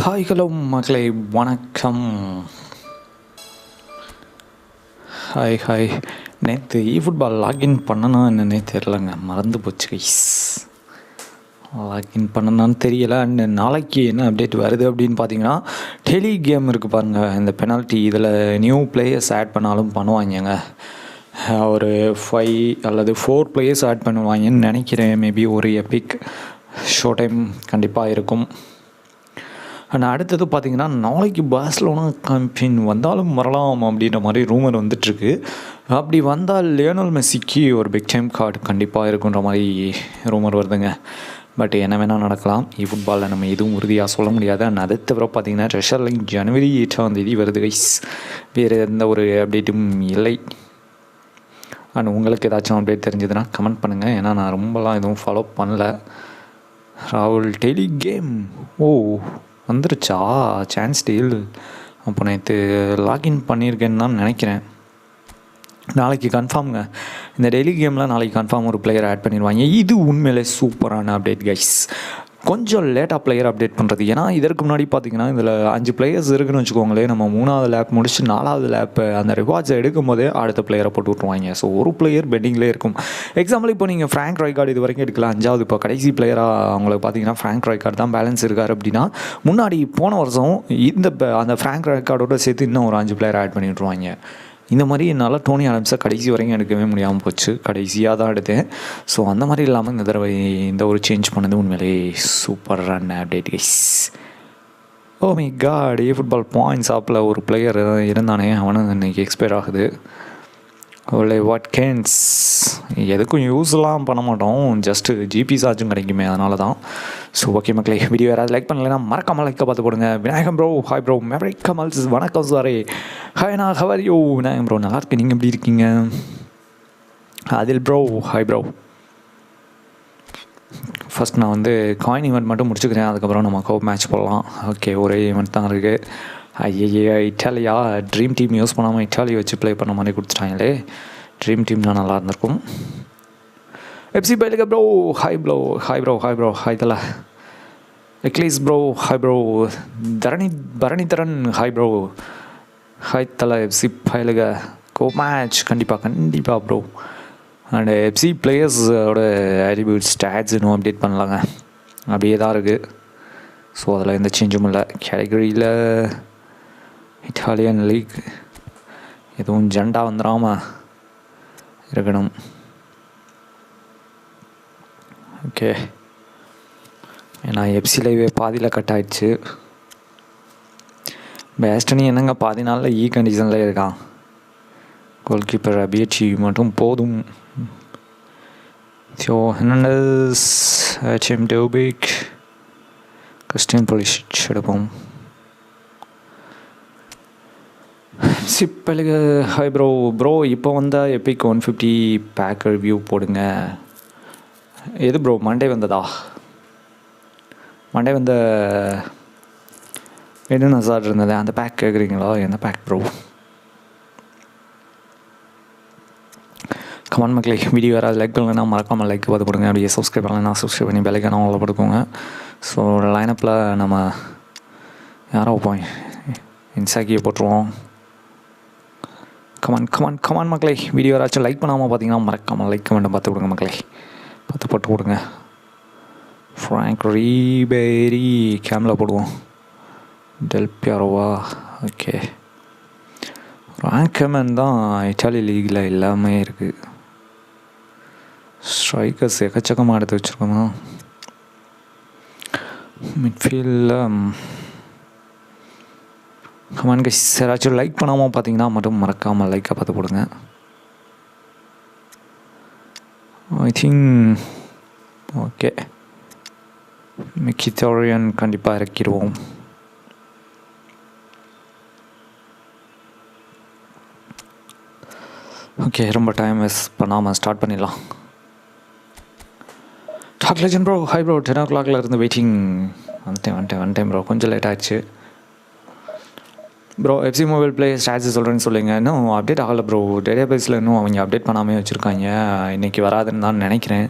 Hi hello மக்களே, வணக்கம். Hi நேற்று ஃபுட்பால் லாகின் பண்ணனா என்னன்னே தெரிலங்க, மறந்து போச்சு கைஸ். லாகின் பண்ணனான்னு தெரியலை. அண்ட் நாளைக்கு என்ன அப்டேட் வருது அப்படின்னு பார்த்தீங்கன்னா, டெலி கேம் இருக்குது பாருங்கள், இந்த பெனால்ட்டி இதில் நியூ பிளேயர்ஸ் ஆட் பண்ணாலும் பண்ணுவாங்கங்க. ஒரு 5 அல்லது 4 பிளேயர்ஸ் ஆட் பண்ணுவாங்கன்னு நினைக்கிறேன். மேபி ஒரு எபிக் ஷோ டைம் கண்டிப்பாக இருக்கும். அண்ட் அடுத்தது பார்த்திங்கன்னா, நாளைக்கு பார்சலோனா கேம்பியன் வந்தாலும் வரலாம் அப்படின்ற மாதிரி ரூமர் வந்துட்டுருக்கு. அப்படி வந்தால் லியோனல் மெஸ்ஸிக்கு ஒரு பிக் டைம் கார்டு கண்டிப்பாக இருக்குன்ற மாதிரி ரூமர் வருதுங்க. பட் என்ன வேணால் நடக்கலாம். ஃபுட்பாலில் நம்ம எதுவும் உறுதியாக சொல்ல முடியாது. அண்ட் அதை தவிர பார்த்திங்கன்னா, ட்ரெஷர் லைன் ஜனவரி 8 வருது கைஸ். வேறு எந்த ஒரு அப்டேட்டும் இல்லை. அண்ட் உங்களுக்கு ஏதாச்சும் அப்டேட் தெரிஞ்சதுன்னா கமெண்ட் பண்ணுங்கள். ஏன்னா நான் ரொம்பலாம் எதுவும் ஃபாலோ பண்ணல. ராகுல் டெய்லி கேம் வந்துருச்சா? Chance deal. அப்போ நேற்று லாகின் பண்ணியிருக்கேன்னு தான் நினைக்கிறேன். நாளைக்கு கன்ஃபார்ம்ங்க. இந்த டெய்லி கேமில் நாளைக்கு கன்ஃபார்ம் ஒரு பிளேயர் ஆட் பண்ணிடுவாங்க. இது உண்மையிலே சூப்பரான அப்டேட் கைஸ். கொஞ்சம் லேட்டாக பிளேயர் அப்டேட் பண்ணுறது. ஏன்னா இதற்கு முன்னாடி பார்த்திங்கன்னா, இதில் 5 பிளேயர்ஸ் இருக்குதுன்னு வச்சுக்கோங்களேன். நம்ம 3வது லேப் முடிச்சு 4வது லேப்பு அந்த ரிவார்ட்ஸை எடுக்கும் போதே அடுத்த பிளேயரை போட்டு விட்ருவாங்க. ஸோ ஒரு பிளேயர் பெண்டிங்லேயே இருக்கும். எக்ஸாம்பிள் இப்போ நீங்கள் ஃப்ராங்க் ராய்கார்டு இது வரைக்கும் எடுக்கலாம். 5வது இப்போ கடைசி பிளேயராக அவங்களுக்கு பார்த்தீங்கன்னா ஃப்ராங்க் ராய்கார்டு தான் பேலன்ஸ் இருக்கார் அப்படின்னா, முன்னாடி போன வருஷம் அந்த ஃப்ராங்க் ராய்கார்டோட சேர்த்து இன்னும் ஒரு 5 பிளேயர் ஆட் பண்ணி விட்ருவாங்க. இந்த மாதிரி என்னால் டோனி ஆடம்ஸை கடைசி வரைக்கும் எடுக்கவே முடியாமல் போச்சு. கடைசியாக தான் எடுத்தேன். ஸோ அந்த மாதிரி இல்லாமல் இந்த தடவை இந்த ஒரு சேஞ்ச் பண்ணது உண்மையிலே சூப்பரான update guys. Oh my God, football points ஆப்பில் ஒரு பிளேயர் இருந்தானே, அவனும் இன்றைக்கி எக்ஸ்பயர் ஆகுது. Ollie Watkins. எதுக்கும் யூஸ்லாம் பண்ண மாட்டோம், ஜஸ்ட்டு ஜிபிஸ் ஆச்சும் கிடைக்குமே, அதனால தான். ஸோ ஓகே மக்களே, வீடியோ யாராவது லைக் பண்ணலைன்னா மறக்காமல் லைக்கை பார்த்து போடுங்க. Vinayagam bro, hi bro. Maverick Kamal's, வணக்கம் சாரே. ஹாய் நான் ஹவர் யூ. விநாயகம் ப்ரோ நல்லா இருக்கு, நீங்கள் எப்படி இருக்கீங்க? அதில் ப்ரோ, ஹாய் ப்ரோ. ஃபஸ்ட் நான் காயின் ஈவெண்ட் மட்டும் முடிச்சுக்கிறேன், அதுக்கப்புறம் நம்ம கோப் மேட்ச் போடலாம். ஓகே, ஒரே ஈவெண்ட் தான் இருக்குது. ஐயா இட்டாலியா ட்ரீம் டீம் யூஸ் பண்ணாமல் இட்டாலி வச்சு ப்ளே பண்ண மாதிரி கொடுத்துட்டாங்களே. ட்ரீம் டீம்னா நல்லா இருந்திருக்கும். எப்சி பைலுக ப்ரோ, ஹாய் ப்ரோ. ஹாய் தலை. எக்லீஸ் bro, hi bro. Bharanidharan, hi bro. Hi தலை. எப்சி பைலுக கோ மேட்ச் கண்டிப்பாக ப்ரோ. அண்ட் எப்சி பிளேயர்ஸோட ஆட்ரிபியூட் ஸ்டாட்ஸ் இன்னும் அப்டேட் பண்ணலாங்க, அப்படியே தான் இருக்குது. ஸோ அதில் எந்த சேஞ்சும் இல்லை. கேட்டகரியில் இட்டாலியன் லீக் எதுவும் ஜெண்டா வந்துடாமல் இருக்கணும். ஓகே, ஏன்னா எப்சி லைவே பாதியில் கட் ஆகிடுச்சு. பேஸ்டனி என்னங்க பாதி நாளில் கண்டிஷனில் இருக்கான். கோல் கீப்பர் அபியச்சி மட்டும் போதும். ஸோ ஹெர்னாண்டஸ், HM டோபிக், கிறிஸ்டியன் புலிஷிச் எடுப்போம். சிப்பலுக ஹாய் ப்ரோ. இப்போ வந்தால் எபிக் 150 பேக் ரிவ்யூ போடுங்க. எது ப்ரோ? மண்டே வந்ததா? மண்டே வந்த என்ன சார் இருந்தது அந்த பேக் கேட்குறீங்களா? என்ன பேக் ப்ரோ? கமெண்ட் மக்களே, வீடியோ யாராவது லைக் பண்ணலைன்னா மறக்காமல் லைக் பார்த்து போடுங்க. அப்படியே சப்ஸ்கிரைப் பண்ணலைன்னா சப்ஸ்கிரைப் பண்ணி பெல்லைக்கான அவ்வளோ படுக்கோங்க. ஸோ லைனப்பில் நம்ம யாரோ வைப்போம், இன்சாக்கியை போட்டுருவோம். கமான் மக்களே, வீடியோ யாராச்சும் லைக் பண்ணாமல் பார்த்தீங்கன்னா மறக்காமல் லைக் கமெண்ட்டை பார்த்து விடுங்க மக்களே, பார்த்து போட்டு விடுங்க. ஃப்ராங்க் ரீபேரி கேமில் போடுவோம். டெல் பியாரோவா? ஓகே, ஃப்ராங்க் கேமன் தான் இட்டாலி லீகில் எல்லாமே இருக்குது. ஸ்ட்ரைக்கர்ஸ் எக்கச்சக்கமாக எடுத்து வச்சுருக்கோமா. மிட்ஃபீல்டில் கமெண்ட் கைஸ், யாராச்சும் லைக் பண்ணாமல் பார்த்தீங்கன்னா மட்டும் மறக்காமல் லைக்கை பார்த்து போடுங்க. ஐ திங்க் ஓகே, மிக்கித்தோரியன் கண்டிப்பாக இறக்கிடுவோம். ஓகே, ரொம்ப டைம் வேஸ்ட் பண்ணாமல் ஸ்டார்ட் பண்ணிடலாம். டாக் legend bro, hi bro. 10 o'clock இருந்து வெயிட்டிங். வந்துட்டேன் ப்ரோ, கொஞ்சம் லேட் ஆகிடுச்சு. Bro FC mobile play stats சொல்கிறேன்னு சொல்லுங்க. இன்னும் அப்டேட் ஆகலை ப்ரோ. டேட்டாபேஸில் இன்னும் அவங்க அப்டேட் பண்ணாமே வச்சுருக்காங்க. இன்றைக்கி வராதுன்னு தான் நினைக்கிறேன்.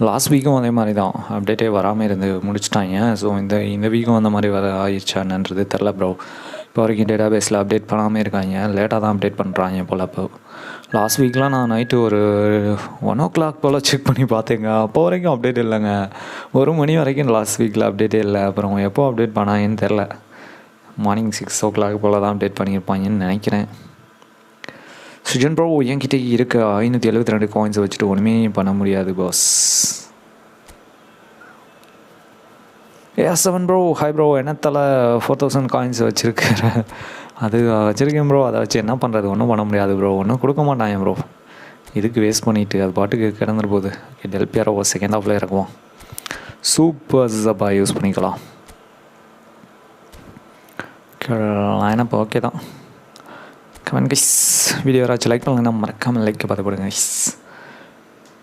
லாஸ்ட் வீக்கும் அதே மாதிரி தான் அப்டேட்டே வராமல் இருந்து முடிச்சிட்டாங்க. ஸோ இந்த வீக்கும் அந்த மாதிரி ஆயிடுச்சான்றது தெரில ப்ரோ. இப்போ வரைக்கும் டேட்டாபேஸில் அப்டேட் பண்ணாமல் இருக்காங்க. லேட்டாக தான் அப்டேட் பண்ணுறாங்க போல். இப்போ லாஸ்ட் வீக்லாம் நான் நைட்டு ஒரு 1 o'clock போல் செக் பண்ணி பார்த்தேங்க. அப்போ வரைக்கும் அப்டேட் இல்லைங்க. 1 மணி வரைக்கும் லாஸ்ட் வீக்கில் அப்டேட்டே இல்லை. அப்புறம் எப்போ அப்டேட் பண்ணாங்கன்னு தெரில. மார்னிங் 6 o'clock போல் தான் அப்டேட் பண்ணியிருப்பாங்கன்னு நினைக்கிறேன். சுஜன் ப்ரோ என்கிட்ட இருக்க 572 காயின்ஸை வச்சுட்டு ஒன்றுமே பண்ண முடியாது boss. S7 bro hi bro. என்னத்தால் 4000 காயின்ஸ் வச்சுருக்கிற? அது வச்சுருக்கேன் ப்ரோ. அதை வச்சு என்ன பண்ணுறது? ஒன்றும் பண்ண முடியாது ப்ரோ. ஒன்றும் கொடுக்க மாட்டாங்க ப்ரோ. இதுக்கு வேஸ்ட் பண்ணிவிட்டு அது பாட்டுக்கு கிடந்துரு போகுது. டெல்பியாரோ செகண்ட் ஹாஃபில் இறக்குவோம். சூப்பர் ஜப்பா யூஸ் பண்ணிக்கலாம். லைனப் ஓகே தான். Comment guys. வீடியோ யாராச்சும் லைக் பண்ணுங்க. மறக்காமல் லைக் பார்த்து போடுங்க கைஸ்.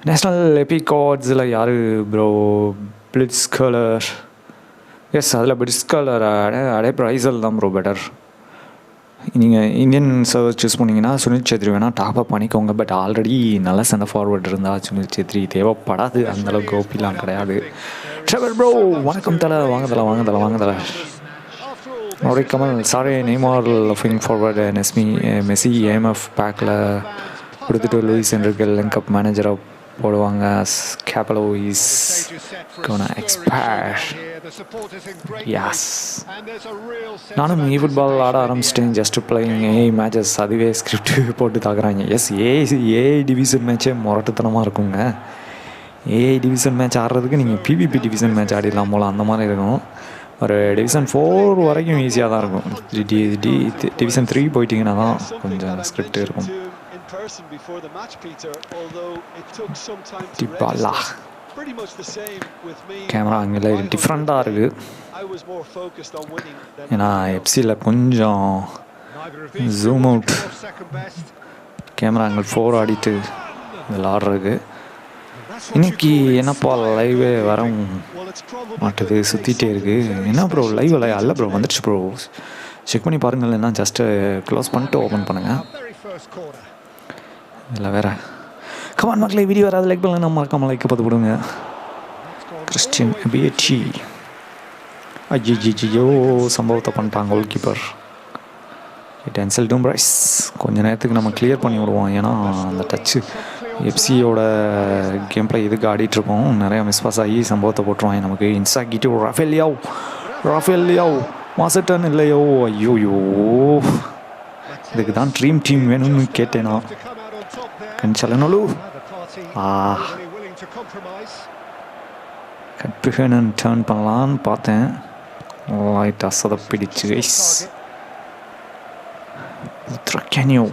நேஷ்னல் எபிக் கார்ட்ஸில் யார் ப்ரோ? Blitz colour. எஸ், அதில் பிளிட்ஸ் கலர் அடே ப்ரைஸல் தான் ப்ரோ பெட்டர். நீங்கள் இந்தியன் சர்வர் சூஸ் பண்ணிங்கன்னா சுனில் சேத்ரி வேணால் டாப்அப் பண்ணிக்கோங்க. பட் ஆல்ரெடி நல்ல சென்டர் ஃபார்வர்டு இருந்தால் சுனில் சேத்ரி தேவைப்படாது. அந்தளவுக்கு ஓப்பிலாம் கிடையாது. ட்ரெவர் ப்ரோ வணக்கம் தலை. வாங்க தலை. நோடி கமல் சாரி நெய்மார் லஃபிங் ஃபார்வர்டு மெஸ்ஸி ஏஎம்எஃப் பேக்கில் கொடுத்துட்டு லூயிஸ் என்ரிக்கு லிங்க்அப் மேனேஜராக போடுவாங்க. கேப்பலோ இஸ் கோனா எக்ஸ்பேர். யாஸ், நானும் ஃபுட்பால் ஆட ஆரம்பிச்சிட்டேன். Just playing AI matches. அதுவே ஸ்கிரிப்ட் போட்டு தாக்குறாங்க. எஸ், ஏஐ டிவிஷன் மேட்சே முரட்டுத்தனமாக இருக்குங்க. ஏஐ டிவிஷன் மேட்ச் ஆடுறதுக்கு நீங்கள் பிவிபி டிவிஷன் மேட்ச் ஆடிடலாம் போல். அந்த மாதிரி இருக்கும். ஒரு டிவிஷன் 4 வரைக்கும் ஈஸியாக தான் இருக்கும். டிவிஷன் 3 போயிட்டிங்கன்னா தான் கொஞ்சம் ஸ்கிரிப்ட் இருக்கும். டிப்பாலா கேமரா அங்கே டிஃப்ரெண்ட்டாக இருக்குது. ஏன்னா எஃப்சியில் கொஞ்சம் ஜூம் அவுட் கேமரா அங்கே 4 ஆடிட்டு இதில் ஆடுறதுக்கு. இன்னைக்கு என்னப்பா லைவே வர மாட்டுது, சுற்றிட்டே இருக்குது. என்ன ப்ரோ லைவ் அல்ல ப்ரோ, வந்துடுச்சு ப்ரோ. செக் பண்ணி பாருங்கள். இல்லைன்னா ஜஸ்ட்டு க்ளோஸ் பண்ணிட்டு ஓப்பன் பண்ணுங்கள். இதில் வேறு கமான் மக்களே. வீடியோ வராது லைக் பண்ணுங்க. நம்ம மறக்காமல் லைக் பார்த்து விடுங்க. கிறிஸ்டின் பிஹெச்சி ஐயோ சம்பவத்தை பண்ணிட்டாங்க கோல் கீப்பர். டென்சல் டூம்ப்ரைஸ் கொஞ்சம் நேரத்துக்கு நம்ம கிளியர் பண்ணி விடுவோம். ஏன்னா அந்த டச்சு எஃப்சியோட கேம் பிளே இதுக்கு ஆடிட்டுருப்போம். நிறையா மிஸ் பாஸ் ஆகி சம்பவத்தை போட்டுருவாங்க நமக்கு. இன்ஸ்டாகிட்டோ ராஃபேலியாவ் மாசட்டன் இல்லையோ. ஐயோயோ, இதுக்கு தான் ட்ரீம் டீம் வேணும்னு கேட்டேனா. கன்சலனோலு கட்பிகன் டர்ன் பண்ணலான்னு பார்த்தேன். லைட்டாக சொதப்பிடிச்சு கைஸ். கேனியோ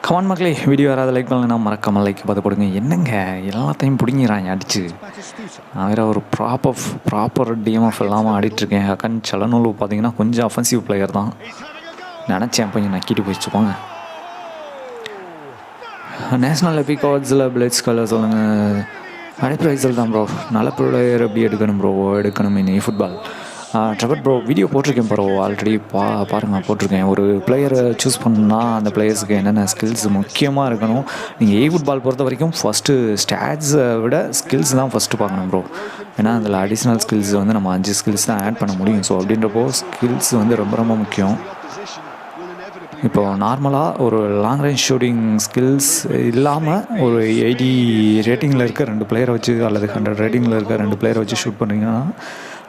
கமான் மக்களே. வீடியோ யாராவது லைக் பண்ணலன்னா மறக்காமல் லைக் பார்த்து போடுங்க. என்னங்க எல்லாத்தையும் பிடிங்கிறாங்க அடிச்சு. நான் வேறு ஒரு ப்ராப்பர் டிஎம்எஃப் இல்லாமல் ஆடிட்டுருக்கேன். கன்சலனோலு பார்த்தீங்கன்னா கொஞ்சம் அஃபென்சிவ் பிளேயர் தான் நினச்சேன். கொஞ்சம் நக்கிட்டு போயிடுச்சுப்பாங்க. நேஷ்னல் எபிக் கார்ட்ஸில் பிளட்ஸ் கலர் சொல்லுங்கள். அடைப்ரைஸில் தான் ப்ரோ. நல்ல பிளேயர் எப்படி எடுக்கணும் ப்ரோ? எடுக்கணும் இனி ஃபுட்பால். ட்ரெவர் ப்ரோ வீடியோ போட்டிருக்கேன் ப்ரோ. ஆல்ரெடி பாருங்கள் போட்டிருக்கேன். ஒரு பிளேயரை சூஸ் பண்ணால் அந்த பிளேயர்ஸுக்கு என்னென்ன ஸ்கில்ஸ் முக்கியமாக இருக்கணும். நீங்கள் ஃபுட்பால் பொறுத்த வரைக்கும் ஃபஸ்ட்டு ஸ்டாட்ஸை விட ஸ்கில்ஸ் தான் ஃபஸ்ட்டு பார்க்கணும் ப்ரோ. ஏன்னா அதில் அடிஷ்னல் ஸ்கில்ஸ் வந்து நம்ம 5 ஸ்கில்ஸ் தான் ஆட் பண்ண முடியும். ஸோ அப்படின்றப்போ ஸ்கில்ஸ் வந்து ரொம்ப ரொம்ப முக்கியம். இப்போது நார்மலாக ஒரு லாங் ரேஞ்ச் ஷூட்டிங் ஸ்கில்ஸ் இல்லாமல் ஒரு 80 ரேட்டிங்கில் இருக்க 2 பிளேயரை வச்சு அல்லது 100 ரேட்டிங்கில் இருக்க 2 பிளேயரை வச்சு ஷூட் பண்ணிங்கன்னா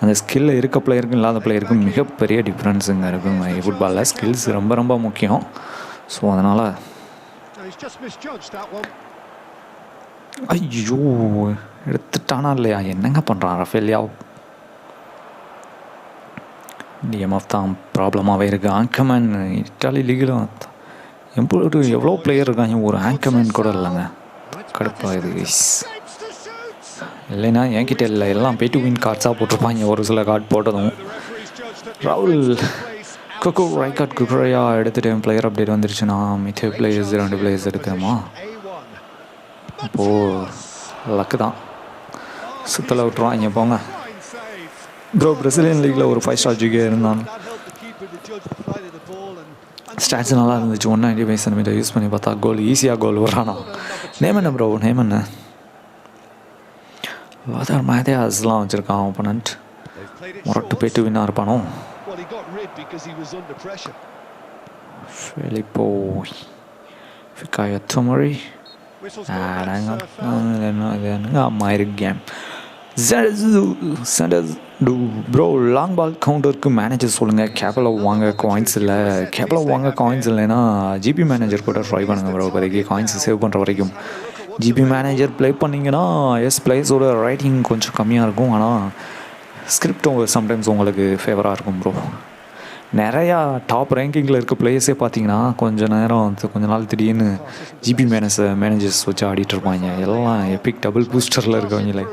அந்த ஸ்கில் இருக்க பிளேயருக்கும் இல்லாத பிளேயருக்கும் மிகப்பெரிய டிஃப்ரென்ஸுங்க இருக்குங்க. ஃபுட்பாலில் ஸ்கில்ஸ் ரொம்ப ரொம்ப முக்கியம். ஸோ அதனால் ஐயோ எடுத்துட்டானா இல்லையா? என்னங்க பண்ணுறான் ரஃபேலியாவ்? டிஎம்எஃப் தான் ப்ராப்ளமாகவே இருக்குது. ஆங்கர்மேன் இட்டாலி லீகில் எவ்வளோ பிளேயர் இருக்காங்க. ஒரு ஆங்கர்மேன் கூட இல்லைங்க. கடுப்பாக இது இல்லைன்னா என்கிட்ட இல்லை. எல்லாம் பே டு வின் கார்ட்ஸாக போட்டிருப்பாங்க. ஒரு சில கார்டு போட்டதும் ராகுல் ரைகார்ட் குக்ரையா எடுத்துகிட்டு பிளேயர் அப்டேட் வந்துருச்சுன்னா மித்த பிளேயர்ஸ் 2 பிளேயர்ஸ் எடுக்கணுமா? அப்போது லக்கு தான். சுத்தலை விட்டுருவாங்க போங்க ப்ரோ. பிரசிலியன் லீக்கில் ஒரு 5 ஸ்டார் ஜிகே இருந்தான். ஸ்டாட்ஸ் நல்லா இருந்துச்சு. 195 சென்டிமீட்டர் யூஸ் பண்ணி பார்த்தா கோல் ஈஸியாக கோல் வரானா. நேம் என்ன ப்ரோ, நேம் என்ன? வாதர் மேதியாஸ்லாம் வச்சுருக்கான் ஆப்போனண்ட். முரட்டு போய்ட்டு வின்னா இருப்பானோ. Filippo Fikayo Tomori அம்மா இருக்கு கேம். ப்ரோ லாங் பால் கவுண்டருக்கு மேனேஜர் சொல்லுங்கள். கேபில் வாங்க காயின்ஸ் இல்லை. கேபில் வாங்க காயின்ஸ் இல்லைன்னா ஜிபி மேனேஜர் கூட ட்ரை பண்ணுங்கள் ப்ரோ. இப்போதைக்கு காயின்ஸ் சேவ் பண்ணுற வரைக்கும் ஜிபி மேனேஜர் ப்ளே பண்ணிங்கன்னா பிளேயர்ஸோட ரைட்டிங் கொஞ்சம் கம்மியாக இருக்கும். ஆனால் ஸ்கிரிப்டும் சம்டைம்ஸ் உங்களுக்கு ஃபேவராக இருக்கும் ப்ரோ. நிறையா டாப் ரேங்கிங்கில் இருக்க பிளேயர்ஸே பார்த்தீங்கன்னா கொஞ்ச நாள் திடீர்னு ஜிபி மேனேஜர்ஸ் வச்சு ஆடிட்டுருப்பாங்க. எல்லாம் எபிக் டபுள் பூஸ்டரில் இருக்கவங்களே.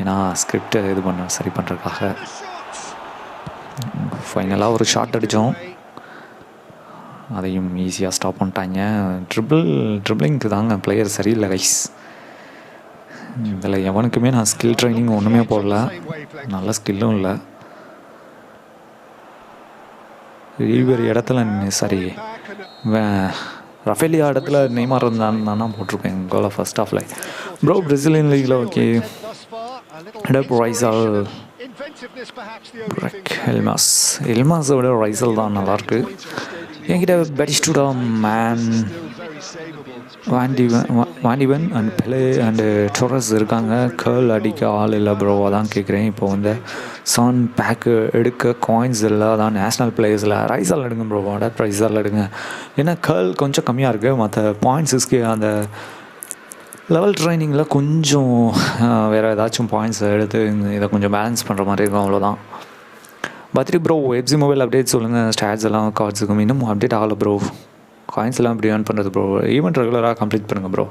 ஏன்னா ஸ்கிரிப்டை சரி பண்ணுறதுக்காக. ஃபைனலாக ஒரு ஷாட் அடித்தோம், அதையும் ஈஸியாக ஸ்டாப் பண்ணிட்டாங்க. ட்ரிப்ளிங்க்கு தாங்க பிளேயர் சரியில்லை கைஸ். இதில் எவனுக்குமே நான் ஸ்கில் ட்ரைனிங் ஒன்றுமே போடல, நல்ல ஸ்கில்லும் இல்லை. ஒரு இடத்துல சரி ரஃபேலியா இடத்துல நெய்மார் இருந்தான்னா போட்டிருப்பேன் கோலை ஃபர்ஸ்ட் ஆஃப்ல. ப்ரோ பிரேசிலியன் லீக்ல ஓகே. எல்மாஸோட ரைசல் தான் நல்லாயிருக்கு. என்கிட்ட பெடிஸ்டூடா மேன் வாண்டிவன் அண்ட் பெலே அண்டு டொரஸ் இருக்காங்க. கேர்ள் அடிக்க ஆள் இல்லை ப்ரோ, அதான் கேட்குறேன். இப்போ சான் பேக்கு எடுக்க காயின்ஸ் இல்லை, அதான் நேஷ்னல் பிளேயர்ஸில் ரைஸால் எடுங்க ப்ரோ. அடாப்ட் ரைஸால் எடுங்க. ஏன்னா கேர்ள் கொஞ்சம் கம்மியாக இருக்குது. மற்ற பாயிண்ட்ஸுக்கு அந்த லெவல் ட்ரைனிங்கில் கொஞ்சம் வேறு ஏதாச்சும் பாயிண்ட்ஸ் எடுத்து இதை கொஞ்சம் பேலன்ஸ் பண்ணுற மாதிரி இருக்கும், அவ்வளோதான். Badri bro FC mobile update சொல்லுங்கள். ஸ்டாட்ஸ் எல்லாம் கார்ட்ஸுக்கும் இன்னும் அப்டேட் ஆகலை ப்ரோ. காயின்ஸ் எல்லாம் இப்படி ஏர்ன் பண்ணுறது ப்ரோ. ஈவெண்ட் ரெகுலராக கம்ப்ளீட் பண்ணுங்கள் ப்ரோ.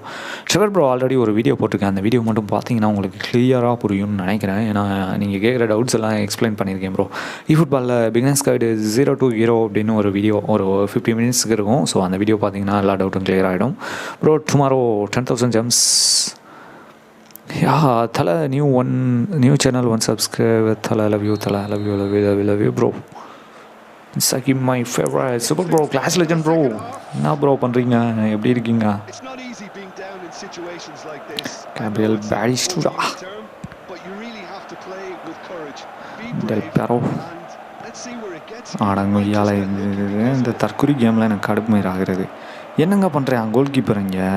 ஷவர் ப்ரோ ஆல்ரெடி ஒரு வீடியோ போட்டிருக்கேன். அந்த வீடியோ மட்டும் பார்த்தீங்கன்னா உங்களுக்கு கிளியராக புரியும்னு நினைக்கிறேன். ஏன்னா நீங்கள் கேட்குற டவுட்ஸ் எல்லாம் எக்ஸ்பிளைன் பண்ணியிருக்கேன் ப்ரோ. ஃபுட்பாலில் பிகினர்ஸ் கைடு 0 to Hero அப்படின்னு ஒரு வீடியோ ஒரு 50 minutesக்கு இருக்கும். ஸோ அந்த வீடியோ பார்த்தீங்கன்னா எல்லா டவுட்டும் கிளியர் ஆகிடும் ப்ரோ. Tomorrow 10,000 gems. தலை நியூ சேனல் 1 subscribe. தலை love you bro. Saki my favorite super bro class legend bro. என்ன ப்ரோ பண்ணுறீங்க, எப்படி இருக்கீங்க? Gabriel Batistuta Del Piero ஆடங்கொய்யால. இந்த தற்குறி கேமில் எனக்கு கடுப்பு மயிர் ஆகிறது. என்னங்க பண்ணுறேன் கோல் கீப்பர் இங்கே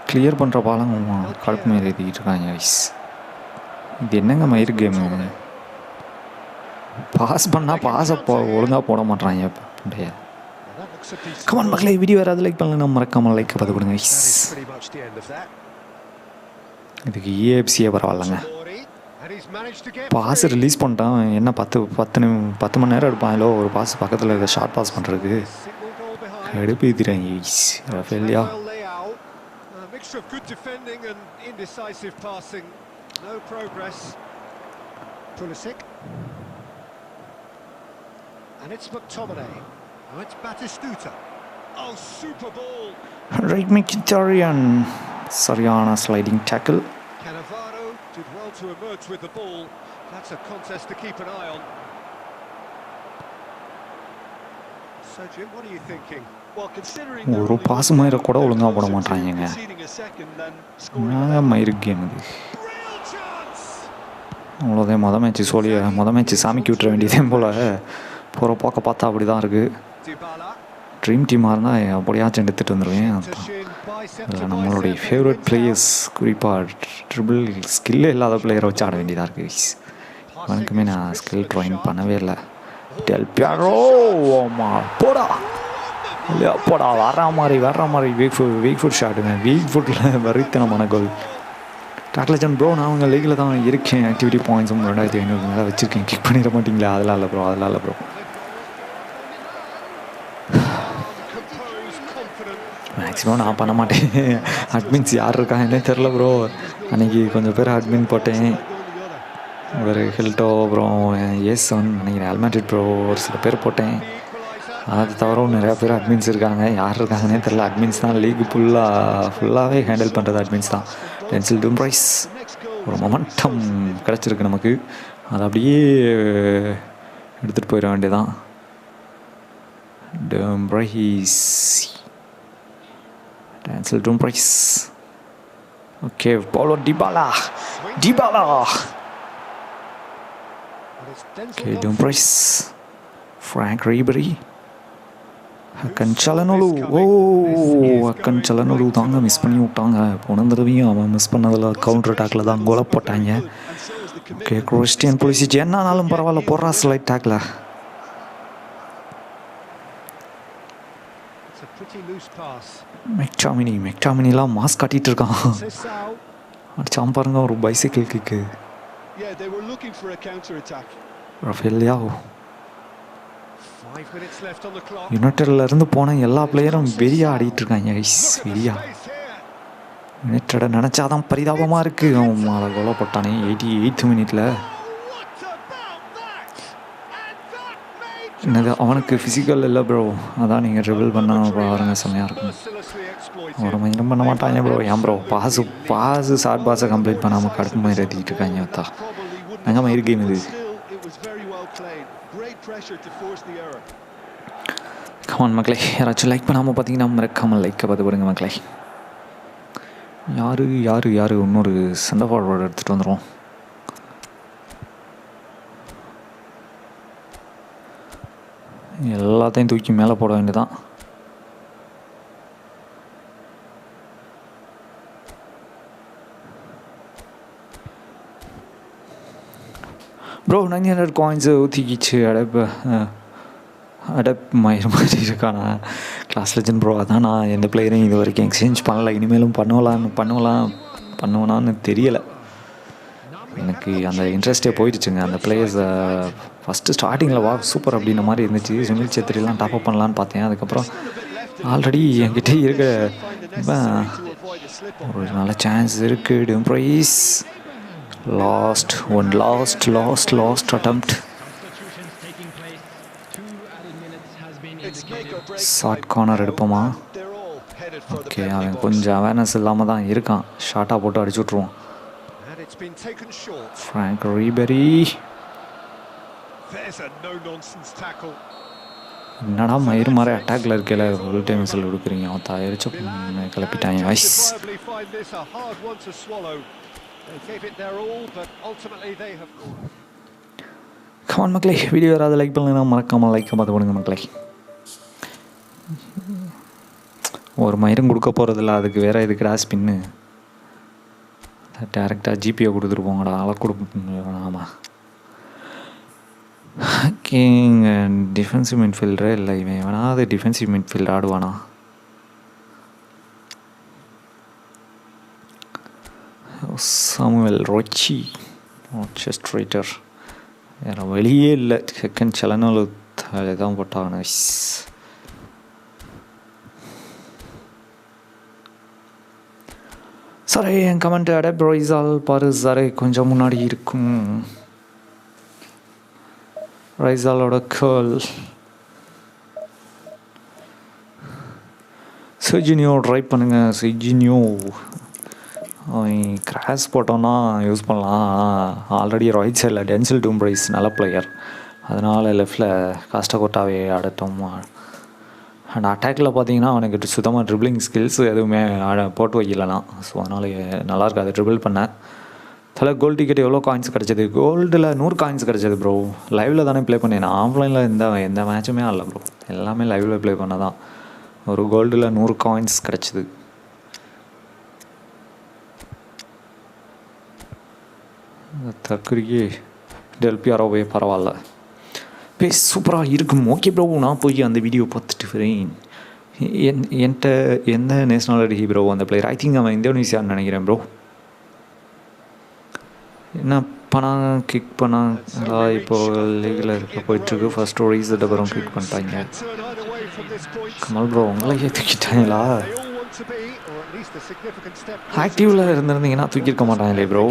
கிளியர் பண்ணுற பாலம் கடுப்பு மயிர் எழுதிக்கிட்டு இருக்காங்க. இது என்னங்க மயிர் கேமு? பாஸ் பண்ணால் பாஸை ஒழுங்காக போட மாட்டாங்க. கமான் மக்களே, வீடியோ வேறு லைக் பண்ணலன்னா மறக்காமல் லைக் பார்த்து கொடுங்க. இதுக்கு EFCயே பரவாயில்லைங்க. பாஸ் ரிலீஸ் பண்ணிட்டான். என்ன 10 மணி நேரம் எடுப்பாங்களோ ஒரு பாஸ் பக்கத்தில் இருக்க ஷார்ட் பாஸ் பண்ணுறதுக்கு. எடுப்பு ஏற்றிறாங்க ரஃபேலியா. And it's McTominay. Now it's Batistuta. Oh, super ball. Right, Mkhitaryan. Sariana sliding tackle. Cannavaro did well to emerge with the ball. That's a contest to keep an eye on. So Jim, what are you thinking? Well, considering ஒரு pass மயிர கூட ஒழுங்கா போட மாட்டாங்க. நான் மயிர் game இது. அவ்வளோதான். மொதல் மேட்ச் சாமிக்கு விட்டுற வேண்டியதே போல் போகிற போக்க பார்த்தா அப்படி தான் இருக்குது. ட்ரீம் டீமாக இருந்தால் அப்படியாச்சும் எடுத்துகிட்டு வந்துடுவேன். அதில் நம்மளுடைய ஃபேவரட் பிளேயர்ஸ் குறிப்பாக ட்ரிபிள் ஸ்கில்லே இல்லாத பிளேயரை வச்சு ஆட வேண்டியதாக இருக்குது. எனக்குமே நான் ஸ்கில் ட்ரைன் பண்ணவே இல்லை. டெல் பியாரோ போடா இல்லையா போடா வர்ற மாதிரி வீக் ஃபுட் ஷாட்டுங்க. வீக் ஃபுட்டில் வரித்தனமான கோல். டாக்லஜன் ப்ரோ, நான் உங்கள் லீகில் தான் இருக்கேன். ஆக்டிவிட்டி பாயிண்ட்ஸும் 2500 மேலே வச்சுருக்கேன். கிளிக் பண்ணிட மாட்டிங்களா? அதெல்லாம் இல்லை ப்ரோ. மேக்ஸிமம் நான் பண்ண மாட்டேன். அட்மின்ஸ் யார் இருக்காங்கன்னே தெரில ப்ரோ. அன்றைக்கி கொஞ்சம் பேர் அட்மின் போட்டேன். ஒரு ஹில்டோ அப்புறம் ஏசன் நினைக்கிறேன் அல்மேட்ரிட் ப்ரோ ஒரு சில பேர் போட்டேன். அது தவிர நிறையா பேர் அட்மின்ஸ் இருக்காங்க. யார் இருக்காங்கன்னே தெரில. அட்மின்ஸ் தான் லீக் ஃபுல்லாகவே ஹேண்டில் பண்ணுறது அட்மின்ஸ் தான். டென்சில் டூம் ப்ரைஸ் ஒரு மொமெண்டம் கிடச்சிருக்கு நமக்கு. அதை அப்படியே எடுத்துகிட்டு போயிட வேண்டியதான். Dumfries Denzel Dumfries. Okay, Paulo Dybala. Okay, Dumfries, Franck Ribery, அக்கன் சலனொலு. அக்கன் சலனொலு தாங்க மிஸ் பண்ணி விட்டாங்க. போன தடவையும் அவன் மிஸ் பண்ணதில் கவுண்டர் அட்டாக்ல தான் கோலை போட்டாங்க. ஓகே, கிறிஸ்டியன் புலிசிச் என்னானாலும் பரவாயில்ல போடுறா ஸ்லைட் டேக்ல. மெக்டாமினிலாம் மாஸ்க் காட்டிட்டு இருக்கான். அடிச்சாம் பாருங்க ஒரு பைசைக்கிள் கிக்கு. ரஃபேலியாவ் யுனைடெட்ல இருந்து போன எல்லா பிளேயரும் வெறியா ஆடிட்டு இருக்காங்க. வெறியா யுனைடெட நினைச்சாதான் பரிதாபமா இருக்கு. அவன் மேலே கோலை போட்டானே 88th மினிட்ல. என்னது அவனுக்கு ஃபிசிக்கல் இல்லை ப்ரோ, அதான் நீங்கள் ட்ரிபிள் பண்ண பாருங்க செம்மையாக இருக்கும். ஒரு மைண்டும் பண்ண மாட்டாங்க ப்ரோ. ஏன் ப்ரோ பாஸு ஷார்ட் பாஸை கம்ப்ளீட் பண்ணாமல் கடுப்பு மாதிரி ஏற்றிக்கிட்டு இருக்காங்க. அத்தா நாங்கள் மயிர் கேம் இது. கமான் மக்களே, யாராச்சும் லைக் பண்ணாமல் பார்த்தீங்கன்னா மறக்காமல் லைக்கை பார்த்து பாருங்க மக்களே. யார் இன்னொரு சென்டர் ஃபார்வர்டு எடுத்துகிட்டு வந்துடுவோம். எல்லாத்தையும் தூக்கி மேலே போட வேண்டியதான். ப்ரோ 900 காயின்ஸு ஊற்றிக்கிச்சு. மயிறு மாதிரி இருக்கானா கிளாஸ் லெஜண்ட் ப்ரோ. அதான் நான் எந்த பிளேயரையும் இது வரைக்கும் எக்ஸ்சேஞ்ச் பண்ணலை. இனிமேலும் பண்ணுவலான்னு தெரியலை. எனக்கு அந்த இன்ட்ரெஸ்ட்டே போயிடுச்சுங்க. அந்த பிளேயர்ஸை ஃபஸ்ட்டு ஸ்டார்டிங்கில் சூப்பர் அப்படின்ற மாதிரி இருந்துச்சு. சுனில் சேத்ரிலாம் டாப்அப் பண்ணலான்னு பார்த்தேன். அதுக்கப்புறம் ஆல்ரெடி என்கிட்ட இருக்க ஒரு நல்ல சான்ஸ் இருக்குது. Dumfries last attempt. Short corner எடுப்போமா? ஓகே, அவன் கொஞ்சம் அவேர்னஸ் இல்லாமல் தான் இருக்கான். ஷார்ட்டாக போட்டு அடிச்சு விட்ருவான். ஃப்ராங்க் ரீபரி என்னடா மயிறு மாதிரி அட்டாக்ல இருக்கல ஃபுல் டைம் விசில் கொடுக்குறீங்க. அவன் தயாரிச்சு கிளப்பிட்டாங்க. ஐஸ் கமான் மக்களே, வீடியோ யாராவது லைக் பண்ணுங்கன்னா மறக்காமல் லைக்கை பார்த்து போடுங்க மக்களே. ஒரு மயிரும் கொடுக்க போகிறதில்ல, அதுக்கு வேறு இதுக்குடா ஸ்பின்னு. டேரெக்டாக ஜிபியை கொடுத்துட்டு போங்கடா, ஆளை கொடுப்போம். ஆமாம், ஓகேங்க. டிஃபென்சிவ் மிட்ஃபீல்டரே இல்லை. இவன் வேணாது டிஃபென்சிவ் மிட்ஃபீல்ட் ஆடுவானா? சாமுவேல் ரோச்செஸ்ட்ரேட்டர் வேறு வழியே இல்லை. செகண்ட் சலனொலு தான் போட்டாங்க. சாரி, என் கமெண்ட் அடப் ரைசால் பாரு சாரே கொஞ்சம் முன்னாடி இருக்கும். ரைசாலோட கேர்ள் செர்ஜினியோ ட்ரை பண்ணுங்க. செர்ஜினியோ அவன் கிராஸ் போட்டோன்னா யூஸ் பண்ணலாம். ஆல்ரெடி ரைட் சைடில் டென்சில் டம்ப்ரைஸ் நல்ல பிளேயர், அதனால் லெஃப்டில் காஸ்டகோட்டாவே ஆடட்டும். அண்ட் அட்டாக்கில் பார்த்தீங்கன்னா அவனுக்கு சுத்தமாக ட்ரிப்ளிங் ஸ்கில்ஸ் எதுவுமே போட்டு வைக்கலனா. ஸோ அதனால் நல்லாயிருக்கு. அதை ட்ரிபிள் பண்ணேன். தலை கோல்டு டிக்கெட் எவ்வளோ காயின்ஸ் கிடச்சிது? கோல்டில் 100 காயின்ஸ் கிடச்சிது ப்ரோ. லைவில் தானே ப்ளே பண்ணேன். ஆன்லைனில் எந்த மேட்சுமே ஆடல ப்ரோ. எல்லாமே லைவில் ப்ளே பண்ண தான். ஒரு கோல்டில் 100 காயின்ஸ் கிடச்சிது. தக்குரியே டெல்பியாரோவே பரவாயில்ல, பேஸ் சூப்பராக இருக்கும். ஓகே ப்ரோ, நான் போய் அந்த வீடியோ பார்த்துட்டு வரேன். என்கிட்ட எந்த நேஷ்னாலிட்டி ப்ரோ அந்த பிளேயர்? ஐ திங்க் அவன் இந்தோனேசியான்னு நினைக்கிறேன் ப்ரோ. என்ன கிக் பண்ணாங்களா? இப்போது லீகில் இருக்க போயிட்டுருக்கு. ஃபஸ்ட் ஒரு ரீசெட் அப்புறம் கிக் பண்ணிட்டாங்க. கமல் ப்ரோ உங்களை தூக்கிட்டாங்களா? ஆக்டிவில் இருந்திருந்தீங்கன்னா தூக்கியிருக்க மாட்டாங்களே ப்ரோ.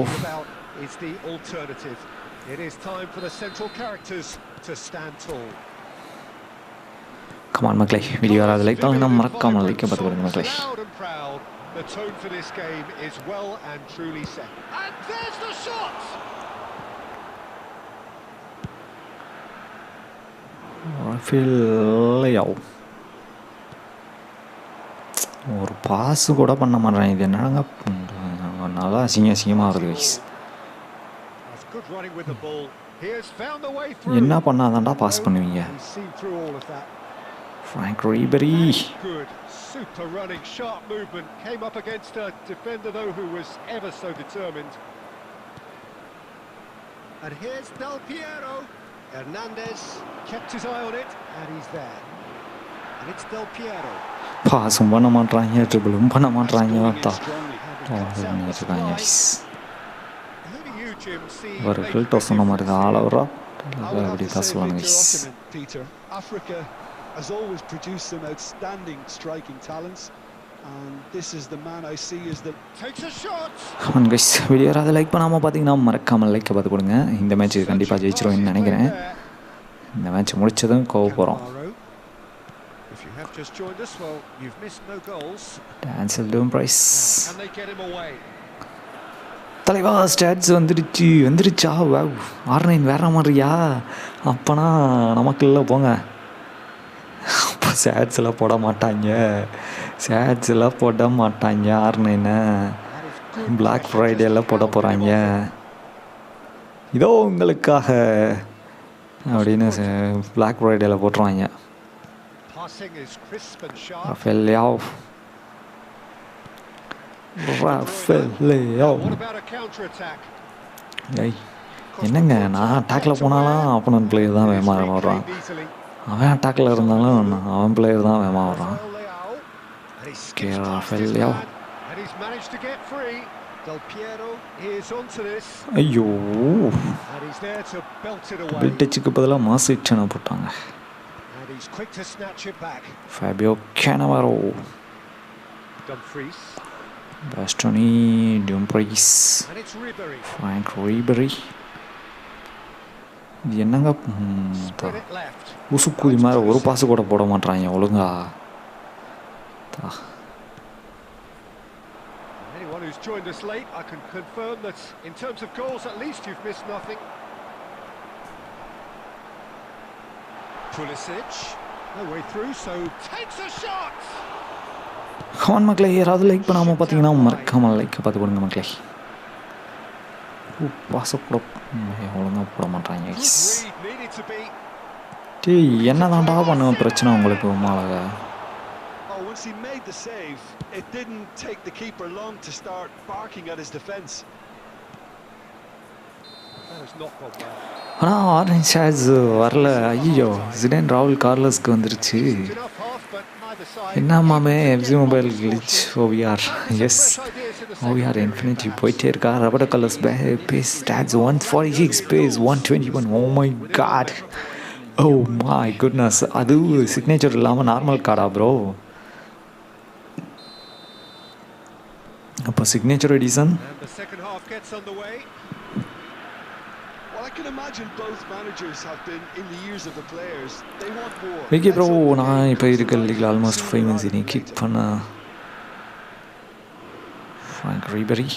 கமான் மக்களே, வீடியோ யாராவது லைக் பண்ணா மறக்காமல் லைக் பார்த்து பாருங்க மக்களே. The tone for this game is well and truly set. And there's the shot! Rafael. ஒரு பாஸ் கூட பண்ண மாட்டேன். இது என்னங்க நல்லா அசிங்கமாக வருது கைஸ். என்ன பண்ணாதான்டா பாஸ் பண்ணுவீங்க? Frank Ribery. Super running, sharp movement. Came up against a defender though who was ever so determined. And here's Del Piero. Hernandez kept his eye on it, and he's there. And it's Del Piero. பாஸும் பண்ண மாட்றாங்க, ட்ரிபிளும் பண்ண மாட்றாங்க. ஒரு ஃபில்டோ சொன்ன மாதிரி தான் ஆள் அவரா அப்படி தான் சொல்லுவாங்க. Africa has always produced some outstanding striking talents, and this is the man I see as the takes a shot. on guys, video யாராவது லைக் பண்ணாமல் பார்த்தீங்கன்னா மறக்காமல் லைக் பார்த்து கொடுங்க. இந்த மேட்ச் கண்டிப்பாக ஜெயிச்சிருவேன்னு நினைக்கிறேன். இந்த மேட்ச் முடிச்சதும் கோவ போகிறோம். If you have just joined us, well, you've missed no goals. Cancel doom price. Can they get him away? தலைவா ஸ்டாட்ஸ் வந்துருச்சா? வாவ், R9 வேற மாதிரியா? அப்போனா நமக்கு இல்லை போங்க. அப்போ சேட்ஸ்லாம் போட மாட்டாங்க, R9 Black Friday போட போகிறாங்க. இதோ உங்களுக்காக அப்படின்னு Black Friday போட்டுருவாங்க. Rafael. என்னங்க, நான் அட்டாக்ல போனாலும் அப்போனன்ட் பிளேயர் தான் வேகமாக வர்றான். அவன் அட்டாக்ல இருந்தாலும் அவன் பிளேயர் தான் வேகமாக வர்றான். ஐயோ, டச்சுக்கு பதிலாக மாசிச்சனை போட்டாங்க. Fabio Cannavaro. Bastoni, Dumfries, Frank Ribery. இது என்னங்க உசுக்குதி மாதிரி ஒரு பாஸ் கூட போட மாட்டாங்க ஒழுங்கா. Anyone who's joined us late, I can confirm that in terms of goals at least you've missed nothing. Pulisic, no way through, so takes a shot. Come on மக்களே, யாராவது லைக் பண்ணாமல் பார்த்தீங்கன்னா மறக்காமல் லைக் பார்த்து கொடுங்க மக்களே. பாச கூட ஒழுங்காக போட மாட்டாங்க. என்ன தாண்டா பண்ணுவேன் பிரச்சனை உங்களுக்கு மாலக. ஆனால் ஆரஞ்ச் ஷேட்ஸ் வரல. ஐயோ, ஜிடேன் ராகுல் கார்லஸ்க்கு வந்துருச்சு. என்ன மாமே, FC mobile glitch OVR. Yes, OVR infinity போயிட்டே இருக்கா. Rubber colours base stats 146 base 121. Oh my god, oh my goodness. அது சிக்னேச்சர் இல்லாமல் நார்மல் கார்டா ப்ரோ? அப்போ சிக்னேச்சர் எடிஷன். ஓகே ப்ரோ, நான் இப்போ இருக்க லீக்ல ஆல்மோஸ்ட் 5 months இனி கிக் பண்ண Frank Ribery.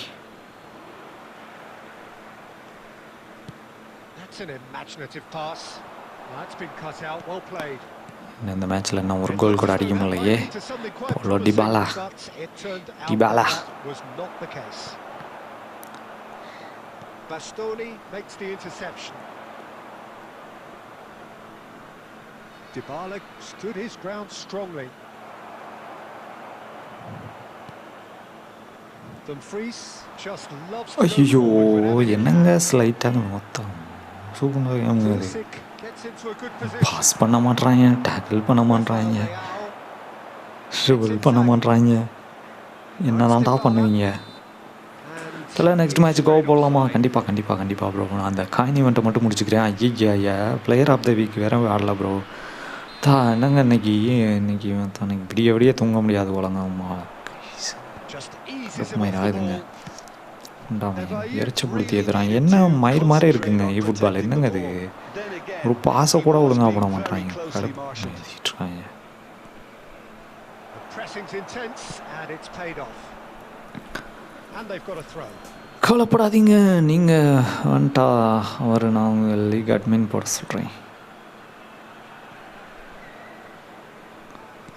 That's an imaginative pass. That's been cut out, well played. இந்த மேட்ச்ல என்ன ஒரு கோல் கூட அடிக்க முடியலையே. Polo டிபாலா was not the case. Bastoni makes the interception. Dybala stood his ground strongly. Dumfries just loves. ஐயோ, என்னங்க ஸ்லைட்டாக மொத்தம் சூப்பராக பாஸ் பண்ண மாட்றாங்க, டேக்கிள் பண்ண மாட்றாங்க, ட்ரிபிள் பண்ண மாட்றாங்க. என்னதான்டா பண்ணுவீங்க? இதில் நெக்ஸ்ட் மேட்ச் கோவ போடலாமா? கண்டிப்பாக ப்ரோ. நான் அந்த காயின் ஈவெண்ட்டை மட்டும் முடிச்சுக்கிறேன். ஐயா, பிளேயர் ஆஃப் த வீக் வேற ஆடல ப்ரோ. என்னங்க இன்னைக்கு விடிய தூங்க முடியாது ஒழுங்கம்மா. ஆகுதுங்க, எரிச்ச புளுத்தி ஏற்றுறான். என்ன மயிர் மாதிரி இருக்குங்க ஃபுட்பால். என்னங்க அது, ஒரு பாசை கூட ஒழுங்காக போட மாட்டாங்க. கடுப்பாங்க. கவலைப்படாதீங்க, நீங்கள் வந்துட்டா அவர் நான் உங்கள் லீக் அட்மின் போட சொல்கிறேன்.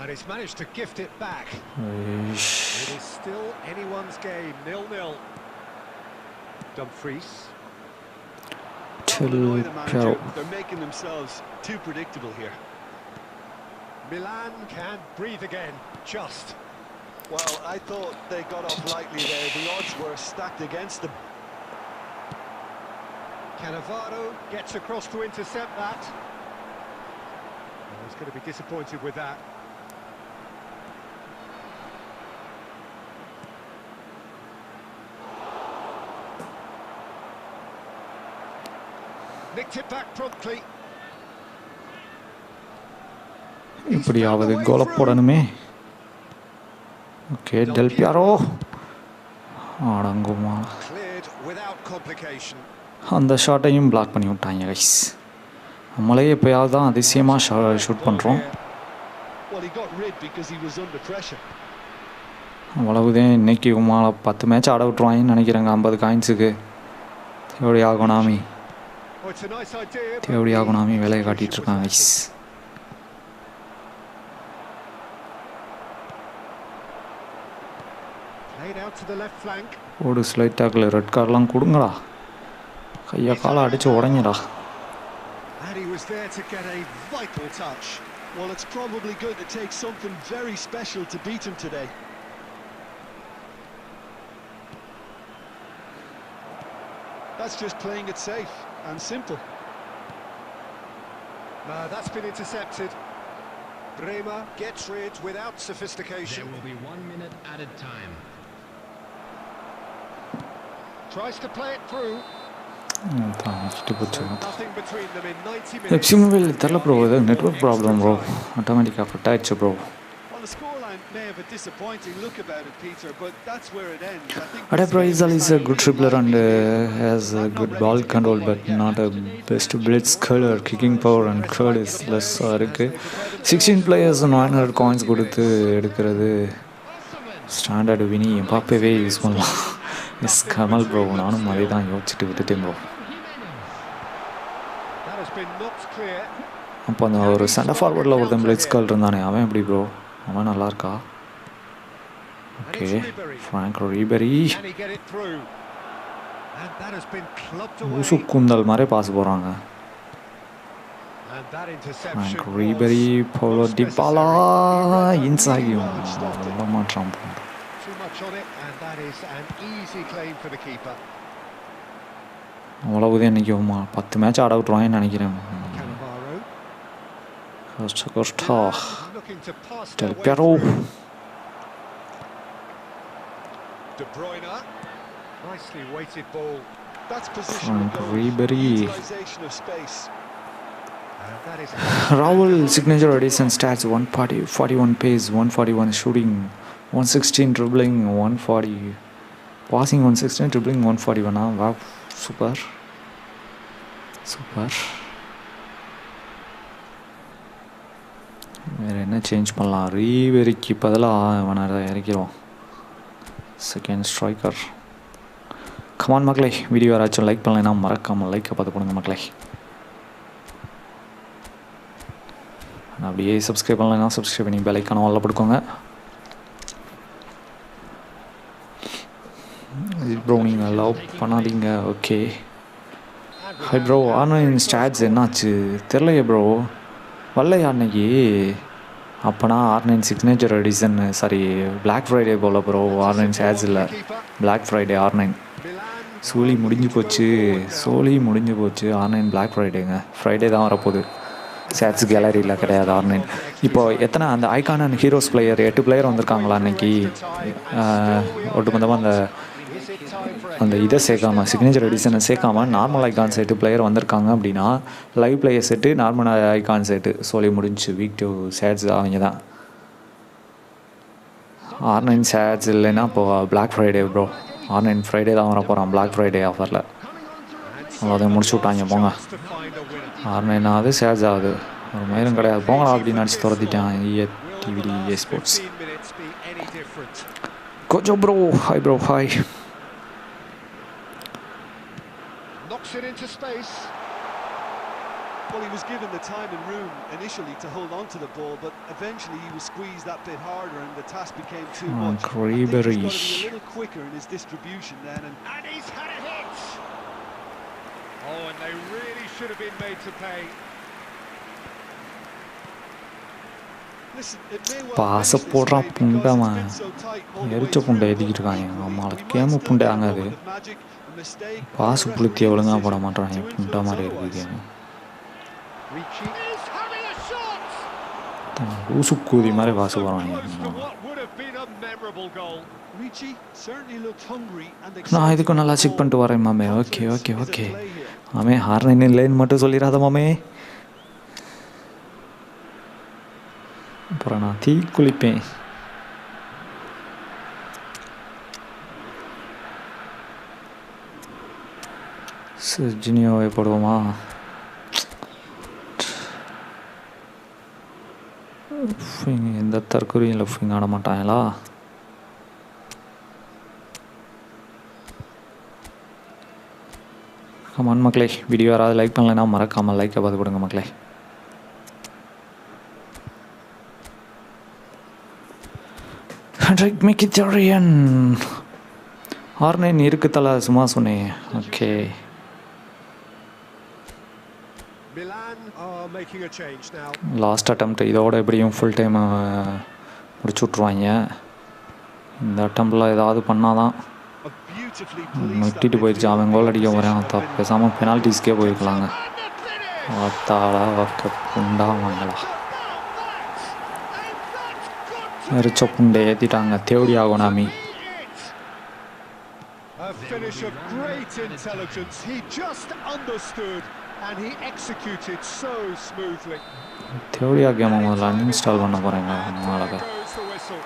And he's managed to gift it back. Eish. It is still anyone's game, 0-0. Dumfries. That will annoy the manager. Piero. They're making themselves too predictable here. Milan can breathe again, just. Well, I thought they got off lightly there. The odds were stacked against them. Cannavaro gets across to intercept that. Oh, he's going to be disappointed with that. Nicked it back promptly. இப்படியாவது கோல போடணுமே. Okay tell பியாரோ அடங்குமா. Cleared without complication. அந்த ஷாட்டையும் black பண்ணி விட்டாங்க guys. நம்மளே எப்போயாவது தான் அதிசயமாக shoot பண்ணுறோம். Well, he got rid because he was under pressure. அவ்வளவுதான். இன்னைக்கு உமால 10 மேட்ச் ஆட விட்ருவாங்கன்னு நினைக்கிறேங்க 50 காயின்ஸுக்கு. தேவடியா Konami Oh, it's a nice idea. தேவடியா கொனாமி வேலையை காட்டிகிட்டு இருக்காங்க guys. Played out to the left flank. ஓடு ஸ்லைட் டாக்கில் ரெட் கார்டெலாம் கொடுங்கடா. கையை காலை அடித்து உடங்கிடா. And he was there to get a vital touch. Well, it's probably going to take something very special to beat him today. That's just playing it safe and simple. That's been intercepted. Bremer gets rid without sophistication. There will be 1 minute added time. Tries to play it through. Nothing between them in 90 minutes. FC mobile தெரில bro, இது network problem bro. ஆட்டோமேட்டிக்காக fit ஆயிடுச்சு bro. Well, the scoreline may have a disappointing look about it, Peter, but that's where it ends. I think Ade Praizal is a good dribbler and has a good ball control, but not a best blitz curler. Kicking power and curl is less இருக்கு. 16 players 900 coins கொடுத்து எடுக்கிறது standard. Vini எம்பாப்பேவே use பண்ணலாம். S Kamal bro, நானும் அதே தான் யோசிச்சுட்டு விட்டுட்டேன் bro. That has been knocked clear. அப்போ அந்த ஒரு சென்டர் ஃபார்வர்டில் ஒருத்தன் பிளிட்ஸ் கால் இருந்தானே, அவன் எப்படி ப்ரோ? அவன் நல்லா இருக்கா? Okay, Franck Ribery Can he get it through? And that has been clubbed away. ஊசு கூந்தல் மாதிரி பாஸ் போகிறாங்க. And that interception Franck was Ribery Paulo most Dybala necessary. இன்சாகியும் Well stopped it. ரொம்ப மாற்றம். Too much on it, and that is an easy claim for the keeper. அவ்வளவுதான். இன்றைக்கி 10 மேட்ச் ஆட விட்ருவாங்கன்னு நினைக்கிறேன். Cannavaro கஷ்டா looking to pass their டெல் way பியாரோ. through. De Bruyne, nicely weighted ball. that's position Frank of goal, Ribery. utilization of space. And that is Raul signature addition stats 140, 41 pace, 141 shooting, 116 dribbling, 140 passing, 116 dribbling, 141. Wow, super. வேறு என்ன change பண்ணலாம்? ரீவெரிக்கு பதிலாக அவனை இறக்கிறோம். Second striker. Come on மக்களே, video யாராச்சும் like பண்ணலைன்னா மறக்காமல் லைக்கை பார்த்து போடுங்க மக்களே. அப்படியே சப்ஸ்கிரைப் பண்ணலைன்னா சப்ஸ்கிரைப் பண்ணி பெல் ஐக்கான ஆல்ல போட்டுக்கோங்க. ப்ரோ நீங்கள் லவ் பண்ணாதீங்க. Okay hi bro, online stats என்னாச்சு தெரிலையே ப்ரோ. வரலையா அன்னைக்கு? அப்போனா R9 signature edition, sorry Black Friday போல் ப்ரோ. R9 ஸ்டாட்ஸ் இல்லை, பிளாக் ஃப்ரைடே R9. சோலி முடிஞ்சு போச்சு. R9 black ஃப்ரைடேங்க. ஃப்ரைடே தான் வரப்போகுது. சேட்ஸ் கேலரியில் கிடையாது R9. இப்போது எத்தனை அந்த icon and heroes player 8 player வந்திருக்காங்களா அன்னைக்கு? ஒட்டுமொத்தமாக அந்த இதை சேர்க்காம, சிக்னேச்சர் எடிஷனை சேர்க்காம நார்மல் ஐகான் செட்டு பிளேயர் வந்திருக்காங்க அப்படின்னா, live player set, normal icon set சொல்லி முடிஞ்சு. வீக் 2 சேட்ஸ் அவங்க தான். R9 சேட்ஸ் இல்லைன்னா இப்போது black Friday bro. R9 Friday தான் வர போகிறான் பிளாக் ஃப்ரைடே ஆஃபரில். அவ்வளோதான் முடிச்சு விட்டாங்க போங்க. R9 ஆகுது, சேட்ஸ் ஆகுது, ஒரு மயிலும் கிடையாது போங்களா அப்படின்னு நினச்சி துரத்திட்டான் டிவிடி ஸ்போர்ட்ஸ். கோஜோ bro, hi bro, hi. knocks it into space. Well, he was given the time and room initially to hold on to the ball, but eventually he was squeezed that bit harder and the task became too much. I think he's got to be a little quicker in his distribution then. And he's had a hit! Oh, and they really should have been made to pay. Listen, it may well பாச finish this போடுறா way because புண்டவன் it's been so tight all the way எரிச்ச through. புண்டை But ஏற்றிக்கிட்டு இருக்காங்க thankfully, எங்கள் அம்மாவில் we might game still புண்டை get a ஆகாது moment of magic, a mistake, or பாசு a புளுத்தி referee ஒழுங்காக போட decision மாட்டாங்க to புண்டை influence மாதிரி இருக்குது otherwise. Game Ricci is having a shot! ஊசு கூதி மாதிரி Oh, பாசு so போகிறாங்க close to what would have been a memorable goal. Ricci certainly looked hungry and நான் excited. இதுக்கும் நல்லா செக் பண்ணிட்டு வரேன் மாமே. ஓகே ஓகே ஓகே மாமே ஹார்னைன் இல்லைன்னு மட்டும் சொல்லிடாத மாமே, அப்புறம் நான் தீ குளிப்பேன். ஜினியோவை போடுவோமா? எந்த தற்கொலையும் லெஃப்டிங் ஆட மாட்டாங்களா? கமான் மக்களே, வீடியோ யாராவது லைக் பண்ணலைன்னா மறக்காமல் லைக்கை பார்த்து கொடுங்க மக்களே. மிக்கித்தோரியன் R9 இருக்கு தலை, சும்மா சொன்னேன். Okay Milan are making a change now. Last attempt இதோட எப்படியும் ஃபுல் டைம் முடிச்சு விட்ருவாங்க. இந்த அட்டம்ப்டில் ஏதாவது பண்ணாதான். A beautifully policed நொட்டிட்டு போயிடுச்சு, அவன் கோல் அடிக்க போகிறேன். பேசாமல் பெனால்ட்டிஸ்க்கே போயிருக்கலாங்க. அத்தாடா ஓகே புண்டா வாங்கலாம். எரிச்ச புண்டை ஏற்றிட்டாங்க தேவடியா Konami. A finish of great intelligence. He just understood and he executed so smoothly. தேவடியா கேமை முதல்ல அன்இன்ஸ்டால் பண்ண போகிறேங்க நாளைக்கு. Goes the whistle.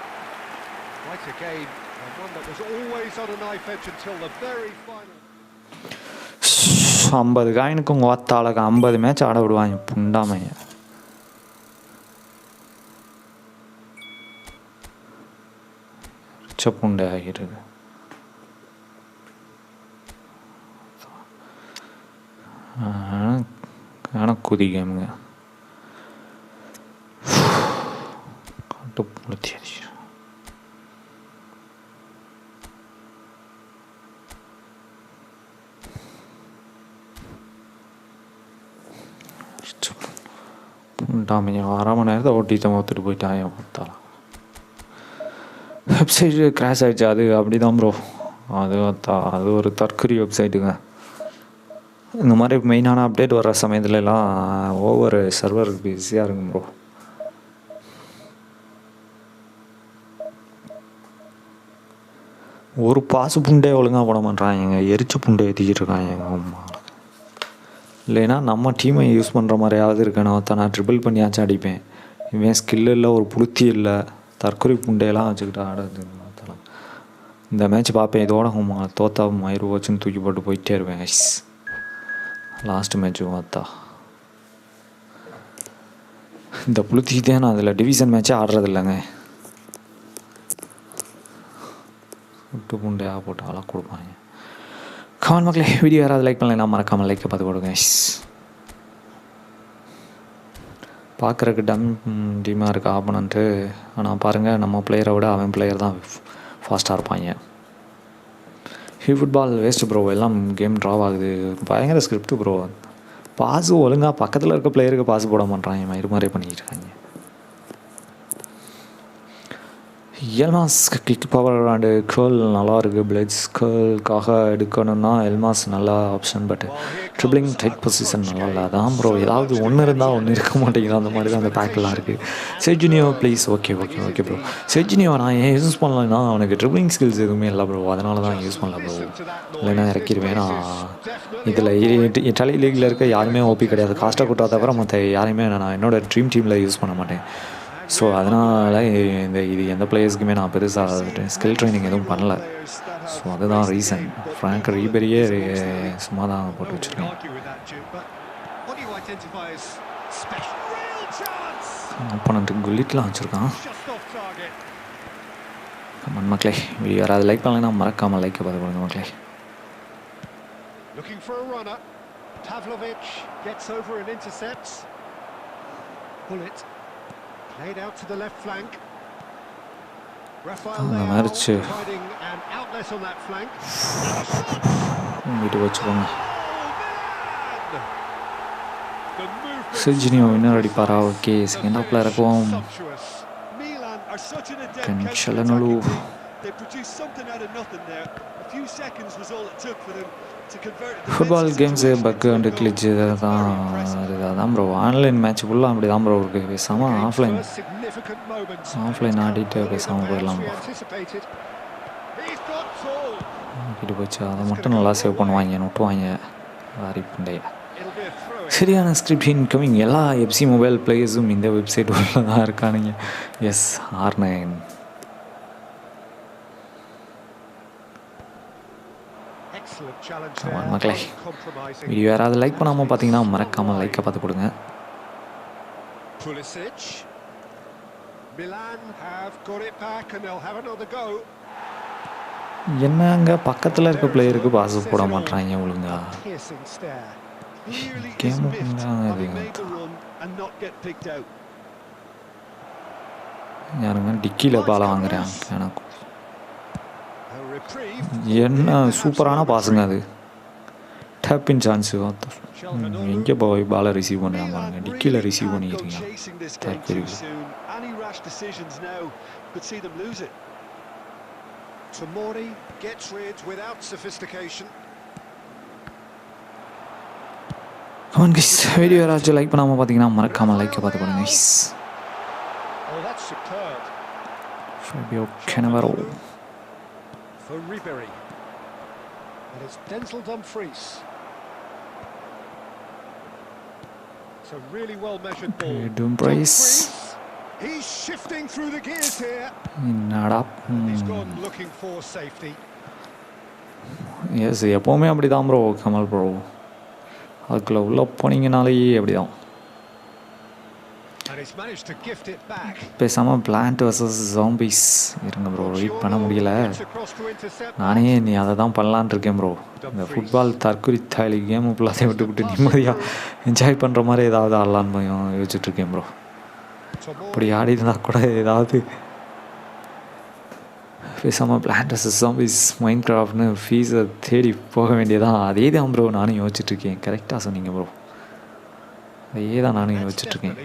Quite a game, and one that was always on a knife edge until the very final. 50 காயினுக்கு உங்கள் வாத்தாளுக்கு 50 match ஆட விடுவாங்க புண்டாமைய. ரிச்ச புண்டை ஆகிடுது. ஆனால் குதி கேமுங்க கட்டுப்படுத்தி அடிச்சு. புண்டாமைய 1/2 மணி நேரத்தை ஓட்டிட்டு ஒத்துட்டு போயிட்டாங்க பார்த்தாலும். வெப்சைட்டு கிராஷ் ஆகிடுச்சு. அது அப்படி தான் ப்ரோ. அது ஒரு தற்கொலை வெப்சைட்டுங்க. இந்த மாதிரி மெயினான அப்டேட் வர்ற சமயத்துலலாம் ஓவர் சர்வர் பிஸியாக இருக்கும் ப்ரோ. ஒரு பாசு புண்டே ஒழுங்காக போட மாட்டாங்க, எரிச்ச புண்டை ஏற்றிக்கிட்டு இருக்காங்க எங்கள் அம்மா. இல்லைன்னா நம்ம டீமை யூஸ் பண்ணுற மாதிரியாவது இருக்கணும். நான் ட்ரிபிள் பண்ணியாச்சும் அடிப்பேன். இவன் ஸ்கில் இல்லை, ஒரு புளுத்தி இல்லை, தற்கொலை புண்டையெல்லாம் வச்சுக்கிட்டு ஆடுறது. இந்த மேட்ச் பார்ப்பேன். இதோட தோத்தா மயிறு வச்சுன்னு தூக்கி போட்டு போயிட்டே இருப்பேன். லாஸ்ட் மேட்ச்சு பார்த்தா இந்த புளுத்திக்கிட்டே நான் அதில் டிவிஷன் மேட்ச்சே ஆடுறது இல்லைங்க. விட்டு புண்டையாக போட்டு ஆளாக கொடுப்பாங்க. கமெண்ட் மக்களே, வீடியோ யாராவது லைக் பண்ணலைன்னா மறக்காமல் லைக்கை பார்த்து கொடுங்க. பார்க்குறக்கு டம் டீமாக இருக்குது ஆப்பனன்ட்டு. ஆனால் பாருங்கள், நம்ம பிளேயரை விட அவன் பிளேயர் தான் ஃபாஸ்ட்டாக இருப்பாங்க. ஃபுட்பால் வேஸ்ட்டு ப்ரோ, எல்லாம் கேம் ட்ராவ் ஆகுது. பயங்கர ஸ்கிரிப்ட் ப்ரோ. பாஸு ஒழுங்காக பக்கத்தில் இருக்க பிளேயருக்கு பாஸ் போட மாட்டாங்க, மயிறு மாதிரியே பண்ணிக்கிட்டு இருக்காங்க. Elmas kick power and curl நல்லாயிருக்கு. பிளட்ஸ் கேர்ளுக்காக எடுக்கணும்னா எல்மாஸ் நல்ல option. But dribbling tight position நல்லா இல்லை. அதான் ப்ரோ, ஏதாவது ஒன்று இருந்தால் ஒன்று இருக்க மாட்டேங்குது. அந்த மாதிரி தான் அந்த பேக்கெலாம் இருக்குது. Serginho please. Okay okay okay bro. Serginho நான் ஏன் யூஸ் பண்ணலைன்னா அவனுக்கு ட்ரிப்ளிங் ஸ்கில்ஸ் எதுவுமே இல்லை ப்ரோ, அதனால தான் யூஸ் பண்ணல ப்ரோ. இல்லைன்னா இறக்கிடுவேன். நான் இதில் இட்டாலி லீக்கில் இருக்க யாருமே ஓபி கிடையாது. காஸ்ட்டை கூட்டா தவிர மற்ற யாரையுமே நான் என்னோடய ட்ரீம் டீமில் யூஸ் பண்ண மாட்டேன். ஸோ அதனால் இது எந்த பிளேயர்ஸ்க்குமே நான் பெருசாக ஸ்கில் ட்ரைனிங் எதுவும் பண்ணல. ஸோ அதுதான் ரீசன். ஃப்ராங்க் ரீபெரியே சும்மா தான் போட்டு வச்சுருக்கேன். அப்போனன்ட்டு குல்லிட்லாம் வச்சுருக்கான். கமெண்ட் மக்களே, வீடியோ யாராவது லைக் பண்ணலைன்னா மறக்காமல் லைக்கை பார்த்து கொடுங்க மக்களே. Pavlovic gets over and intercepts. Bullet played out to the left flank. Rafael Leao providing an outlet on that flank. வீட்டு வச்சுக்கோங்க. Serginho winner அடிப்பாரா? ஓகே, செகண்ட் ஹாஃப்ல இறக்குவோம். டென்ஷனலு. They produced something out of nothing there. A few seconds was all it took for them to convert the football games bug and glitch அதான் bro. Online match ஃபுல்லாக அப்படி தான் bro இருக்குது. பேசாமல் offline ஆடிட்டு பேசாமல் போயிடலாம் ப்ரோ. கிட்ட போச்சு. அதை மட்டும் நல்லா சேவ் பண்ணுவாங்க, நொட்டுவாங்க வாரி பண்டைய. சரியான ஸ்கிரிப்ட் இன்கமிங். எல்லா எஃப்சி மொபைல் பிளேயர்ஸும் இந்த வெப்சைட் உள்ள தான் இருக்கானுங்க. S, R9. மக்களே, வீடியோ யாராவது லைக் பண்ணாமல் பார்த்தீங்கன்னா மறக்காமல் லைக்கை பார்த்து கொடுங்க. என்னங்க பக்கத்தில் இருக்க பிளேயருக்கு பாஸ் போட மாட்டாங்க ஒழுங்கா. கேம் யாருங்க டிக்கியில் பாலை வாங்குறாங்க. எனக்கு என்ன சூப்பரான பாசுங்க அது. டேப்பின் சான்ஸு எங்கே போய் பாலை ரிசீவ் பண்ணுறாங்க பாருங்க. டிக்கியில் ரிசீவ் பண்ணிக்கிறீங்க. Tomori gets rid without sophistication. Come on guys, video யாராச்சும் லைக் பண்ணாமல் பார்த்தீங்கன்னா மறக்காமல் லைக்கை பார்த்து பண்ணுங்க guys. Oh, that's superb. Fabio Cannavaro. For Ribery. And it's Denzel Dumfries. It's a really well measured ball. Dumfries. He's shifting through the gears here. He's gone looking for safety. Yes, எப்போவுமே அப்படி தான் bro Kamal bro. அதுக்குள்ள உள்ள போனீங்கனாலே அப்படி தான். பேசாமல் plant versus zombies இருங்க bro. Read பண்ண முடியல. நானே நீ அதை தான் பண்ணலான் இருக்கேன் ப்ரோ. இந்த ஃபுட்பால் தற்கொலை தாலி கேமு ஃபுல்லாக விட்டு நிம்மதியாக என்ஜாய் பண்ணுற மாதிரி ஏதாவது ஆடலான்னு யோசிச்சுட்ருக்கேன் ப்ரோ. அப்படி ஆடி இருந்தால் கூட ஏதாவது பேசாமல் பிளான்ட் வர்சஸ் ஜாம்பிஸ் மைண்ட் கிராஃப்ட்னு ஃபீஸை தேடி போக வேண்டியதான். அதே தான் ப்ரோ நானும் யோசிச்சுட்ருக்கேன். கரெக்டாக சொன்னீங்க ப்ரோ. அதே தான் நானும் யோசிச்சுட்ருக்கேன்.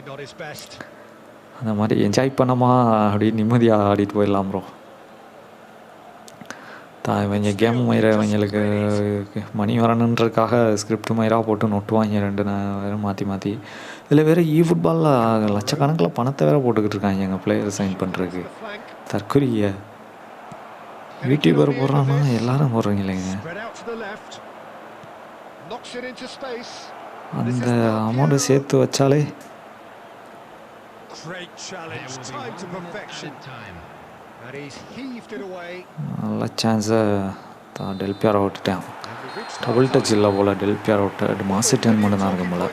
அந்த மாதிரி என்ஜாய் பண்ணமா அப்படி நிம்மதியாக ஆடிட்டு போயிடலாம் ப்ரோ. இவங்க கேம் மயிர இவங்களுக்கு மணி வரணுன்றதுக்காக ஸ்கிரிப்ட் மயிராக போட்டு நொட்டுவாங்க 2 நேரம் மாற்றி. இதில் வேறு ஃபுட்பாலில் லட்சக்கணக்கில் பணத்தை வேறு போட்டுக்கிட்டு இருக்காங்க எங்கள் பிளேயர் சைன் பண்ணுறதுக்கு. தற்கொலைய யூடியூபர் போடுறான்னா எல்லாரும் போடுறீங்க இல்லைங்க. அந்த அமௌண்ட்டை சேர்த்து வச்சாலே நல்ல சான்ஸை டெல் பியாரோ விட்டுட்டேன். டபுள் டச் இல்லை போல். டெல் பியாரோ விட்டு மாசு 10 மட்டும் தான் இருக்கும் போல்.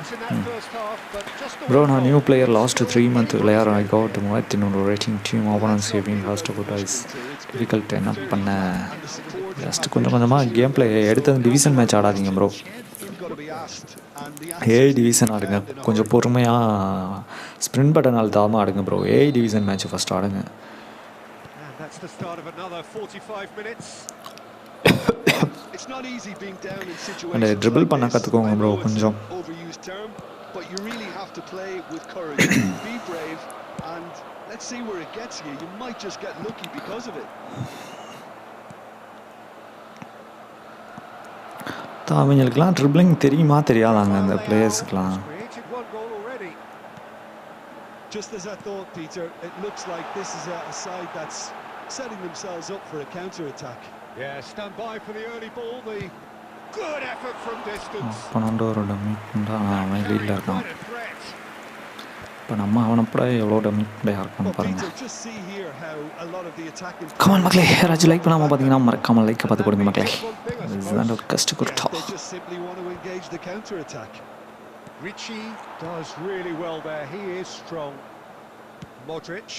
ப்ரோ, நான் நியூ பிளேயர் லாஸ்ட் 3 months விளையாட. I got 300 rating. Team opponents saving last about is difficult. என்ன பண்ண ஜஸ்ட் கொஞ்சமாக கேம் பிளே எடுத்தது. டிவிஷன் மேட்ச் ஆடாதீங்க ப்ரோ. ஏஐ டிவிஷன் ஆடுங்க. கொஞ்சம் பொறுமையாக ஸ்ப்ரிண்ட் பட்டன் அழுத்தாமல் ஆடுங்க bro. AI division match first ஆடுங்க. அந்த ட்ரிபிள் பண்ண கற்றுக்கோங்க ப்ரோ கொஞ்சம். அவங்களுக்குலாம் ட்ரிப்ளிங் தெரியுமா தெரியாதாங்க அந்த பிளேயர்ஸுக்கெலாம்? Just as I thought, Peter, it looks like this is a side that's setting themselves up for a counter attack. Yeah, stand by for the early ball. The good effort from distance. பன்னெண்டோட மீட் அவன் லீடில் இருக்கான். இப்போ நம்ம அவனை கூட எவ்வளோ டம்மியாக இருக்கான்னு பாருங்கள். கமான் மக்களே, யாராச்சும் லைக் பண்ணாமல் பார்த்தீங்கன்னா மறக்காமல் லைக்கை பார்த்து கொடுங்க மக்களே. இதுதான் ஒரு கஷ்ட குருட்டா. Richie does really well there. He is strong. Modric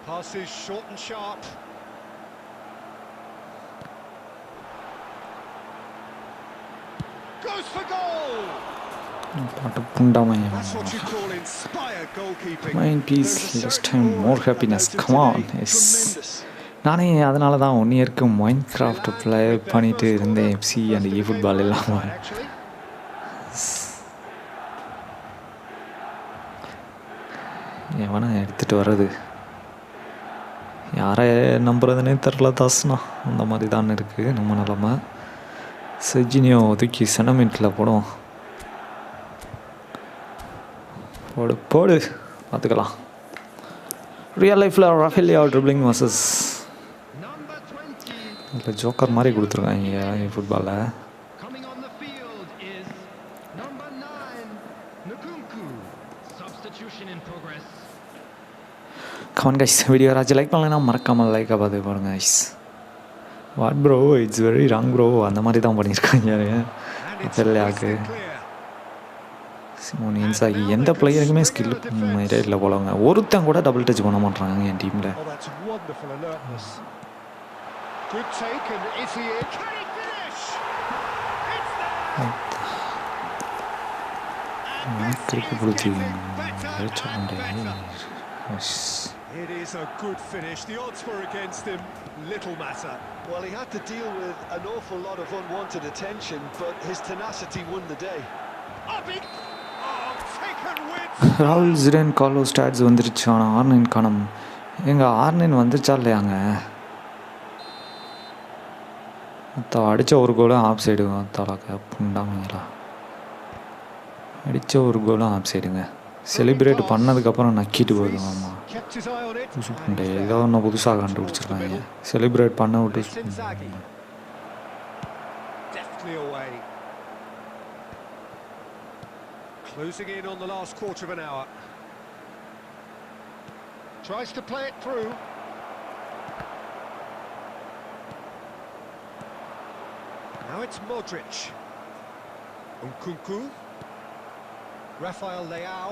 passes short and sharp. Goes for goal. பாட்டு புண்டாமையா That's what you call inspired goalkeeping. Mind peace There's a less certain time aura more happiness about him come on today. Yes Tremendous. நானே அதனால தான் 1 இயருக்கு mind craft play பண்ணிட்டு இருந்தேன் FC and E football இல்லாமல் Actually, எவனை எடுத்துகிட்டு வர்றது யாரை நம்புறதுனே தெரில தாஸ்னா அந்த மாதிரி தான் இருக்குது நம்ம நிலமை செஜினியோ ஒதுக்கி செனமெண்ட்டில் போடும் போடு போடு பார்த்துக்கலாம் ரியல் லைஃப்பில் ரஃபேலியா ட்ரிப்ளிங் வர்சஸ் Number 20. இதில் ஜோக்கர் மாதிரி கொடுத்துருக்காங்க ஃபுட்பாலில் Coming on the field is number 9, Nkunku. Substitution in progress. Comment guys video Raj like பண்ணலைன்னா மறக்காமல் லைக்காக பார்த்து பாருங்க guys what bro it's very wrong bro அந்த மாதிரி தான் பண்ணியிருக்காங்க and it's ரஃபேலியாவுக்கு crystal clear. சிமோன் இன்சாகி எந்த பிளேயருக்குமே ஸ்கில் மாதிரியே இல்லை போலவங்க ஒருத்தன் கூட டபுள் டச் பண்ண மாட்டாங்க என் டீமில் Oh, that's wonderful alertness. Good take, and is he in? Can he finish? It's there! And this கிறுக்கு is பிடிச்சி getting better and better. Yes It is a good finish. The odds were against him. Little matter. Well, he had to deal with an awful lot of unwanted attention, but his tenacity won the day. Up it! Oh, taken with. ராகுல் ஜிரேன் காலோ stats வந்துருச்சு ஆனால் R9 காணோம் எங்கள் R9 வந்துருச்சா இல்லையாங்க அடித்த ஒரு கோலும் ஆஃப் சைடு தலாக்க புண்டாமங்களா அடித்த ஒரு கோலும் ஆஃப் சைடுங்க செலிப்ரேட் பண்ணதுக்கப்புறம் நக்கிட்டு போகுது ஆமாம் Kept his eye on it. புதுசு புண்டை ஏதோ ஒன்று புதுசாக கண்டுபிடிச்சிருக்காங்க செலிப்ரேட் பண்ண விட்டு It's Inzaghi. Deftly away. Closing in on the last quarter of an hour. Tries to play it through. Now it's Modric. Nkunku. Rafael Leao.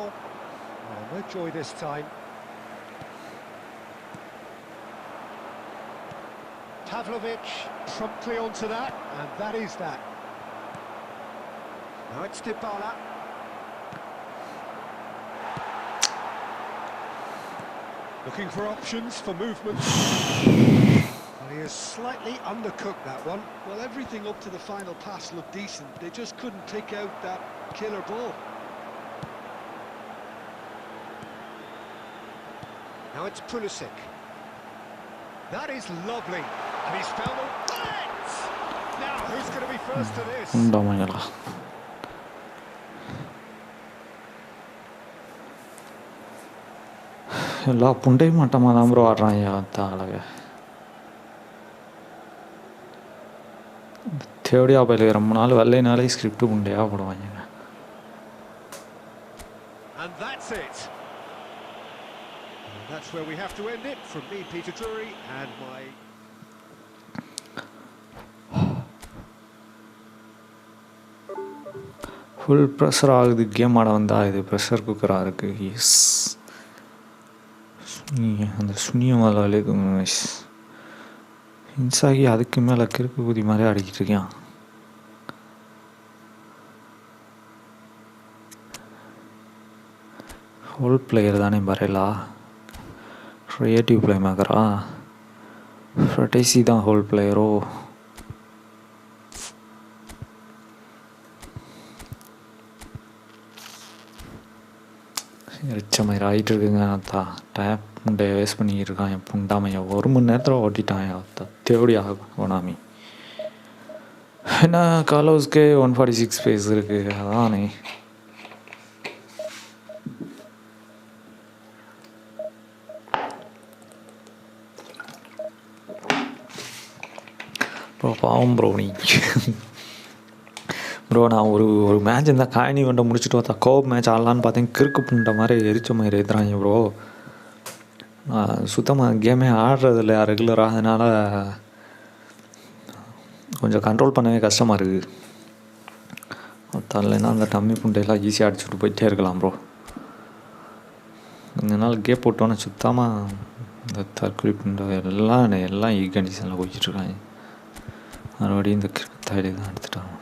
Oh, no joy this time. Pavlovic promptly onto that, and that is that. Now it's Dybala. Looking for options for movement. Well, he has slightly undercooked that one. Well, everything up to the final pass looked decent. They just couldn't pick out that killer ball. Now it's Pulisic. That is lovely. And he's found a bullet! Now, who's going to be first to this? புண்டாமங்களா எல்லா புண்டையும் மட்டமாக தான் bro ஆடுறாங்க அழக தேவடியா பயில ரொம்ப நாள் வெள்ளைனாலே script புண்டையாக போடுவாங்க And that's it. And that's where we have to end it. From me, Peter Drury, and my... full pressure ஆகுது கேம் ஆட வந்தால் இது ப்ரெஷர் குக்கராக இருக்குது எஸ் அந்த சுனியம் வரலாலே எஸ் இன்சாகி அதுக்கு மேலே கிறுக்கு குதி மாதிரி ஆடிக்கிட்டு இருக்கான் ஹோல் பிளேயர் தானே பரேலா க்ரியேட்டிவ் பிளே மேக்கரா ஃப்ரட்டைசி தான் ஹோல் பிளேயரோ எரிச்ச மாதிரி ஆகிட்டு இருக்குங்க அத்தா டேப் முண்டை வேஸ்ட் பண்ணிக்கிட்டு இருக்கான் என் புண்டாமைய 1 மணி நேரத்தில் ஓட்டிட்டான் அத்தா தேவடி ஆகும் கொனாமி என்ன காலோஸ்க்கே 146 பேஸ் இருக்குது அதானே ப்ரோ பாவம் ப்ரோ நீ ப்ரோ நான் ஒரு மேட்ச் இருந்தால் காயினி வண்டை முடிச்சுட்டு பார்த்தா கோப் மேட்ச் ஆடலான்னு பார்த்தேன் கிறுக்கு புண்ட மாதிரி எரிச்ச மாதிரி எழுதுறாங்க ப்ரோ நான் சுத்தமாக கேமே ஆடுறதில்ல ரெகுலராக அதனால் கொஞ்சம் கண்ட்ரோல் பண்ணவே கஷ்டமாக இருக்குது இல்லைன்னா அந்த டம்மி புண்டையெல்லாம் ஈஸியாக அடிச்சுட்டு போயிட்டே இருக்கலாம் ப்ரோ கொஞ்ச நாள் கேப் போட்டோன்னே சுத்தமாக இந்த தற்கொலை புண்டை எல்லாம் ஈ கண்டிஷனில் போய்கிட்ருக்காங்க மறுபடியும் இந்த கிறுக்கு தாடி தான் எடுத்துட்டாங்க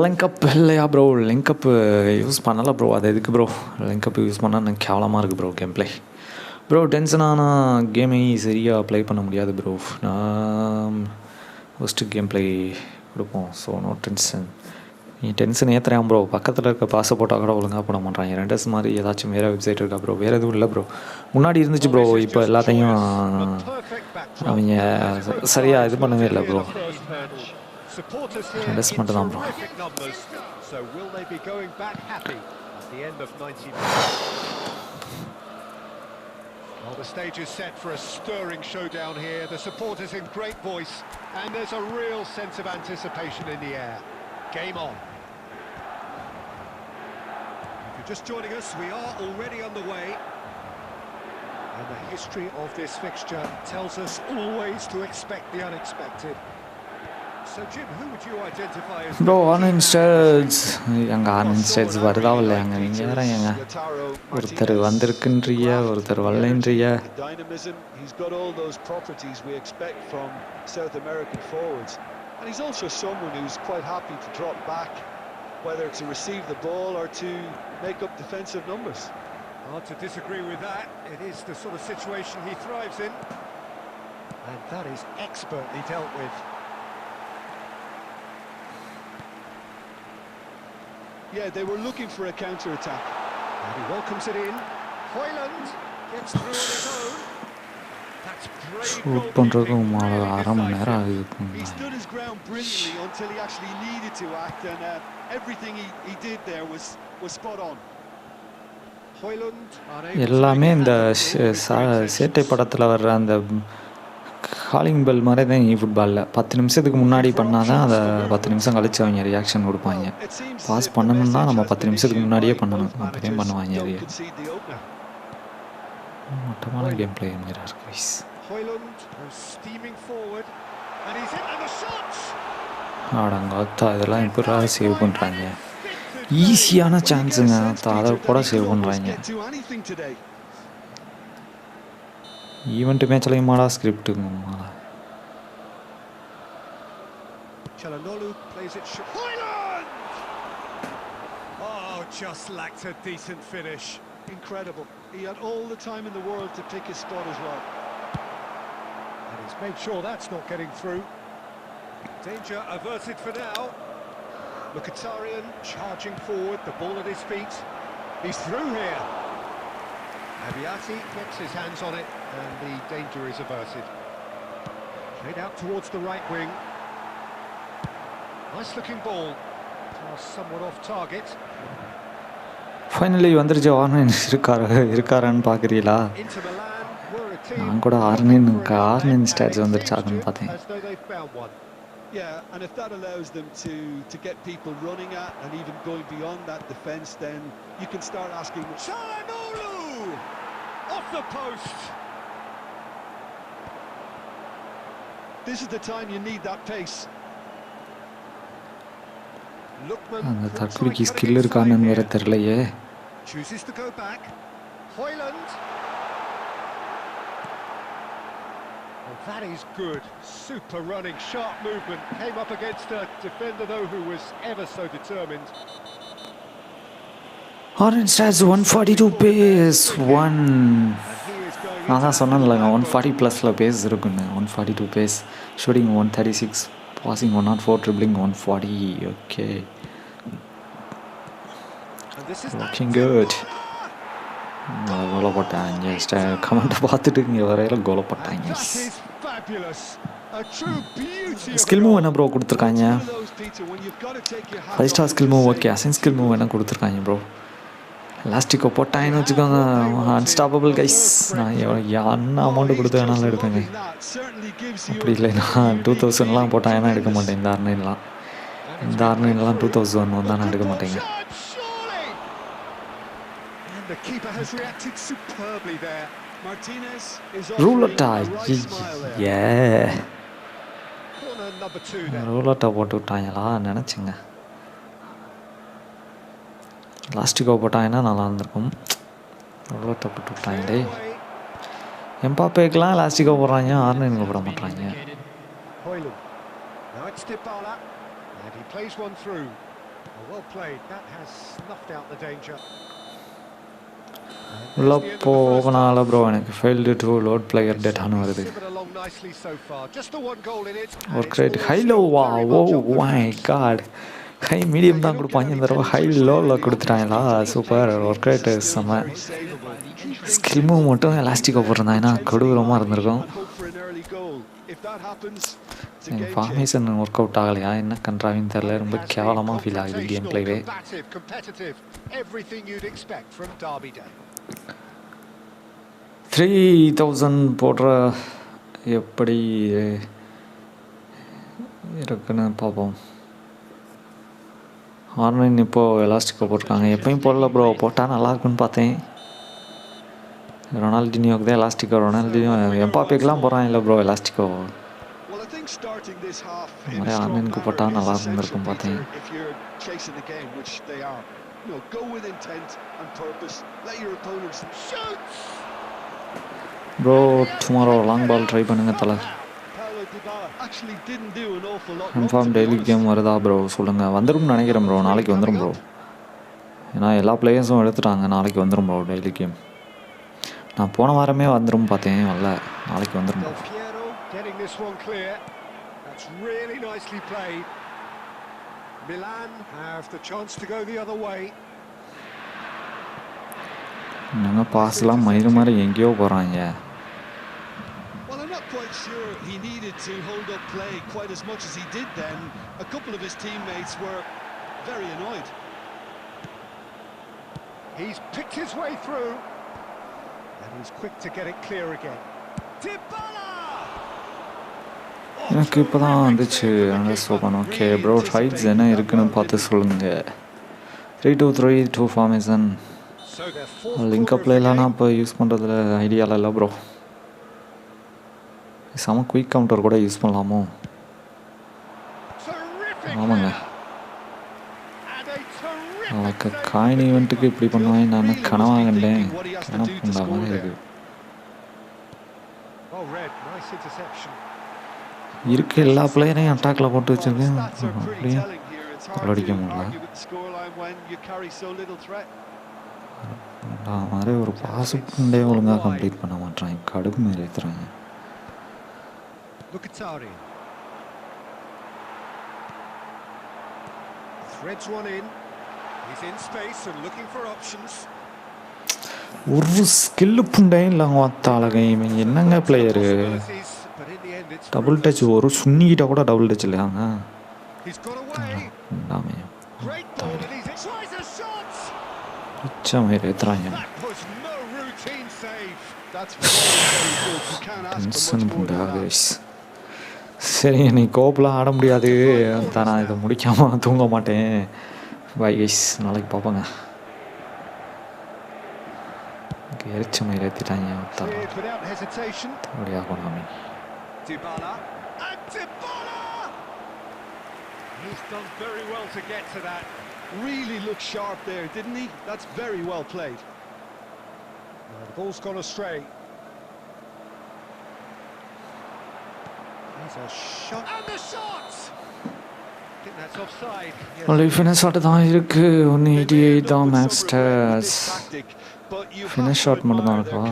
லிங்க்அப் இல்லையா ப்ரோ? லிங்க்அப்பு யூஸ் பண்ணலை ப்ரோ. அது எதுக்கு ப்ரோ லிங்க்அப் யூஸ் பண்ணால் எனக்கு கேவலமாக இருக்குது bro game play. Bro tension ஆனால் கேமை சரியாக ப்ளே பண்ண முடியாது ப்ரோ. நான் ஃபஸ்ட்டு கேம் ப்ளே கொடுப்போம். So no tension. நீ டென்ஷன் ஏற்றுறேன் ப்ரோ. பக்கத்தில் இருக்க பாஸை போட்டால் கூட ஒழுங்காக போட மாட்டாங்க. ரெண்டஸ் மாதிரி ஏதாச்சும் வேறு வெப்சைட் இருக்கா ப்ரோ? வேறு எதுவும் இல்லை ப்ரோ. முன்னாடி இருந்துச்சு ப்ரோ. இப்போ எல்லாத்தையும் அவங்க சரியாக இது பண்ணவே இல்லை bro. Supporters here renders in மட்டும் தான் bro. terrific numbers. So will they be going back happy at the end of 90 minutes? Well, the stage is set for a stirring showdown here. The supporters in great voice, and there's a real sense of anticipation in the air. Game on. If you're just joining us, we are already underway. And the history of this fixture tells us always to expect the unexpected. So Jim, who would you identify as bro online states எங்கள் online states வருதா இல்லையாங்க? நீங்கள் வேற ஏங்க ஒருத்தர் வந்திருக்குன்றிய ஒருத்தர் வரலைன்றிய. Dynamism, he's got all those properties we expect from South American forwards, and he's also someone who's quite happy to drop back, whether to receive the ball or to make up defensive numbers. Hard to disagree with that. It is the sort of situation he thrives in, and that is expertly dealt with. Yeah, they were looking for a counter-attack. And he welcomes it in. Hoyland gets through on his own. That's brave shoot பண்ணுறதுக்கு அரை மணி நேரம் ஆகுது. He stood his ground brilliantly until he actually needed to act, and everything he did there was spot on. Hoyland எல்லாமே இந்த சேட்டை படத்தில் வர்ற அந்த காலிங் பெல் மாதிரி தான் ஃபுட்பாலில் 10 நிமிஷத்துக்கு முன்னாடி பண்ணால் தான் அதை 10 நிமிஷம் கழிச்சு அவங்க ரியாக்ஷன் கொடுப்பாங்க. பாஸ் பண்ணணும்னா நம்ம 10 நிமிஷத்துக்கு முன்னாடியே பண்ணணும். அப்படியே பண்ணுவாங்க. அது மட்டமான கேம் பிளே மாதிரி இருக்கு கைஸ். ஆடங்கத்தா இதெல்லாம் எப்படா சேவ் பண்ணுறாங்க? ஈஸியான சான்ஸுங்க, அதை கூட சேவ் பண்ணுறாங்க. ஈவெண்ட் மேட்ச்லையும் மாடா ஸ்கிரிப்ட்டுங்க மாடா. Oh, just lacked a decent finish. Incredible. He had all the time in the world to pick his spot as well. And he's made sure that's not getting through. Danger averted for now. Mkhitaryan charging forward, the ball at his feet. He's through here. Abiati gets his hands on it, and the danger is averted. Played out towards the right wing. Nice looking ball. Somewhat off target. Finally வந்துருச்சு. ஆர்னைன் இருக்காரான்னு பார்க்குறீங்களா? நான் கூட ஆர்னைன் stats வந்துருச்சு அதுன்னு பார்த்தேன். Yeah, and if that allows them to get people running at and even going beyond that defence, then you can start asking. Çalhanoğlu off the post. This is the time you need that pace. அந்த தற்கொலைக்கு skill இருக்கான்னு வேற தெரியலையே. Chooses to go back. Hoyland. Oh, that is good. Super running, sharp movement. Came up against a defender though who was ever so determined. Orange stats 142 pace 1. நான் தான் சொன்னேன்லங்க 140 ப்ளஸில் pace இருக்குன்னு. 142 pace, shooting 136, passing 104, dribbling 140. Okay, looking good. கோலை போட்டாங்க. கமெண்ட்டை பார்த்துட்டு இங்கே வரையில் கோலை போட்டாங்க. ஸ்கில் மூவ் என்ன ப்ரோ கொடுத்துருக்காங்க? 5 star skill move okay. Assign skill move என்ன கொடுத்துருக்காங்க ப்ரோ? எலாஸ்டிக்கோ போட்டாங்கன்னு வச்சுக்கோங்க, அன்ஸ்டாப்பபிள் கைஸ். நான் என்ன அமௌண்ட்டு கொடுத்து வேணாலும் எடுப்பேங்க. அப்படி இல்லைன்னா 2000லாம் போட்டாங்கன்னா எடுக்க மாட்டேன். இந்த ஆர்னைன்லாம் 2000 வந்தால் நான் எடுக்க மாட்டேங்க. ரூலட்டா ரூலட்டா போட்டு விட்டாங்களா நினச்சிங்க. லாஸ்டிக்கோ போட்டாங்கன்னா நல்லா இருந்திருக்கும். ரூலட்டா போட்டு விட்டாங்களே. எம்பாப்பேக்கெலாம் லாஸ்டிக்கோ போடுறாங்க, ஆர்னைனுக்கு போட மாட்டாங்க. And he plays one through. Well played. That has snuffed out the danger. உள்ள போகனால ப்ரோ எனக்கு ஃபெயில்டு டு லோட் பிளேயர் டேட்டான்னு வருது. ஒர்க் ரேட் ஹை லோவா? Oh my god, high medium தான் கொடுப்பாங்க, இந்த தடவை ஹை லோவில் கொடுத்துட்டாங்களா? சூப்பர். ஒர்க் ரேட்டு செம்ம. ஸ்கில் மூவ் மட்டும் எலாஸ்டிக்காக போட்டிருந்தாங்கன்னா கொடூரமாக இருந்திருக்கும். எங்கள் ஃபார்மேஷன் ஒர்க் அவுட் ஆகலையா என்ன கண்ட்ராவின்னு தெரில, ரொம்ப கேவலமாக ஃபீல் ஆகுது கேம் பிளேவே. 3000 போடுற எப்படி இருக்குன்னு பார்ப்போம். ஆன்லைன் இப்போது எலாஸ்டிக்கோ போட்டிருக்காங்க, எப்பயும் போடல ப்ரோ, போட்டால் நல்லாயிருக்குன்னு பார்த்தேன். ரொனால்டினியோக்கு தான் எலாஸ்டிக்கோ, ரொனால்டினியோ எம்பாப்பேக்கெலாம் போடுறான் இல்லை ப்ரோ எலாஸ்டிக்கோ. இந்த மாதிரி ஆன்லைனுக்கு போட்டால் நல்லா இருந்திருக்கும் பார்த்தேன். Bro tomorrow long ball try பண்ணுங்கள் தலை. கன்ஃபார்ம் டெய்லி கேம் வருதா ப்ரோ சொல்லுங்கள். வந்துடும் நினைக்கிறேன் ப்ரோ, நாளைக்கு வந்துடும் ப்ரோ. ஏன்னா எல்லா பிளேயர்ஸும் எடுத்துட்டாங்க, நாளைக்கு வந்துடும் ப்ரோ டெய்லி கேம். நான் போன வாரமே வந்துடும் பார்த்தேன், வரல, நாளைக்கு வந்துடும் ப்ரோ. என்னங்க பாஸ்லாம் மயிறு மாதிரி எங்கேயோ போகிறாங்க. Quite sure he needed to hold up play quite as much as he did then. A couple of his teammates were very annoyed. He's picked his way through and he's quick to get it clear again. எனக்கு இப்போ தான் வந்துச்சு understand. Okay bro, traits என்ன இருக்குன்னு பார்த்து சொல்லுங்கள். 3-2-3-2 formation link அப்லாம் நான் இப்போ யூஸ் பண்ணுறதுல ஐடியாவில் இல்லை ப்ரோ. செம குயிக் கவுண்டர் கூட யூஸ் பண்ணலாமோ? ஆமாங்க, நாளைக்கு காயின் ஈவெண்ட்டுக்கு இப்படி பண்ணுவேன் நான் கனவாங்கண்டேன், கனவு பண்ண மாதிரி இருக்குது. இருக்க எல்லா பிளேயரையும் அட்டாக்கில் போட்டு வச்சுருக்கேன், அப்படியே அடிக்க முடியல. மாதிரி ஒரு பாசுண்டே ஒழுங்காக கம்ப்ளீட் பண்ண மாட்டேறாங்க, கடுப்பு மாரி ஏற்றுறாங்க. ஒரு ஸ்கில்லு புண்டையும் இல்லைங்க வாத்தாளகை. என்னங்க பிளேயரு, டபுள் டச் ஒரு சுண்ணிக்கிட்ட கூட டபுள் டச் இல்லையாங்க. மாதிரி ஏற்றுறாங்க. சரி, நீ கோப்பெலாம் ஆட முடியாது தான், நான் இதை முடிக்காமல் தூங்க மாட்டேன். பாய் கைஸ், நாளைக்கு பார்ப்போங்க. எரிச்ச மயிர் ஏற்றிட்டாங்க அப்படியா கொண்டாமி. He's done very well to get to that. Really looked sharp there, didn't he? That's very well played. The ball's gone astray. Here's a shot. And the shot! I think that's offside. Only finish shot தான் இருக்கு. 188 தான் maths stars. Finish shot மட்டும் தான் இருக்கா?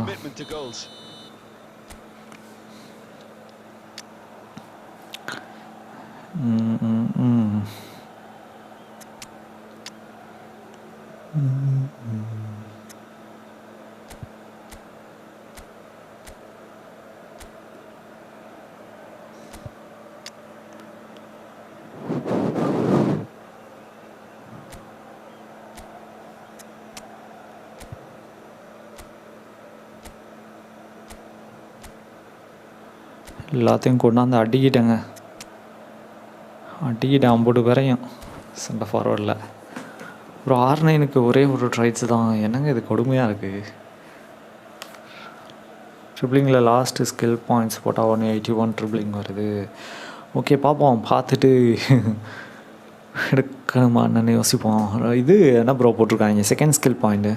எல்லாத்தையும் கொண்டாந்து அடிக்கிட்டேங்க, அடிக்கிட்டேன் 50 பேரையும் centre ஃபார்வர்டில். ஒரு R9க்கு ஒரே ஒரு ட்ரைட்ஸ் தான், என்னங்க இது கொடுமையாக இருக்குது. ட்ரிப்ளிங்கில் லாஸ்ட்டு ஸ்கில் பாயிண்ட்ஸ் போட்டால் 181 ட்ரிப்ளிங் வருது. ஓகே பார்ப்போம், பார்த்துட்டு எடுக்கணுமா என்னென்னு யோசிப்போம். இது என்ன ப்ரோ போட்டிருக்காங்க, செகண்ட் ஸ்கில் பாயிண்ட்டு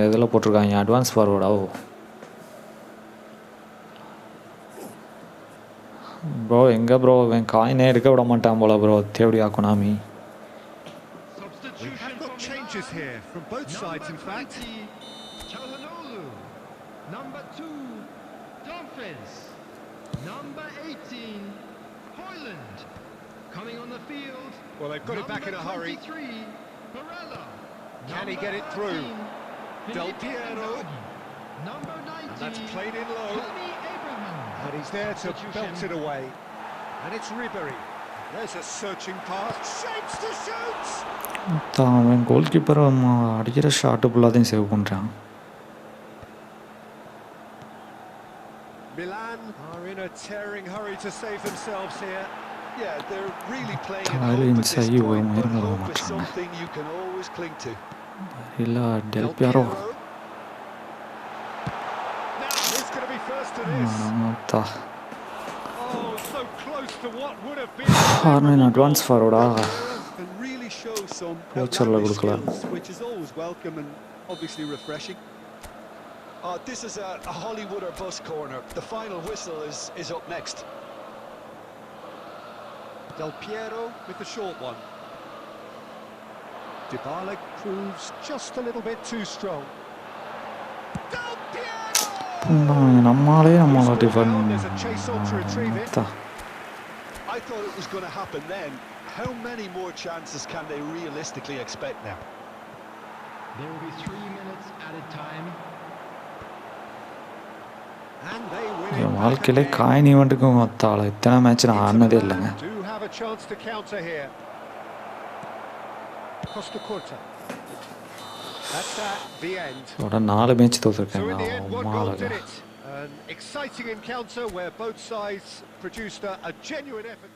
எதில் போட்டிருக்காங்க? அட்வான்ஸ் ஃபார்வர்டா? ப்ரோ எங்கே ப்ரோ இவன் காயினே எடுக்க விட மாட்டான் போல ப்ரோ தேவடியா Konami. We have got changes here from both sides, in fact. Number 2, Dumfries. Number 18, Hoyland. Coming on the field. Well, they've got it back in a hurry. 23, Barella. Can he get it through? 13, Del Piero. Number 19, And that's played in low. Tammy Abraham. And he's there to belt it away. And it's Ribery. There's a searching pass. Shapes to shoot! அவன் goal keeper அடிக்கிற shot ஃபுல்லாத்தையும் save பண்ணுறான். Milan are in a tearing hurry to save themselves here. Yeah, they're really playing in Tyler hope at this inside point, ஒரு but மயிரும் விட hope is மாட்டாங்க. something you can always cling to. இல்லை del பியாரோ. Now who's going to be first to this? Oh, so close to what would have been. ஆர்னன் advance ஃபார்வர்டா. And really show some Future-ல outlandish கொடுக்கல. skills, which is always welcome and obviously refreshing. This is a Hollywood or bus corner. The final whistle is up next. Del Piero with the short one. Dybala proves just a little bit too strong. Del Piero! நம்மளே நம்மள tiffin. There's a chase on to retrieve it. I thought it was going to happen then. How many more chances can they realistically expect now? There will be 3 minutes at a time. And they win N it. வாழ்க்கையிலே coin ஈவெண்ட்டுக்கும் ஒத்தாள் இத்தனை match நான் ஆடினதே இல்லைங்க. Do have a chance to counter here. Costa Corta. That's the end. இதோட 4 match So தோற்றுருக்காங்க. in the end, one goal அம்மாளுங்க. did it. An exciting encounter where both sides produced a genuine effort.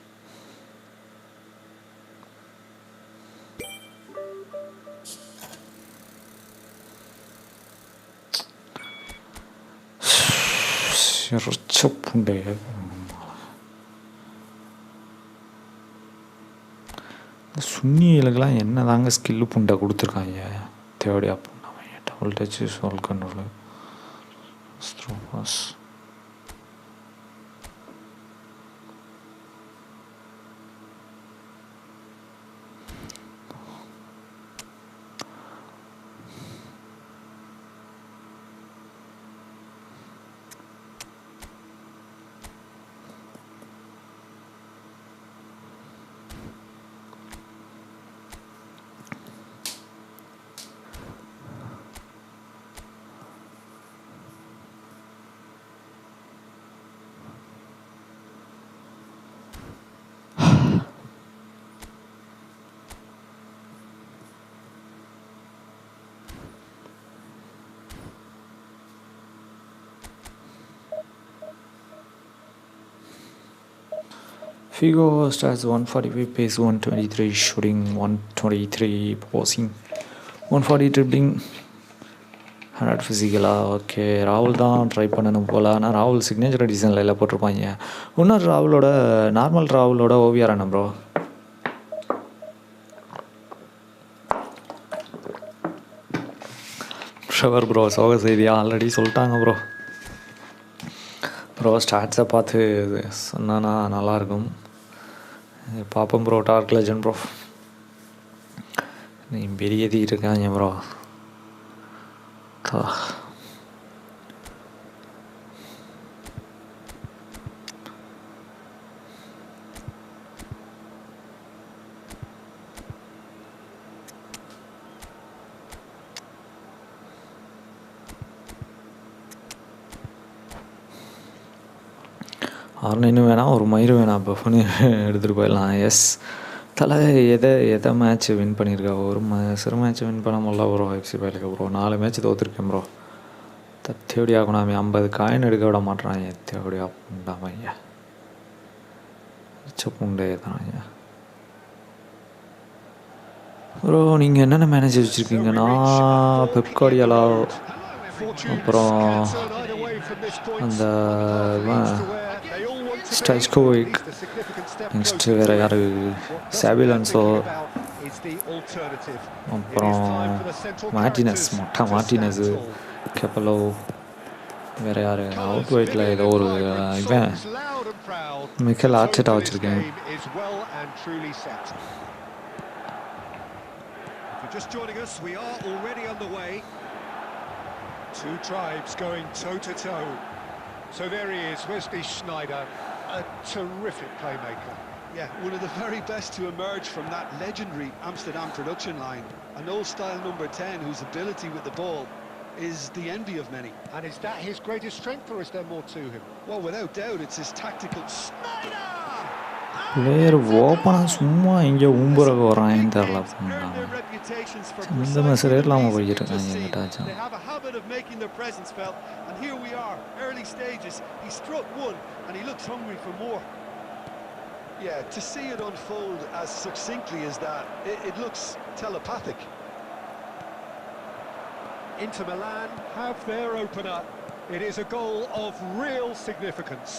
சிறச்சப்புண்டே. சுன்னிகளுக்கெல்லாம் என்ன தாங்க skill புண்டை கொடுத்துருக்காங்க. தேவடியா புண்டை double touch sole control through pass. Figo starts 145 pace, 123 shooting, 123 passing, 140 dribbling, 100 physical. Okay ராகுல் தான் ட்ரை பண்ணணும் போல். ஆனால் ராகுல் சிக்னேச்சர் டிசைனில் எல்லாம் போட்டிருப்பாங்க. இன்னொரு ராகுலோட நார்மல் ராகுலோட ஓவியார் என்ன ப்ரோ? ஷவர் ப்ரோ சோக செய்தியா ஆல்ரெடி சொல்லிட்டாங்க ப்ரோ. ப்ரோ ஸ்டாட்ஸை பார்த்து சொன்னா நல்லாயிருக்கும். பார்ப்போம் ப்ரோ. டார்க் லெஜண்ட் ப்ரோ நீ பெரிய ஏற்றிக்கிட்டு இருக்காங்க ப்ரோ. ஆர்னனும் வேணாம் ஒரு மயிறு வேணாம் பஃப்னு எடுத்துகிட்டு போயிடலாம். எஸ் தலை எதை மேட்ச் வின் பண்ணியிருக்கா? ஒரு சிறு மேட்ச் வின் பண்ண முடியல ப்ரோ. எஃப்சி பயிலுக்கு ப்ரோ 4 மேட்ச் தோற்றுருக்கேன் ப்ரோ. தேவடி ஆகணும். 50 காயின் எடுக்க விட மாட்டேறாங்க. தேவடி ஆகுண்டாமையா புண்டே தானாங்க ப்ரோ. நீங்கள் என்னென்ன மேனேஜ் வச்சுருக்கீங்கன்னா பெப்கார்டியாலா, அப்புறம் அந்த ஸ்டைஸ்கோவிக், நெக்ஸ்ட்டு வேறு யார் சாபிலன்ஸோ, அப்புறம் மார்டினஸ், மார்டினஸு, கெப்பலோ, வேறு யார் அவுட் ஒயிட்டில் ஏதோ ஒரு இவன் proud. Mikel The Arteta tone of his வச்சிருக்கேன். game is well and truly set. If you're just joining us, we are already underway. Two tribes going toe-to-toe. So there he is, Wesley Sneijder, a terrific playmaker. Yeah, one of the very best to emerge from that legendary Amsterdam production line. An old-style number 10 whose ability with the ball is the envy of many. And is that his greatest strength, or is there more to him? Well, without doubt, it's his tactical... Sneijder! Player ஓப்பனாக சும்மா இங்கே ஊம்புறக்கு வரான்னு தெரில. இந்த message இல்லாமல் போய்கிட்டு இருக்காங்க எங்கிட்டாச்சும். They have a habit of making their presence felt, and here we are, early stages. He struck one, and he looks hungry for more. Yeah, to see it unfold as succinctly as that, it looks telepathic. Inter Milan have their opener. It is a goal of real significance.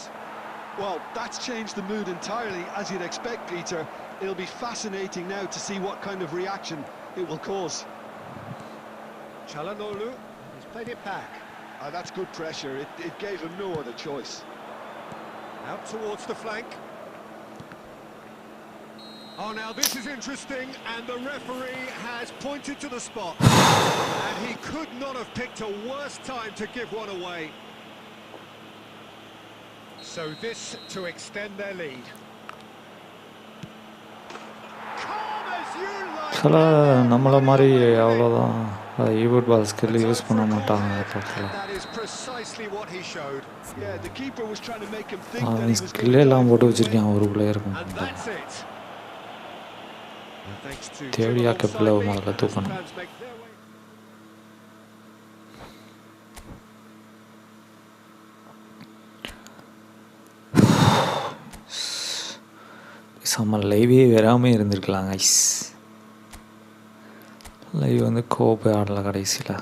Well, that's changed the mood entirely, as you'd expect, Peter. It'll be fascinating now to see what kind of reaction it will cause. Çalhanoğlu has played it back. That's good pressure. It gave him no other choice. Out towards the flank. Oh, now this is interesting, and the referee has pointed to the spot. And he could not have picked a worse time to give one away. So this to extend their lead. Calm as you like. சில நம்மளை மாதிரி அவ்வளோதான் eFootball skill use பண்ண மாட்டாங்க பக்கத்தில். That is precisely what he showed. Yeah, the keeper was trying to make him think that he அவன் was ஸ்கில்லே எல்லாம் போட்டு வச்சுருக்கேன் ஒரு பிளேயருக்கும். And that's it. Thanks to தேவையா கப்பில் முதல்ல தூக்கணும். செம்ம லைவே வராமல் இருந்திருக்கலாங்க ஐஸ். லைவ் வந்து கோப்பை ஆடல கடைசியில்.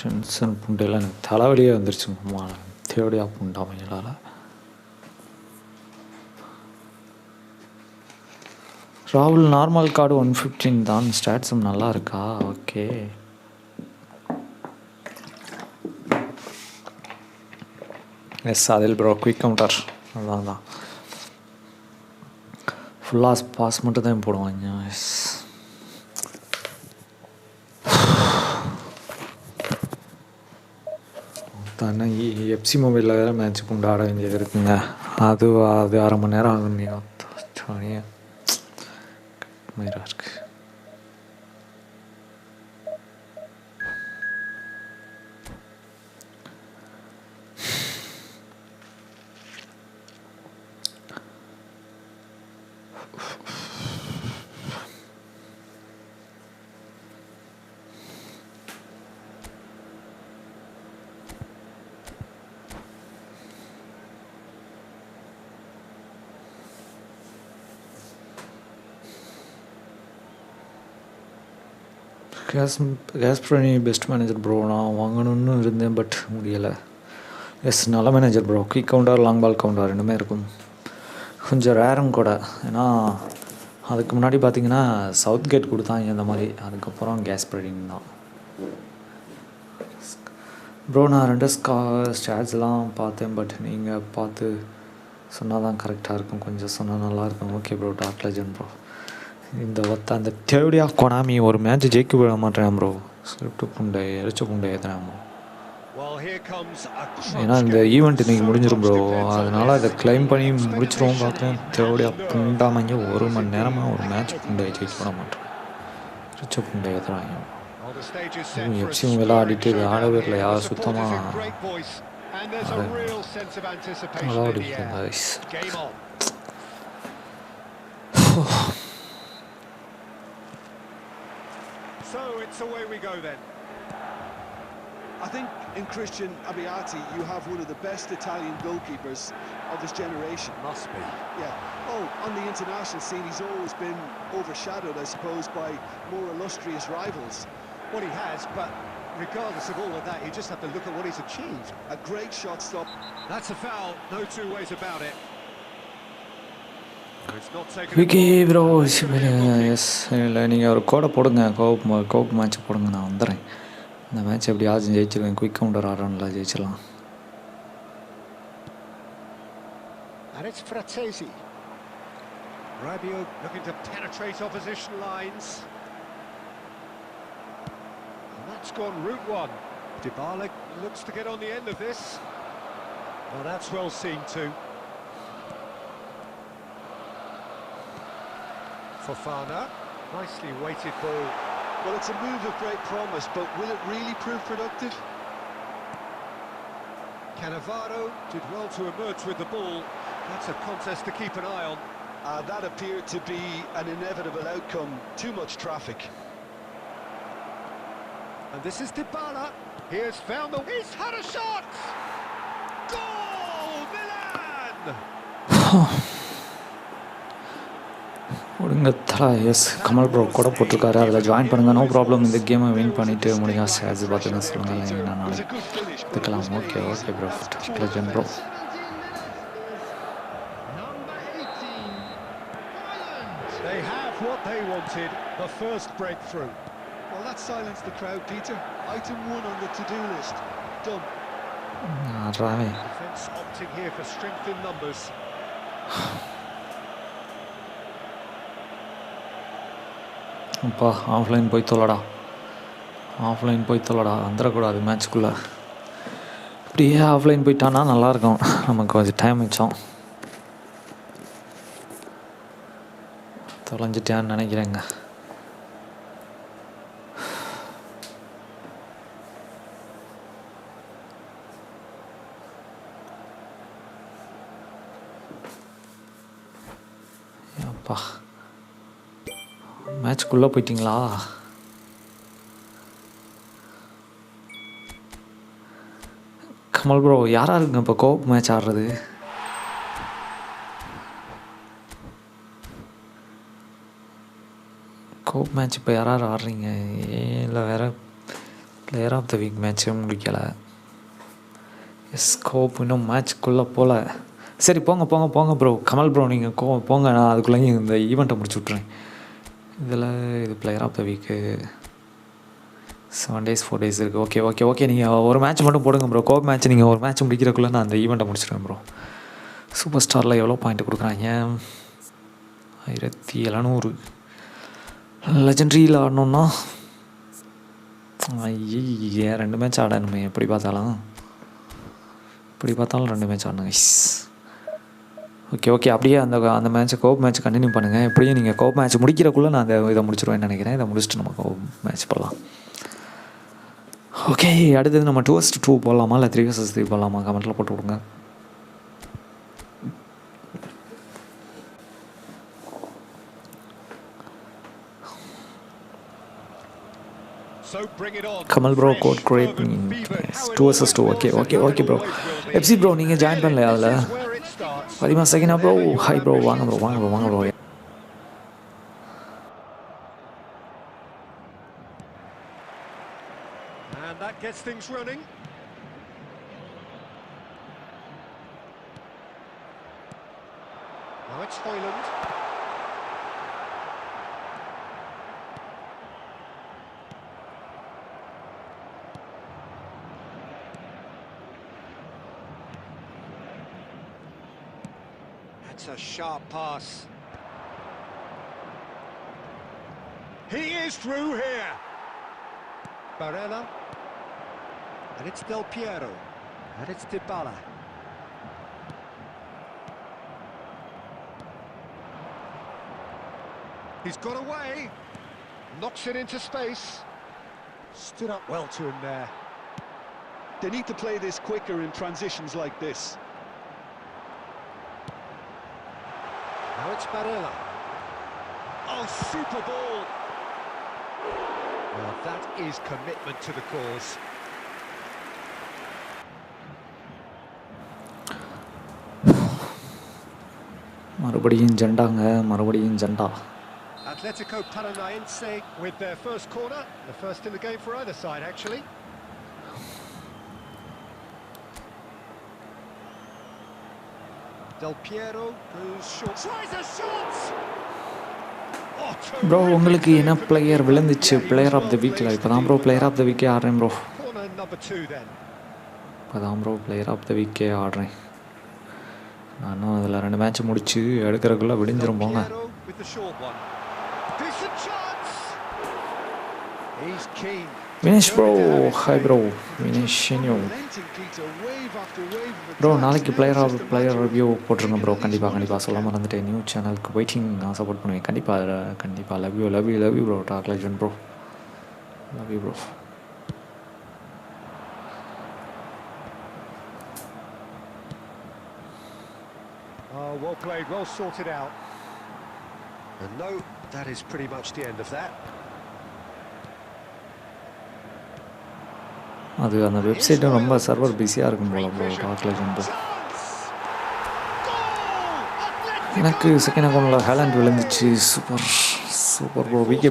டென்ஷன் புண்டையில் எனக்கு தலைவலியே வந்துருச்சுங்கம்மா. தேவடியா புண்டாமைங்களால். ராகுல் நார்மல் கார்டு 115 தான். ஸ்டாட்ஸும் நல்லா இருக்கா? ஓகே. எஸ் அதில் ப்ரோ குயிக் கவுண்டர் அதான் ஃபுல்லாக பாஸ் மட்டும் தான் போடுவாங்க. எஸ் தானே எஃப்சி மொபைலில் வேறு மேட்ச் கொண்டாட வேண்டியது இருக்குங்க. அது 1/2 மணி நேரம் ஆகுங்க. மயிராக இருக்கு. கேஸ்ப்ரணி பெஸ்ட் மேனேஜர் ப்ரோ. நான் வாங்கணும்னு இருந்தேன் பட் முடியலை. எஸ் நல்ல manager bro. Quick counter long ball counter ரெண்டுமே இருக்கும். கொஞ்சம் ரேரும் கூட. ஏன்னா அதுக்கு முன்னாடி பார்த்தீங்கன்னா சவுத் கேட் கொடுத்தாங்க இந்த மாதிரி. அதுக்கப்புறம் கேஸ்ப்ரணி தான் ப்ரோ. நான் 2 ஸ்டாட்ஸ்லாம் பார்த்தேன் பட் நீங்கள் பார்த்து சொன்னால் தான் கரெக்டாக இருக்கும். கொஞ்சம் சொன்னால் நல்லாயிருக்கும். Okay bro. Talk legend bro. இந்த அந்த தேவடியா கொனாமி ஒரு மேட்ச் ஜெயிக்க விட மாட்டேன் ப்ரோ. ஸ்கிரிப்ட் புண்டை எரிச்ச புண்டை ஏற்றுறேன் ப்ரோ. ஏன்னா இந்த ஈவெண்ட் இன்றைக்கி முடிஞ்சிடும் ப்ரோ. அதனால் அதை கிளைம் பண்ணி முடிச்சிருவோம் பார்க்குறேன். தேவடியா புண்டாமங்க 1 மணி நேரமாக ஒரு மேட்ச் புண்டை ஜெயிக்க விட மாட்டேன். எரிச்ச புண்டை ஏற்றுறாங்க. எஃப்சியும் விளையாடிட்டு இது ஆடவே இல்லை. யார் சுத்தமாக விளையாடிட்டு. So it's away we go then. I think in Christian Abbiati you have one of the best Italian goalkeepers of his generation. Must be. Yeah. Oh, on the international scene he's always been overshadowed, I suppose, by more illustrious rivals. Well, he has, but regardless of all of that, you just have to look at what he's achieved. A great shot stop. That's a foul, no two ways about it. It's not taken. Vicky bro yes இல்லை நீங்கள் ஒரு கோடை போடுங்க கோப் match போடுங்க, நான் வந்துடுறேன். இந்த match எப்படியாவது ஜெயிச்சிருவேன். குயிக் கவுண்டர் ஆடுறோம்ல, ஜெயிச்சிடலாம். And it's Fratesi. Rabiot looking to penetrate opposition lines. And that's gone route one. Dybala looks to get on the end of this. Well, that's well seen too. Fofana, nicely weighted ball. Well, it's a move of great promise, but will it really prove productive? Cannavaro did well to emerge with the ball. That's a contest to keep an eye on. That appeared to be an inevitable outcome. Too much traffic. And this is Dybala. He has found the... He's had a shot! Goal! Milan! கொடுங்க தலா. S, Kamal bro கூட போட்டிருக்காரு, அதில் join பண்ணுங்கள். No problem. இந்த கேமை win பண்ணிவிட்டு முடிஞ்சா அது பார்த்துங்க சொல்லுங்கள். நான் நாளைக்கு எடுத்துக்கலாம். Okay okay bro, legend bro. They have what they wanted, the first breakthrough. Well, that silenced the crowd, Peter. Item 1 on the to-do list. Done. Defence opting here for strength in numbers. அப்பா, offline போய் தொல்லடா, offline போய் தொல்லடா, வந்துடக்கூடாது மேட்ச்க்குள்ளே. இப்படியே offline போயிட்டானா நல்லாயிருக்கும், நமக்கு கொஞ்சம் time மிச்சம். தொலைஞ்சிட்டான்னு நினைக்கிறேங்க. அப்பா, மேட்ச்க்குள்ளே போயிட்டிங்களா? கமல் ப்ரோ, யாராக இருக்குங்க இப்போ கோப் மேட்ச் ஆடுறது? கோப் மேட்ச் இப்போ யாராவது ஆடுறீங்க? இல்லை வேறு பிளேயர் ஆஃப் த வீக் மேட்ச்சும் முடிக்கலை. எஸ், கோப் இன்னும் மேட்ச்க்குள்ளே போகல. சரி, போங்க போங்க போங்க ப்ரோ. கமல் ப்ரோ, நீங்கள் போங்க, நான் அதுக்குள்ளேயும் இந்த ஈவெண்ட்டை முடிச்சு விட்றேன். இதில் இது player of the week 7 days 4 days இருக்குது. ஓகே ஓகே ஓகே, நீங்கள் ஒரு மேட்ச் மட்டும் போடுங்க ப்ரோ. கோப் மேட்ச் நீங்கள் ஒரு மேட்ச் முடிக்கிறக்குள்ளே நான் அந்த ஈவெண்ட்டை முடிச்சிடுவேன் ப்ரோ. சூப்பர் ஸ்டாரில் எவ்வளோ பாயிண்ட் கொடுக்குறாங்க? 1700. லெஜெண்ட்ரியில் ஆடணுன்னா ஐயே 2 மேட்ச் ஆடணுமே. எப்படி பார்த்தாலும் 2 மேட்ச் ஆடணும். ஓகே ஓகே, அப்படியே அந்த மேட்ச்சை கோப் மேட்ச் கண்டினியூ பண்ணுங்கள். எப்படியும் நீங்கள் கோப் மேட்ச் முடிக்கிறக்குள்ளே நான் இதை முடிச்சிடுவேன்னு நினைக்கிறேன். இதை முடிச்சுட்டு நம்ம கோப் மேட்ச் போடலாம். ஓகே, அடுத்தது நம்ம 2vs2 போடலாமா இல்லை 3vs3 போடலாமா? கமெண்ட்டில் போட்டு விடுங்க. Kamal bro code create 2vs2. Okay okay okay bro. FC bro, நீங்கள் ஜாயின் பண்ணலையா அதில்? 10 செகண்டா ப்ரோ? ஹாய் ப்ரோ, வாங்க ப்ரோ, வாங்க ப்ரோ, வாங்க bro. And that gets things running. Now it's Hoyland. That's a sharp pass. He is through here. Barella. And it's Del Piero. And it's Dybala. He's got away. Knocks it into space. Stood up well to him there. They need to play this quicker in transitions like this. Now it's Barella. Oh, super ball. Well, that is commitment to the cause. மறுபடியும் ஜெண்டாங்க, மறுபடியும் ஜெண்டா. Atletico Paranaense with their first corner, the first in the game for either side actually. Del Piero goes short. Tries a shot! Oh, bro உங்களுக்கு terrific என்ன save from the player keeper. விழுந்துச்சு Yeah, he player was of the well வீக்கில் placed இப்போ to தான் deal bro with player that. Of the வீக்கே ஆடுறேன் ப்ரோ. Corner number 2 then. இப்போ தான் ப்ரோ பிளேயர் ஆஃப் த வீக்கே ஆடுறேன். நானும் அதில் 2 மேட்ச் முடிச்சு எடுக்கிறதுக்குள்ளே Del விடிஞ்சிரும் போங்க. Piero with the short one. Decent chance! He's keen. Vinesh bro, Determined to have his hi way. Bro, They're Vinesh just ஷென்யூ. unrelenting, Peter. Wave after wave of bro attacks. நாளைக்கு Now it's just a player matter of review போட்டுருங்க making bro. at least one கண்டிப்பாக if சொல்ல they can. மறந்துட்டேன். New சேனலுக்கு waiting. நான் support பண்ணுவேன் கண்டிப்பாக love you bro. Talk legend bro, love you bro. Oh, well played, well sorted out. And no, that is pretty much the end of that. அது அந்த வெப்சைட்டும் ரொம்ப server பிஸியாக இருக்கும் போல bro. Talk legend bro. Chance! Goal! எனக்கு second அக்கௌண்ட்டில் Haaland விழுந்துச்சு. Super bro. VK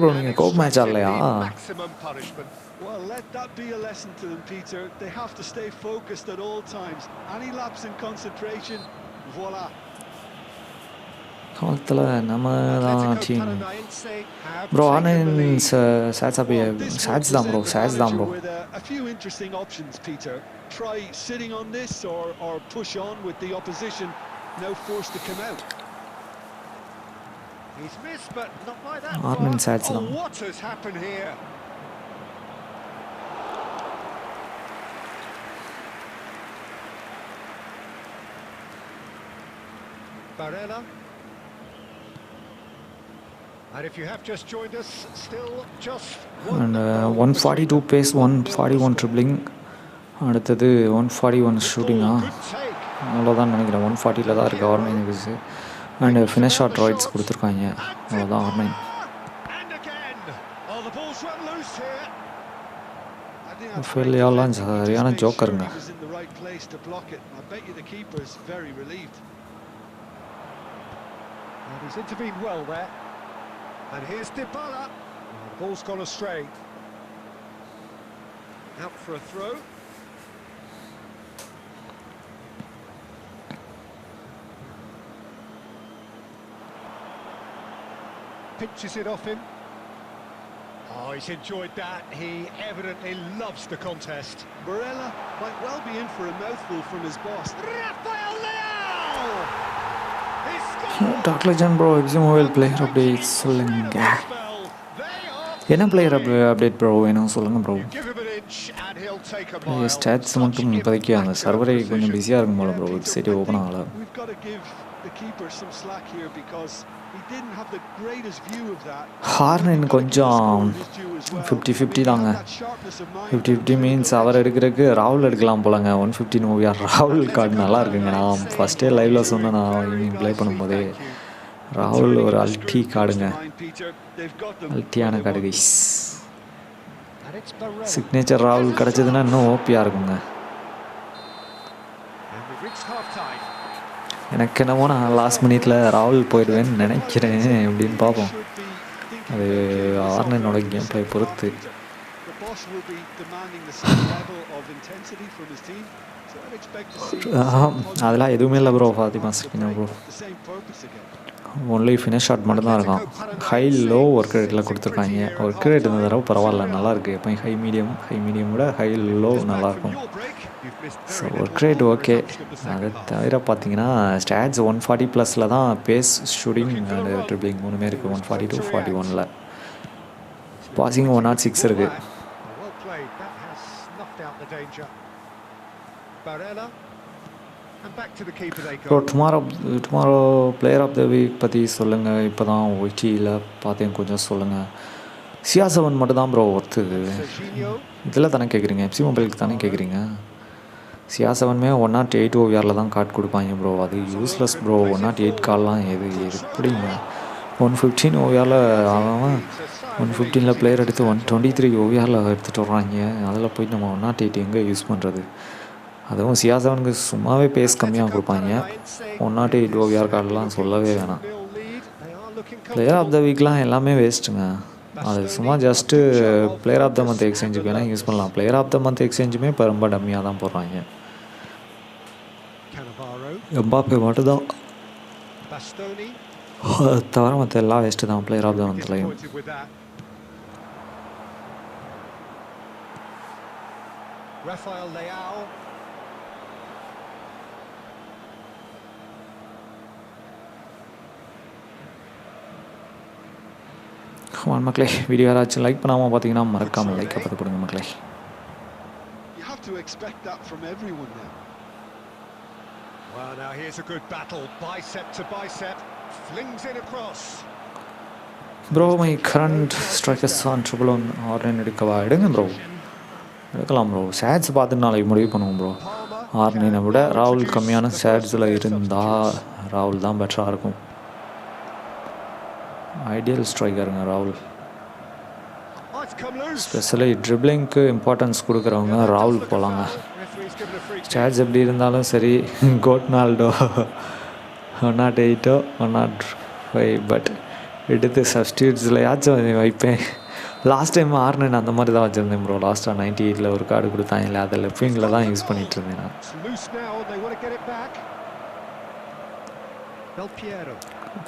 bro நீங்கள் கோப் மேட்ச் ஆடலையா? Maximum punishment. Well, let that be a lesson to them, Peter. They have to stay focused at all times. Any lapse in concentration, voila. காலத்தில் நம்ம தான் Atletico team Paranaense have bro. taken ஆனால் the lead. Well, this will சாட்ஸ் தான் bro. present the manager with a few interesting options, Peter. Try sitting on this or push on with the opposition now forced to come out. He's missed, but not by that Armin far. Sads Oh, now. what has happened here? Barella. And if you have just joined us, still just and 142 pace, 141 dribbling, அடுத்தது 141 ஷூட்டிங்கா, good take. அவ்வளோதான் நினைக்கிறேன். 140 தான் இருக்குது ஆர்மைன் இது. And finish shot rights கொடுத்துருக்காங்க. அவ்வளோதான் ஆர்மைன். And again. Oh, the ball's run loose here. I think that's Phil great Yallan's defending. He just சரியான made sure ஜோக்கருங்க. he was in the right place to block it. I bet you the keeper's very relieved. And he's intervened well there. And here's Dybala. Oh, the ball's gone astray. Out for a throw. Pinches it off him. Oh, he's enjoyed that. He evidently loves the contest. Barella might well be in for a mouthful from his boss. Rafael Leao! He's scored! டாக் legend bro, எக்ஸி mobile player update சொல்லுங்க. Spell. They are என்ன player flying. Update bro வேணும் சொல்லுங்கள் bro. Give him an inch and he'll take a mile. Stats Such மட்டும் இப்போதைக்கு அந்த immaculate சர்வரே கொஞ்சம் precision. பிஸியாக இருக்கும் போல bro. Peter, வெப்சைட்டே I open think ஆகலை. we've got to give the keeper some slack here because he didn't have the greatest view of that. ஹார்னன் கொஞ்சம் 50-50 தாங்க. 50-50 மீன்ஸ் அவர் எடுக்கிறதுக்கு ராகுல் எடுக்கலாம் போலங்க. 115 ஓவிஆர் ராகுல் கார்டு நல்லா இருக்குங்க. நான் ஃபஸ்ட்டே லைவில் சொன்னேன், நான் ஈவினிங் ப்ளே பண்ணும்போதே. ராகுல் ஒரு அல்டி கார்டுங்க. அல்ட்டியான card guys. And it's Barella. Signature ராகுல் கிடச்சதுன்னா இன்னும் ஓபியாக இருக்குங்க. And we've reached half-time. எனக்கு என்னமோ நான் லாஸ்ட் மினிட்ல ராகுல் போயிடுவேன்னு நினைக்கிறேன். எப்படின்னு பார்ப்போம். அது ஆர்னனோட கேம் பிளே பொறுத்து. The boss will be demanding the same level of intensity from his team, so I'd expect to see அதெல்லாம் எதுவுமே இல்லை bro. Fatima skin bro. the same purpose again. Only finish shot மட்டும்தான் இருக்கும். ஹை லோ ஒர்க் ரேட்டில் கொடுத்துருக்காங்க. Work rate இந்த தடவை பரவாயில்ல, நல்லாயிருக்கு. எப்போ ஹை மீடியம் விட ஹை லோ நல்லாயிருக்கும். So work rate okay. அதை தவிர பார்த்தீங்கன்னா ஸ்டாட்ஸ் 140+ தான். பேஸ், ஷூட்டிங் அண்ட் ட்ரிப்ளிங் 3மே இருக்குது. 140 to 41. பாசிங் 106 இருக்குது. Well played. That has snuffed out the danger. Barella. And back to the keeper they bro, go. Tomorrow player of the week பற்றி சொல்லுங்கள். இப்போ தான் ஒய்டியில் பார்த்தேன், கொஞ்சம் சொல்லுங்கள். CR7 மட்டும் தான் ப்ரோ ஒர்த்து. Serginho. இதில் தானே கேட்குறீங்க, எஃப்சி மொபைலுக்கு தானே கேட்குறீங்க. CR7மே 108 ஓவிஆரில் தான் கார்டு கொடுப்பாங்க ப்ரோ. அது யூஸ்லெஸ் ப்ரோ. 108 கார்டெலாம் எப்படிங்க 115 ஓவிஆரில் அவன் 115 பிளேயர் எடுத்து 123 ஓவிஆரில் எடுத்துகிட்டு வர்றாங்க. அதில் போய் நம்ம 108 எங்கே யூஸ் பண்ணுறது? அதுவும் CR7க்கு சும்மாவே பேஸ் கம்மியாக கொடுப்பாங்க. 108 ஓவிஆர் கார்டெலாம் சொல்லவே வேணாம். பிளேயர் ஆஃப் த வீக்லாம் எல்லாமே வேஸ்ட்டுங்க. அது சும்மா just player of the month எக்ஸ்சேஞ்சுக்கு வேணால் யூஸ் பண்ணலாம். பிளேயர் ஆஃப் த மந்த் எக்ஸ்சேஞ்சுமே இப்போ ரொம்ப டம்மியாக தான் போடுறாங்க. Cannavaro, எம்பாப்பே மட்டும்தான் Bastoni, தவிர மற்ற எல்லாம் வேஸ்ட்டு தான் பிளேயர் ஆஃப் த மந்த்லையும். disappointed with that. Rafael Leao. மக்களே, வீடியோ யாராச்சும் லைக் பண்ணாமல் பார்த்தீங்கன்னா மறக்காமல் லைக்கை பார்த்து கொடுங்க மக்களே. You have to expect that from everyone now. Well, now here's a good battle, bicep to bicep, flings in across. Bro my current strikers on triple one ஆர்னன் எடுக்கவா? எடுங்க ப்ரோ, எடுக்கலாம் ப்ரோ. சேட்ஸ் பார்த்துட்டு நாளைக்கு முடிவு பண்ணுவோம் ப்ரோ. ஆர்னனை விட ராகுல் கம்மியான சேட்ஸில் இருந்தால் ராகுல் தான் பெட்டராக இருக்கும். ஐடியல் ஸ்ட்ரைக்கருங்க ராகுல். ஸ்பெஷலி ட்ரிப்ளிங்க்கு இம்பார்ட்டன்ஸ் கொடுக்குறவங்க ராகுல் போகலாங்க. ஸ்டாட்ஸ் எப்படி இருந்தாலும் சரி, கோட்னால்டோ 108 105 பட் எடுத்து சப்ஸ்டியூட்ஸ்லையாச்சும் வைப்பேன். லாஸ்ட் டைம் ஆர்னன் அந்த மாதிரி தான் வச்சுருந்தேன் ப்ரோ. லாஸ்ட்டாக 98 ஒரு கார்டு கொடுத்தாங்கல்ல, அதை லெஃப்ட் விங்கில் தான் யூஸ் பண்ணிகிட்டு இருந்தேன் நான்.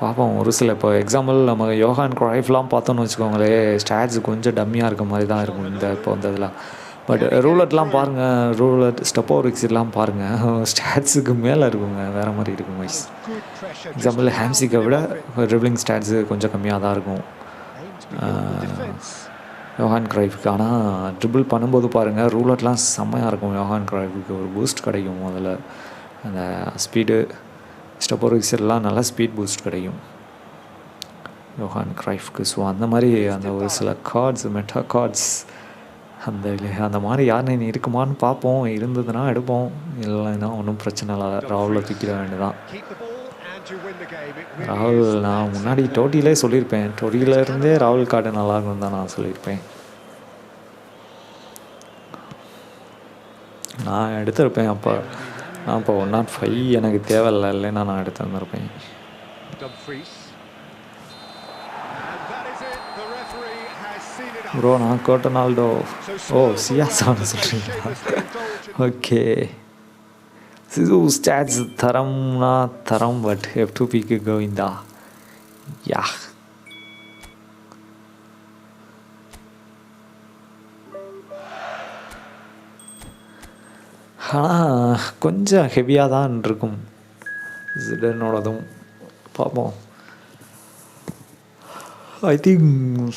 பார்ப்போம் ஒரு சில. இப்போ எக்ஸாம்பிள் நம்ம யோகான் க்ரைஃப்லாம் பார்த்தோன்னு வச்சுக்கோங்களேன், ஸ்டாட்ஸ் கொஞ்சம் டம்மியாக இருக்க மாதிரி தான் இருக்கும் இந்த இப்போ வந்ததில். பட் ரூலட்லாம் பாருங்கள், ரூலட் ஸ்டெப்போரிக்ஸ்லாம் பாருங்கள், ஸ்டாட்ஸுக்கு மேலே இருக்குங்க, வேறு மாதிரி இருக்கும் வைஸ். எக்ஸாம்பிள் ஹேம்சிக்கை விட ட்ரிப்ளிங் ஸ்டாட்ஸு கொஞ்சம் கம்மியாக தான் இருக்கும் யோகான் க்ரைஃப்க்கு. ஆனால் ட்ரிபிள் பண்ணும்போது பாருங்கள், ரூலட்லாம் செம்மையாக இருக்கும். யோகான் க்ரைஃப்க்கு ஒரு பூஸ்ட் கிடைக்கும் முதல்ல, அந்த ஸ்பீடு. ஸ்டெப்போரிக்ஸ்லாம் நல்லா ஸ்பீட் பூஸ்ட் கிடைக்கும் யோகான் க்ரைஃப்க்கு. ஸோ அந்த மாதிரி அந்த ஒரு சில கார்ட்ஸ், மெட்டா கார்ட்ஸ், அந்த மாதிரி யாருன்னு இருக்குமான்னு பார்ப்போம். இருந்ததுன்னா எடுப்போம், இல்லைன்னா ஒன்றும் பிரச்சனை இல்லை, ராகுலை தூக்கிட வேண்டியதான். ராகுல் நான் முன்னாடி டோட்டிலே சொல்லியிருப்பேன், டோட்டியிலேருந்தே ராகுல் கார்டு நல்லாயிருக்கும் தான் நான் சொல்லியிருப்பேன். நான் எடுத்திருப்பேன் அப்போ. நான் இப்போ 105 எனக்கு தேவையில்லை, இல்லைன்னா நான் எடுத்து வந்திருப்பேன். ப்ரோ நான் கோட்டனால்டோ, ஓ சியாசான்னு சொல்கிறீங்களா? ஓகே. சிசு ஸ்டாட்ஸ் தரம்னா தரம், பட் F2Pக்கு கோவிந்தா. யா ஆனால் கொஞ்சம் ஹெவியாக தான் இருக்கும் ஜிடனோடதும். பார்ப்போம். ஐ திங்க்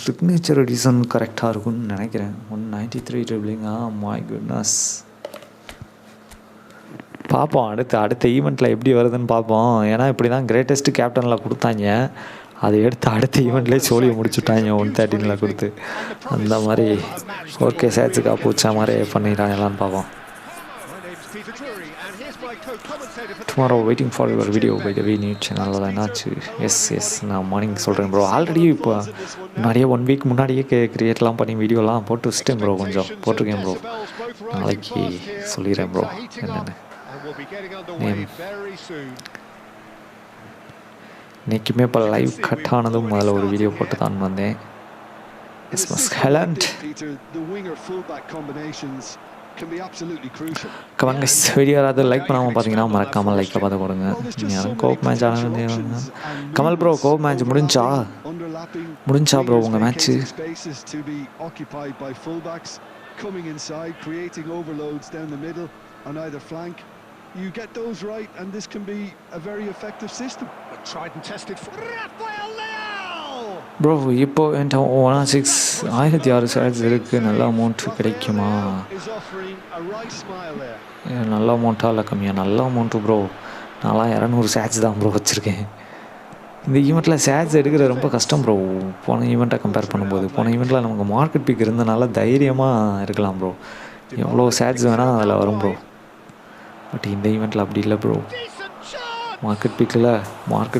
சிக்னேச்சர் எடிஷன் கரெக்டாக இருக்கும்னு நினைக்கிறேன். 193 ட்ரிப்ளிங்கா, மை குட்னஸ். பார்ப்போம் அடுத்த ஈவெண்ட்டில் எப்படி வருதுன்னு பார்ப்போம். ஏன்னா இப்படி தான் கிரேட்டஸ்ட் கேப்டனில் கொடுத்தாங்க, அதை எடுத்து அடுத்த ஈவெண்ட்லேயே சோழியை முடிச்சுட்டாங்க 113 கொடுத்து. அந்த மாதிரி 4K சேட்ஸுக்காக பூச்சா மாதிரி பண்ணிடுறாங்களான்னு பார்ப்போம். Tomorrow waiting for your video by the way news சேனலில் என்னாச்சு? எஸ் நான் மார்னிங் சொல்கிறேன் ப்ரோ. ஆல்ரெடி இப்போ முன்னாடியே 1 வீக் முன்னாடியே கிரியேட்லாம் பண்ணி வீடியோலாம் போட்டு வச்சுட்டேன் ப்ரோ, கொஞ்சம் போட்டிருக்கேன் ப்ரோ. நாளைக்கு சொல்லிடுறேன் ப்ரோ என்னென்னு. இன்றைக்குமே இப்போ லைவ் கட் ஆனதும் முதல்ல ஒரு வீடியோ போட்டு தான் வந்தேன். கமெண்ட் கைஸ், வீடியோ யாராவது லைக் பண்ணாமல் பார்த்தீங்கன்னா மறக்காமல் லைக்கை பார்த்து கொடுங்க. யாரும் கோப் மேட்ச் ஆனது கமல் ப்ரோ, கோப் மேட்ச் முடிஞ்சா ப்ரோ உங்கள் match? You get those right and this can be a very effective system. Tried and tested for Rafael Leao. Bro இப்போ என்கிட்ட 106 சேட்ஸ் இருக்குது. நல்ல அமௌண்ட் கிடைக்குமா? நல்ல அமௌண்ட்டாக இல்லை கம்மியாக? நல்ல அமௌண்ட்டு ப்ரோ. நான்லாம் 200 சேட்ஸ் தான் ப்ரோ வச்சுருக்கேன். இந்த ஈவெண்ட்டில் சேட்ஸ் எடுக்கிற ரொம்ப கஷ்டம் ப்ரோ, போன ஈவெண்ட்டை கம்பேர் பண்ணும்போது. போன ஈவெண்ட்டில் நமக்கு மார்க்கெட் பிக் இருந்தனால தைரியமாக இருக்கலாம் ப்ரோ, எவ்வளோ சேட்ஸ் வேணால் அதில் வரும் ப்ரோ. பட் இந்த ஈவெண்ட்டில் அப்படி இல்லை ப்ரோ. மார்க்கெட்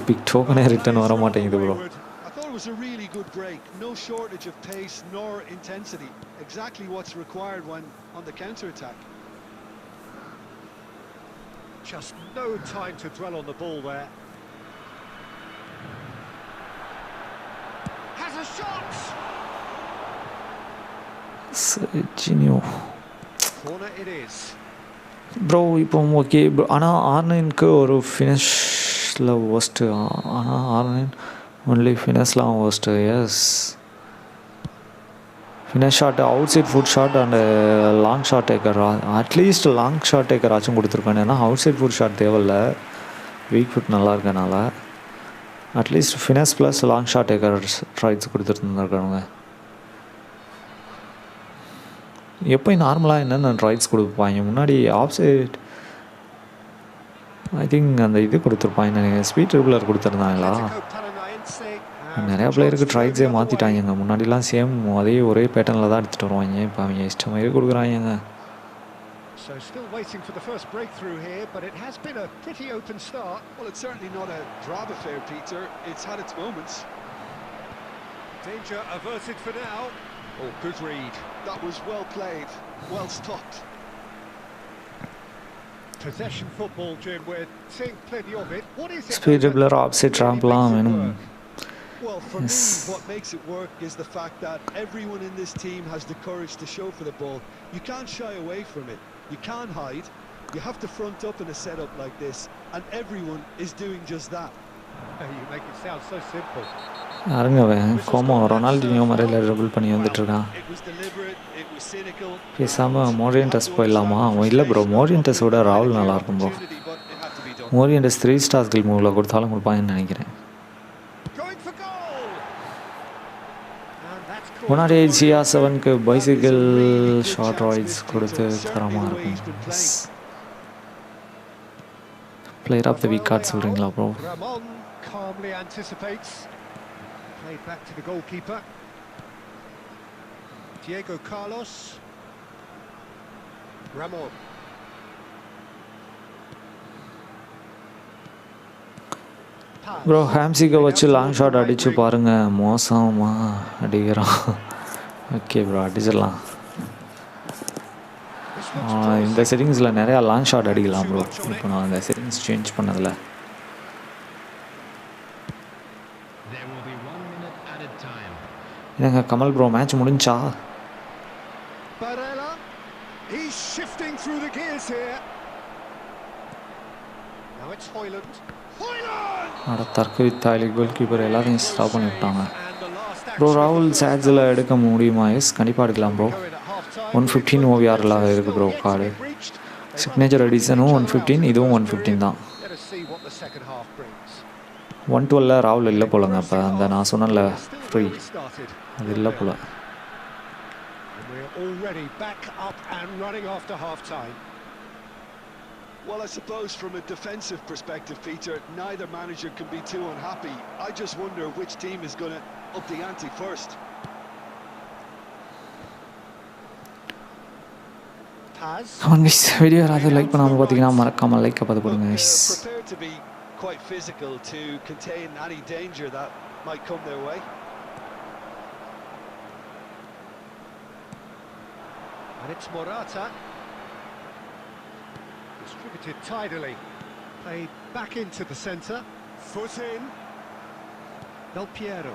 பிக் டோக்கனே ரிட்டர்ன் வர மாட்டேங்குது bro. It was a really good break, no shortage of pace nor intensity, exactly what's required when on the counter attack. Just no time to dwell on the ball there. Has a shot. Serginho. Corner it is. Bro இப்போ okay bro, ஆனால் R9க்கு ஒரு ஃபினிஷில் ஒஸ்ட்டு, ஆனால் R9 only ஃபினிஷ்லாம் ஒஸ்ட்டு. Yes, finish shot, outside foot shot and long shot taker. At least long shot taker ஆச்சும் கொடுத்துருக்கானு. ஏன்னா அவுட் சைட் ஃபுட் ஷாட் தேவையில்ல, வீக் ஃபுட் நல்லா இருக்கனால. At least finish plus long shot taker traits கொடுத்துருந்துருக்கானுங்க. எப்போயும் நார்மலாக என்னென்ன ட்ரைட்ஸ் கொடுப்பாங்க முன்னாடி ஆஃப் சைட், ஐ திங்க் அந்த இது கொடுத்துருப்பாங்க நினைக்கிறேன், ஸ்பீட் ட்ரிபிளர் கொடுத்துருந்தாங்களா. நிறையா பிளேயருக்கு ட்ரைட்ஸே மாற்றிட்டாங்க. முன்னாடிலாம் சேம் அதே ஒரே பேட்டர்னில் தான் எடுத்துகிட்டு வருவாங்க, இப்போ அவங்க இஷ்டமாதிரி கொடுக்குறாங்க. So still waiting for the first breakthrough here, but it has been a pretty open start. Well, it's certainly not a drab affair, Peter. It's had its moments. Danger averted for now. Oh, good read. That was well played, well stopped. Possession football, Jim. We're seeing plenty of it. What is it? Speed dribbler offside ட்ராம்ப்லாம் வேணும். Well, for me, what makes it work is the fact that everyone in this team has the courage to show for the ball. You can't shy away from it. You can't hide. You have to front up in a setup like this, and everyone is doing just that. You make it sound so simple. யாருங்க அவன் Gomoh Ronaldinho மாதிரில triple பண்ணி வந்துட்டுருக்கான். It was deliberate, it was cynical. பேசாமல் மோரியன்டஸ் போயிடலாமா? இல்லை bro, மோரியன்டஸோட ராகுல் நல்லாயிருக்கும் bro. But it had to be done. Morientes 3 star skill மூவில் கொடுத்தாலும் கொடுப்பாங்கன்னு நினைக்கிறேன். Going for goal. And that's caught. முன்னாடி GR7க்கு பைசிக்கிள் ஷார்ட் ரைட்ஸ் கொடுத்து தரமாக இருக்கும். Player of the week card சொல்கிறீங்களா bro? Ramon calmly anticipates. Played back to the goalkeeper. Diego Carlos. Ramon. Bro ஹாம்சிக்கை வச்சு லாங் ஷாட் அடித்து பாருங்கள், மோசமாக அடிக்கிறான். ஓகே ப்ரோ, அடிச்சிடலாம். இந்த செட்டிங்ஸில் நிறையா லாங் ஷாட் அடிக்கலாம் ப்ரோ. இப்போ நான் அந்த செட்டிங்ஸ் சேஞ்ச் பண்ணதில்ல. என்னங்க கமல் ப்ரோ, மேட்ச் முடிஞ்சா? Barella. He's shifting through the gears here. Now it's Hoyland. அட தற்கொலை கோல் கீப்பர் எல்லாத்தையும் ஸ்டாப் பண்ணி விட்டாங்க ப்ரோ. ராகுல் சேட்ஸில் எடுக்க முடியுமா? எஸ், கண்டிப்பாக எடுக்கலாம் ப்ரோ. 115 ஓவிஆரில் இருக்குது ப்ரோ கார்டு. சிக்னேச்சர் எடிஷனும் 115, இதுவும் 115 தான். 112 ராகுல் இல்லை போலங்க. அப்போ அந்த நான் சொன்னல ஃப்ரீ அது இல்லை போல. Well, I suppose from a defensive perspective, Peter, neither manager can be too unhappy. I just wonder which team is going to up the ante first. Video யாராவது லைக் பண்ணாமல் பார்த்தீங்கன்னா மறக்காமல் லைக் பார்த்து போடுங்க. Prepared to be quite physical to contain any danger that might come their way. And it's Morata. Distributed tidily. Played back into the centre. Foot in. Del Piero.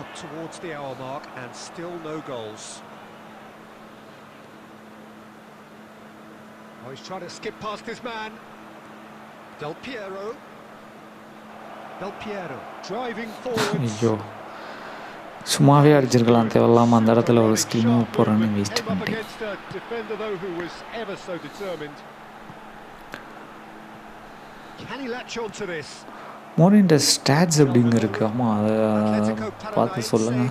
Up towards the hour mark and still no goals. Oh, he's trying to skip past his man. Del Piero. Del Piero driving forward. ஐயோ, சும்மாவே அடிச்சிருக்கலாம், தேவையில்லாமல் அந்த இடத்துல ஒரு skill move போகிறேன்னு waste பண்ணிட்டேன். மோரின்ட stats எப்படிங்க இருக்கு? ஆமாம், அதை பார்த்து சொல்லுங்கள்.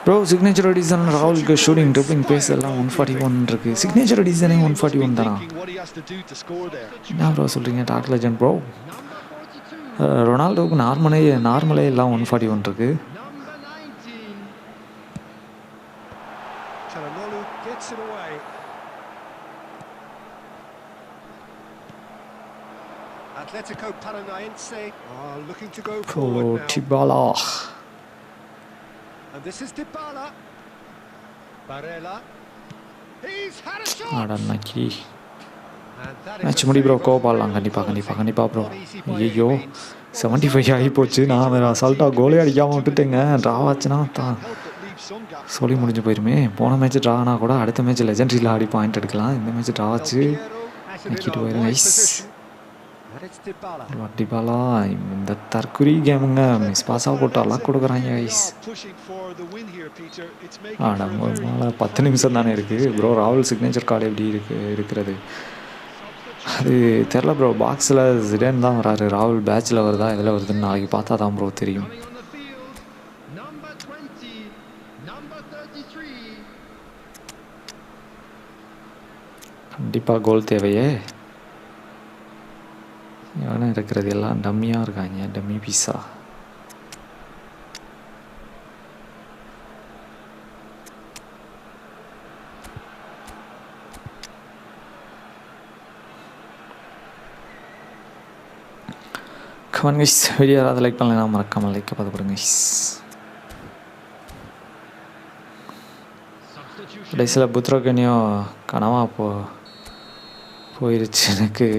ப்ரோ சிக்னேச்சர் எடிஷன் ராகுலுக்கு ஷூட்டிங் ட்ரிப்ளிங் பேஸ் எல்லாம் 141 இருக்கு. சிக்னேச்சர் எடிஷனே 141 தானா? என்ன ப்ரோ சொல்கிறீங்க? டாக் லெஜண்ட் ப்ரோ. ரொனால்டோவுக்கு நார்மலே எல்லாம் 141 இருக்கு. Atletico Paranaense are looking to go forward now. Dybala. And this is Dybala. Barella. He's had a shot. Adanaki. Match முடி ப்ரோ, கோபாடலாம் கண்டிப்பாக ப்ரோ. ஐயோ 75 ஆகி போச்சு. நான் வேறு அசால்ட்டாக கோலே அடிக்காமல் விட்டுட்டேங்க. ட்ரா ஆச்சுன்னா தான் சொல்லி முடிஞ்சு போயிருமே. போன மேட்ச் ட்ரா ஆனால் கூட அடுத்த மேட்ச் லெஜெண்டரியில் ஆடி பாயிண்ட் எடுக்கலாம். இந்த மேட்ச் ட்ரா ஆச்சு, நிற்கிட்டு போயிடும் ஐஸ். வட்டிபாலா இந்த தற்குறி கேமுங்க, மிஸ் பாஸாக போட்டு அல்லாக் கொடுக்குறாங்க ஐஸ். நம்ம 10 நிமிஷம் தானே இருக்குது ப்ரோ. ராகுல் சிக்னேச்சர் கார்டு எப்படி இருக்கிறது அது தெரில ப்ரோ. பாக்ஸில் ஜிடேன் தான் வராரு. ராகுல் பேட்சில் வருதா இதில் வருதுன்னு நாளைக்கு பார்த்தா தான் ப்ரோ தெரியும். கண்டிப்பாக கோல் தேவையே. எவனா இருக்கிறது எல்லாம் டம்மியாக இருக்காங்க, டம்மி பீஸா. கமெண்ட் கைஸ், வீடியோ யாராவது லைக் பண்ணலாம், மறக்காமல் லைக் பார்த்து போடுங்க கைஸ். கடைசியில் புத்ரோகனியோ கனவா போயிருச்சு எனக்கு.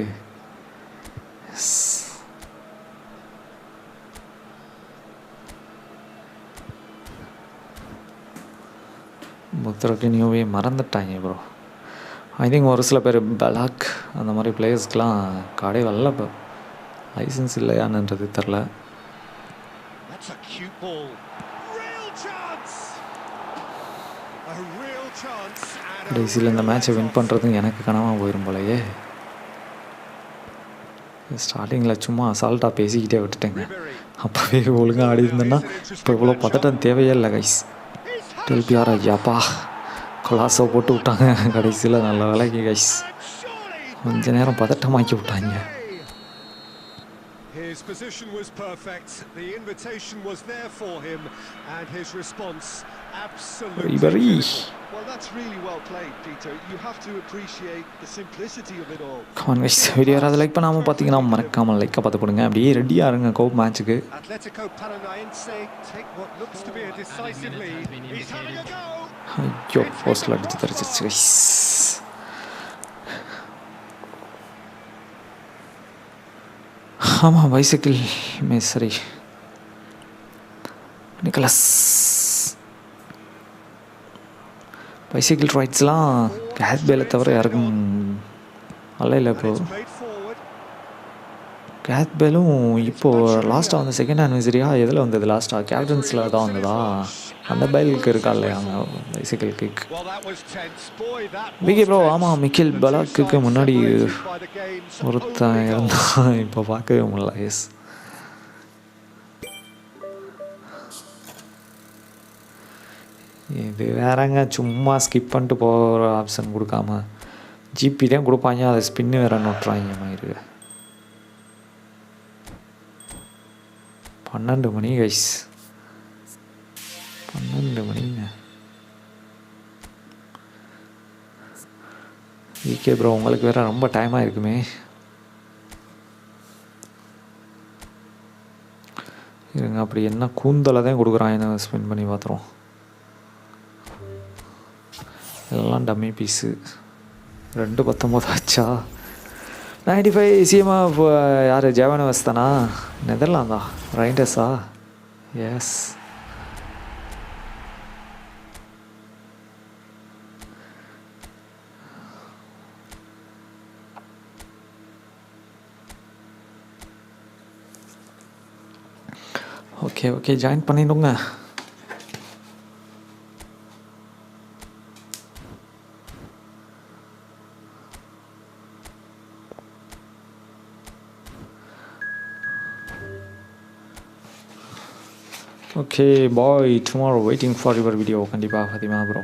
புத்ரோகனியோவே மறந்துட்டாங்க ப்ரோ. ஐ திங்க் ஒரு சில பேர் பலாக் அந்த மாதிரி பிளேயர்ஸ்க்கெலாம் காடே வரல, இப்போ லைசன்ஸ் இல்லையான்றது தெரில. கடைசியில் இந்த மேட்சை வின் பண்ணுறதும் எனக்கு கனவாக போயிடும் போலையே. ஸ்டார்டிங்கில் சும்மா அசால்ட்டாக பேசிக்கிட்டே விட்டுட்டேங்க. அப்போவே ஒழுங்காக ஆடி இருந்தேன்னா இப்போ இவ்வளோ பதட்டம் தேவையே இல்லை கைஸ். 12 ஐயாப்பா கொலாசோ போட்டு விட்டாங்க கடைசியில். நல்ல வேலைக்கு கைஸ், கொஞ்ச நேரம் பதட்டமாக்கி விட்டாங்க. His position was perfect. The invitation was there for him, and his response absolutely beautiful. Well, that's really well played, Peter. You have to appreciate the simplicity of it all. Come on guys, video யாராவது like பண்ணாமல் பார்த்தீங்கன்னா மறக்காமல் லைக்கை பார்த்து போடுங்க. அப்படியே ரெடியாக இருங்க கோப் மேட்ச்சுக்கு. Atletico Paranaense take what looks to be a decisive lead. He's having a go. ஐயோ போஸ்டில் அடிச்சு தரிச்சிருச்சு கைஸ். ஆமாம், பைசைக்கிள் மேசரி நிக்கலஸ். பைசைக்கிள் ரைட்ஸ்லாம் கேத்பேலை தவிர யாருக்கும் நல்ல இல்லை. இப்போது கேத்பேலும் இப்போது லாஸ்ட்டாக வந்து செகண்ட் ஆனிவர்சரியாக எதில் வந்தது? லாஸ்ட்டாக கேப்டன்ஸில் தான் வந்ததா? அந்த பைலுக்கு இருக்கா இல்லையா அங்கே பைசைக்கிள் கிக்? விகே ப்ரோ, ஆமாம் மிக்கேல் பலாக்குக்கு முன்னாடி ஒருத்தன் இருந்தான், இப்போ பார்க்கவே முடியல. எஸ், இது வேறங்க, சும்மா ஸ்கிப் பண்ணிட்டு போகிற ஆப்ஷன் கொடுக்காம ஜிபி தான் கொடுப்பாங்க, அதை ஸ்பின்னு வேற நோட்டுறாங்க மாதிரி. 12 மணி கைஸ், 12 மணிங்க. விகே ப்ரோ, உங்களுக்கு வேறு ரொம்ப டைமாக இருக்குமே. இருங்க, அப்படி என்ன கூந்தலை தான் கொடுக்குறான், ஸ்பெண்ட் பண்ணி பார்த்துருவோம். எல்லாம் டம்மி பீஸு. 2:19 ஆச்சா? 95 சிஎம்எஃப் யார்? ஜேவனவஸ் தானா? நெதர்லாந்தா? ரைண்டர்ஸா? எஸ். ஓகே ஜாயின் பண்ணிடுங்க. Okay bye, tomorrow waiting for your video. கண்டிப்பாக Fathima bro,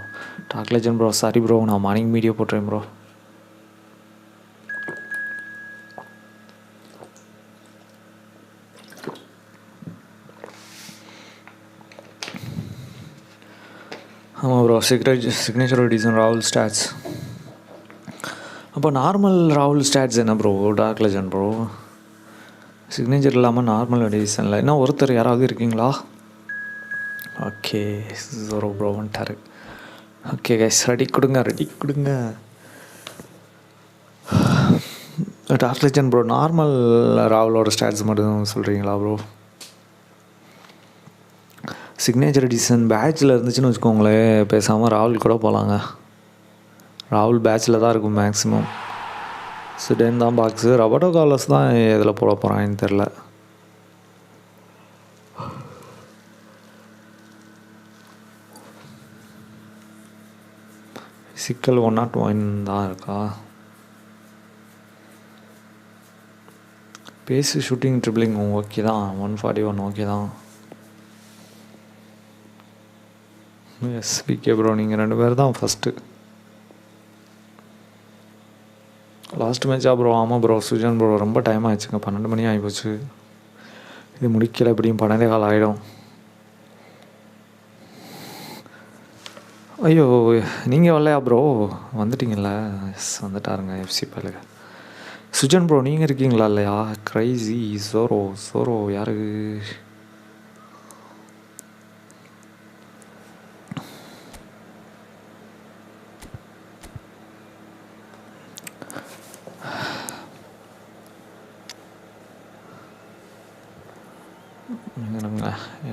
talk legend bro. Sorry bro, நான் மார்னிங் வீடியோ போட்டுறேன் ப்ரோ. ஆமாம் ப்ரோ, சிக்னேச்சர் டிசைன் ராகுல் ஸ்டாட்ஸ். அப்போ நார்மல் ராகுல் ஸ்டாட்ஸ் என்ன bro? Dark legend bro, signature இல்லாமல் நார்மல் டிசைனில் என்ன ஒருத்தர் யாராவது இருக்கீங்களா? ஓகே, ஜோரோ ப்ரோ வந்துட்டார். ஓகே கைஸ், ரெடி கொடுங்க. டார்க் லெஜண்ட் ப்ரோ நார்மல் ராவலோட ஸ்டாட்ஸ் மட்டும் சொல்கிறீங்களா ப்ரோ? சிக்னேச்சர் எடிஷன் பேட்சில் இருந்துச்சுன்னு வச்சுக்கோங்களேன், பேசாமல் ராகுல் கூட போகலாங்க. ராகுல் பேட்சில் தான் இருக்கும் மேக்ஸிமம். சிடேன் தான் பாக்ஸு, ரபர்டோ கார்லஸ் தான் எதில் போட போகிறான்னு தெரில. சிக்கல் 101 தான் இருக்கா? பேஸு ஷூட்டிங் ட்ரிப்ளிங் ஓகே தான், 141 ஓகே தான். எஸ் விகே ப்ரோ, நீங்கள் 2 பேர் தான் ஃபஸ்ட்டு. லாஸ்ட் மேட்சா ப்ரோ? ஆமாம் ப்ரோ. சுஜன் ப்ரோ ரொம்ப டைம் ஆகிடுச்சுங்க, 12 மணி ஆகிப்போச்சு. இது முடிக்கல எப்படியும் 12:15 ஆகிடும். ஐயோ, நீங்கள் வரலையா ப்ரோ? வந்துட்டீங்கள? எஸ் வந்துட்டாருங்க எஃப்சி பலுக. சுஜன் ப்ரோ நீங்கள் இருக்கீங்களா இல்லையா? க்ரைசி சோரோ யாரு?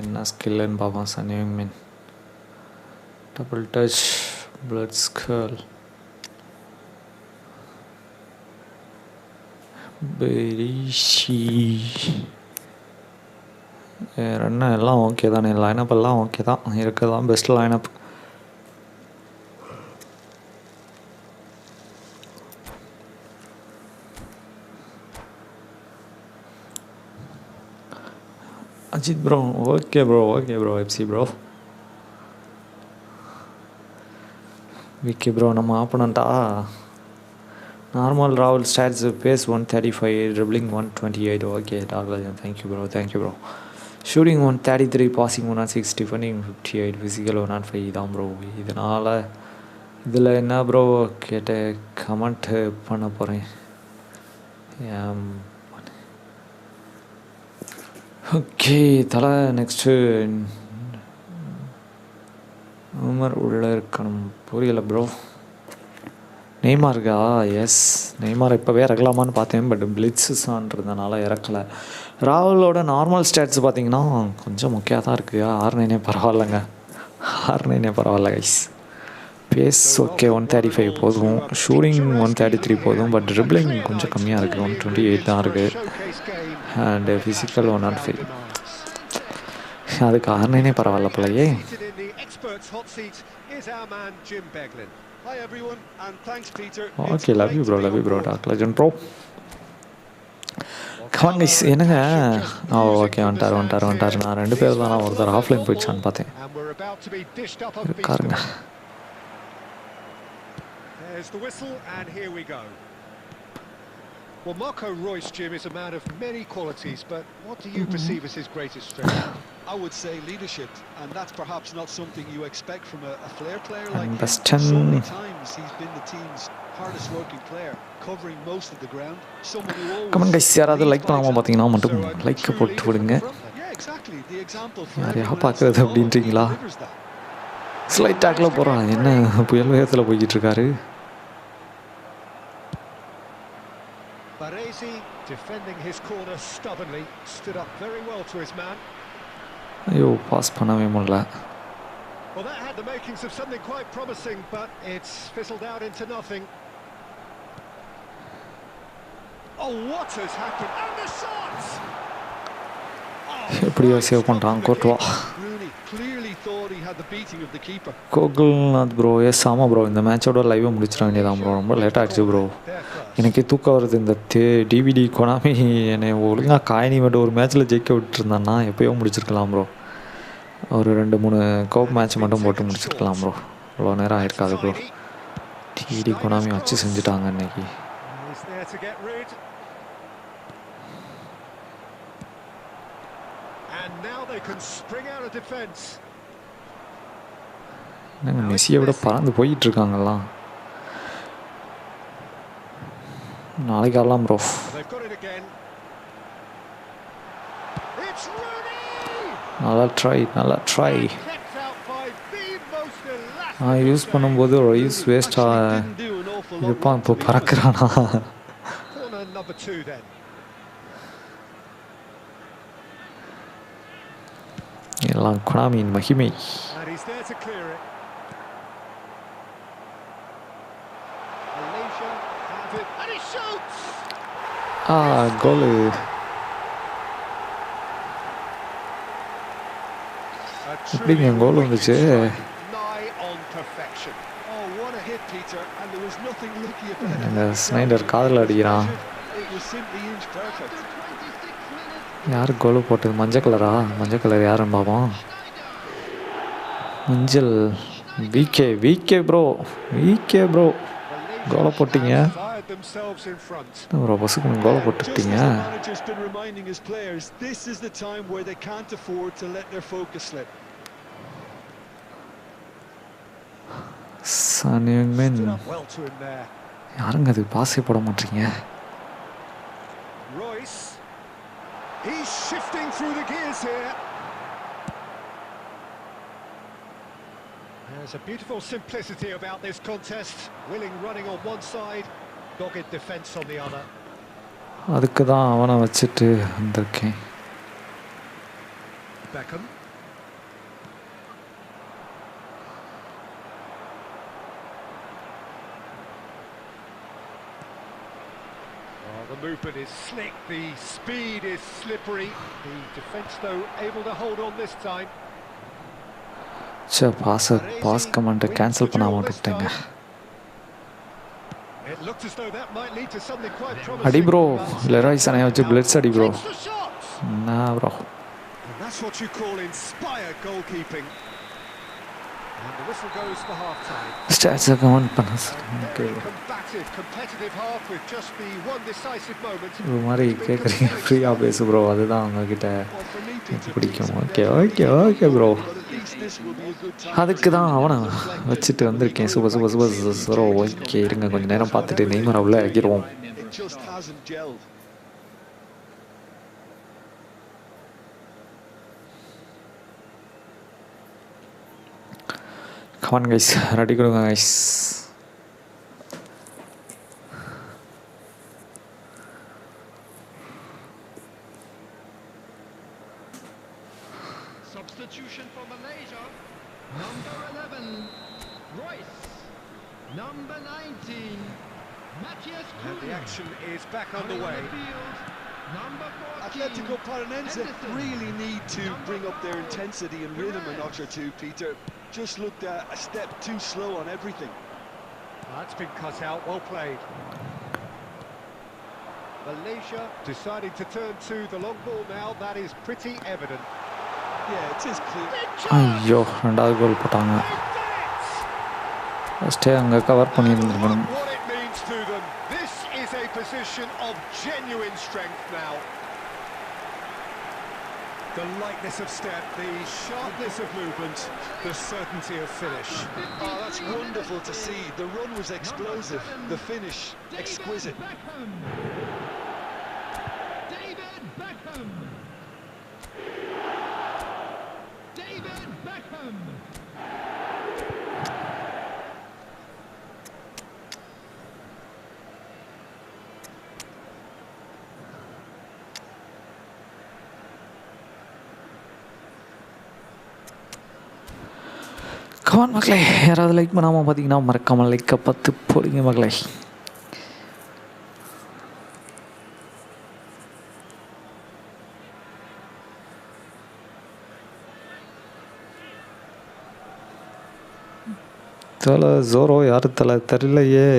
என்ன ஸ்கில்லுன்னு பார்ப்போம். சன்னிங் மீன் டபுள் டச் பிளட் ஸ்கர்ல் பெரிஷி என்ன எல்லாம் ஓகே தானே? லைனப் எல்லாம் ஓகே தான், இருக்கதான் best lineup. Ajith bro okay bro FC bro. Vicky bro நம்ம ஆப்பனண்டா? Normal Raul stats pace 135, dribbling 128. Okay dark legend, thank you bro. Shooting 133, passing 106, defending 58, physical 105 தான் ப்ரோ. இதனால் இதில் என்ன ப்ரோ கேட்ட கமெண்ட் பண்ண போகிறேன். ஓகே தலை நெக்ஸ்ட்டு உமர் உள்ளே இருக்கணும். புரியலை ப்ரோ. நெய்மாருக்கா? எஸ் நெய்மார் இப்போவே இறக்கலாமான்னு பார்த்தேன், பட் பிளிட்ஸான்றதுனால இறக்கலை. ராகுலோட நார்மல் ஸ்டாட்ஸ் பார்த்தீங்கன்னா கொஞ்சம் முக்கியம் தான் இருக்குது. 6-9 பரவாயில்ல கைஸ். பேஸ் ஓகே 135 போதும், ஷூட்டிங் 133 போதும், பட் ட்ரிப்ளிங் கொஞ்சம் கம்மியாக இருக்குது, 128 தான் இருக்குது. And physical 105. அதுக்கு 6-9 பரவாயில்ல பிள்ளையே. Okay love you bro talk legend bro. Come on guys. என்னங்க? ஓகே வந்துட்டார். நான் 2 பேர் தான், ஒருத்தர் ஆஃப்லைன் போயிடுச்சான்னு பார்த்தேன். இருக்காருங்க. There's the whistle and here we go. Well, Marco Reus, Jim, is a man of many qualities, but what do you perceive as his greatest strength? I would say leadership, and that's perhaps not something you expect from a flair player like him. Understand. So many times he's been the team's hardest working player, covering most of the ground. Someone who always comment guys, யாராவது like பண்ணாமல் பார்த்தீங்கன்னா மட்டும் like போட்டு விடுங்க. Yeah, exactly. The example யாரையா பார்க்குறது அப்படின்றீங்களா? Slide tackle போகிறான். என்ன புயல் வேகத்தில் போய்கிட்டு இருக்காரு. Baresi defending his corner stubbornly, stood up very well to his man. ஐயோ பாஸ் பண்ணவே முடியல. Well, that had the makings of something quite promising, but it's fizzled out into nothing. Oh, what has happened? And the shots! எப்படியோ save பண்ணிட்டான் கோர்ட்வா. Gokulnath bro S ஆமாம் bro. இந்த மேட்சோட லைவாக முடிச்சிட வேண்டியதான் ப்ரோ. ரொம்ப லேட் ஆகிடுச்சு ப்ரோ. எனக்கு தூக்கம் வருது. இந்த டிவிடி கொனாமி என்னை ஒழுங்காக காயினி மட்டும் ஒரு மேட்ச்சில் ஜெயிக்க விட்டுருந்தான்னா எப்போயோ முடிச்சிருக்கலாம் ப்ரோ. ஒரு 2-3 கோப் மேட்ச் மட்டும் போட்டு முடிச்சிருக்கலாம் ப்ரோ. அவ்வளோ நேரம் ஆகிருக்காது ப்ரோ. டிவிடி கொனாமி வச்சு செஞ்சுட்டாங்க இன்னைக்கு. என்னங்க மெஸ்ஸியை விட பறந்து போயிட்டு இருக்காங்கலாம். நாளைக்கு ஆடலாம் ப்ரோ. நல்லா ட்ரை. நான் யூஸ் பண்ணும்போது ரைஸ் வேஸ்ட்டாக இருப்பான், இப்போ பறக்கிறானா? number 2 then. எல்லாம் கொனாமியின் மகிமை. And he's there to clear it. Malaysia have it, and he shoots! கோலு. எப்படிங்க கோல் வந்துச்சு? Nigh on perfection. Oh, what a hit, Peter, and there was nothing lucky about it. இந்த ஸ்னைடர் காதில் அடிக்கிறான். It was simply inch perfect. யார் கோலு போட்டது? மஞ்சள் கலரா? மஞ்சள் கலர் யாருன்னு பார்ப்போம். மஞ்சள் விகே ப்ரோ கோலை போட்டீங்க ப்ரோ. பசுக்கு கோலை போட்டுட்டீங்க. Manager's been reminding his players this is the time where they can't afford to let their focus slip. சனியன்மென் Well to him there. யாருங்க அது பாஸே போட மாட்டீங்க? Royce, he's shifting through the gears here. There's a beautiful simplicity about this contest. Willing running on one side, dogged defence on the other. அதுக்கு தான் அவனை வச்சுட்டு வந்திருக்கேன். Beckham. The movement is slick, the speed is slippery. The defence, though, able to hold on this time. Boss கமெண்ட்டை cancel பண்ணாம விட்டுட்டேங்க. It looked as though that might lead to something quite promising. அடி bro, Leroy சனையை வச்சு பிளட்ஸ் அடி bro. என்ன bro? And that's what you call inspired goalkeeping. And the whistle goes for half-time. ஸ்டாட்ஸை comment பண்ண Very combative, competitive half with just the one decisive moment. இது மாதிரி கேட்குறீங்க, ஃப்ரீயாக பேசு ப்ரோ. அதுதான் அவங்கக்கிட்ட எனக்கு பிடிக்கும். Okay bro. அதுக்கு தான் அவனை வச்சுட்டு வந்திருக்கேன். Super okay. இருங்க கொஞ்சம் நேரம் பார்த்துட்டு நெய்மரை உள்ள இறக்கிடுவோம். Come on guys, ready கொடுங்க guys. Substitution for Malaysia. Number 11, Royce. Number 19, Matthias Kuhn. And the action is back underway. Number 14, Atletico Paranense really need to bring up their intensity and rhythm a notch or two, Peter. Just looked a step too slow on everything. That's been cut out, well played. Malaysia deciding to turn to the long ball now, that is pretty evident. Yeah, it is clear. ஐயோ, ரெண்டாவது கோல் போட்டாங்க. ஃபஸ்ட்டே அங்கே cover பண்ணியிருந்துருக்கணும். What it means to them. This is a position of genuine strength now. The lightness of step, the sharpness of movement, the certainty of finish. Oh, that's wonderful to see. The run was explosive, the finish exquisite. David Beckham. Come on மக்களே, யாராவது like பண்ணாமல் பார்த்தீங்கன்னா மறக்காமல் லைக்கை பார்த்து போடுங்க மக்களே. தலை ஜோரோ யார் தலை தெரியலையே.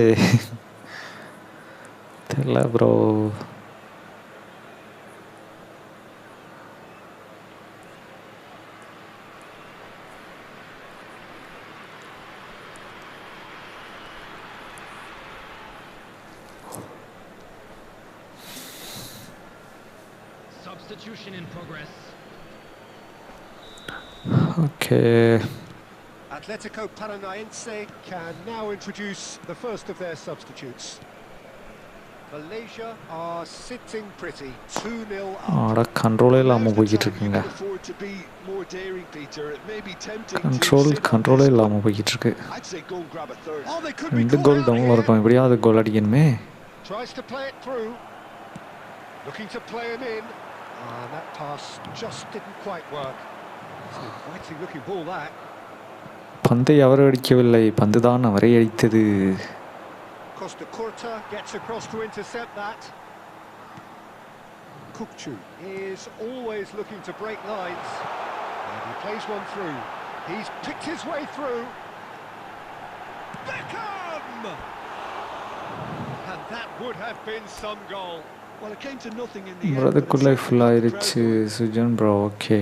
தெரியல bro. Substitution in progress. Okay. Atletico Paranaense can now introduce the first of their substitutes. Malaysia are sitting pretty 2-0 up. ஆட கண்ட்ரோலே இல்லாமல் போய்கிட்டு இருக்குங்க. கண்ட்ரோலே இல்லாமல் போய்கிட்டு இருக்கு. 2 கோல் டவுனில் இருக்கும். எப்படியாவது கோல் அடிக்கணுமே. Tries to play it through. Looking to play him in. And that pass just didn't quite work. It's an inviting looking ball, that. பந்தை அவர் அடிக்கவில்லை, பந்து தான் அவரை அடித்தது. Costa Curta gets across to intercept that. Kukcu is always looking to break lines. And he plays one through. He's picked his way through. Beckham! And that would have been some goal. Well, it came to nothing in the end. பிரதக்குள்ளே full ஆயிடுச்சு Sujan bro. Okay,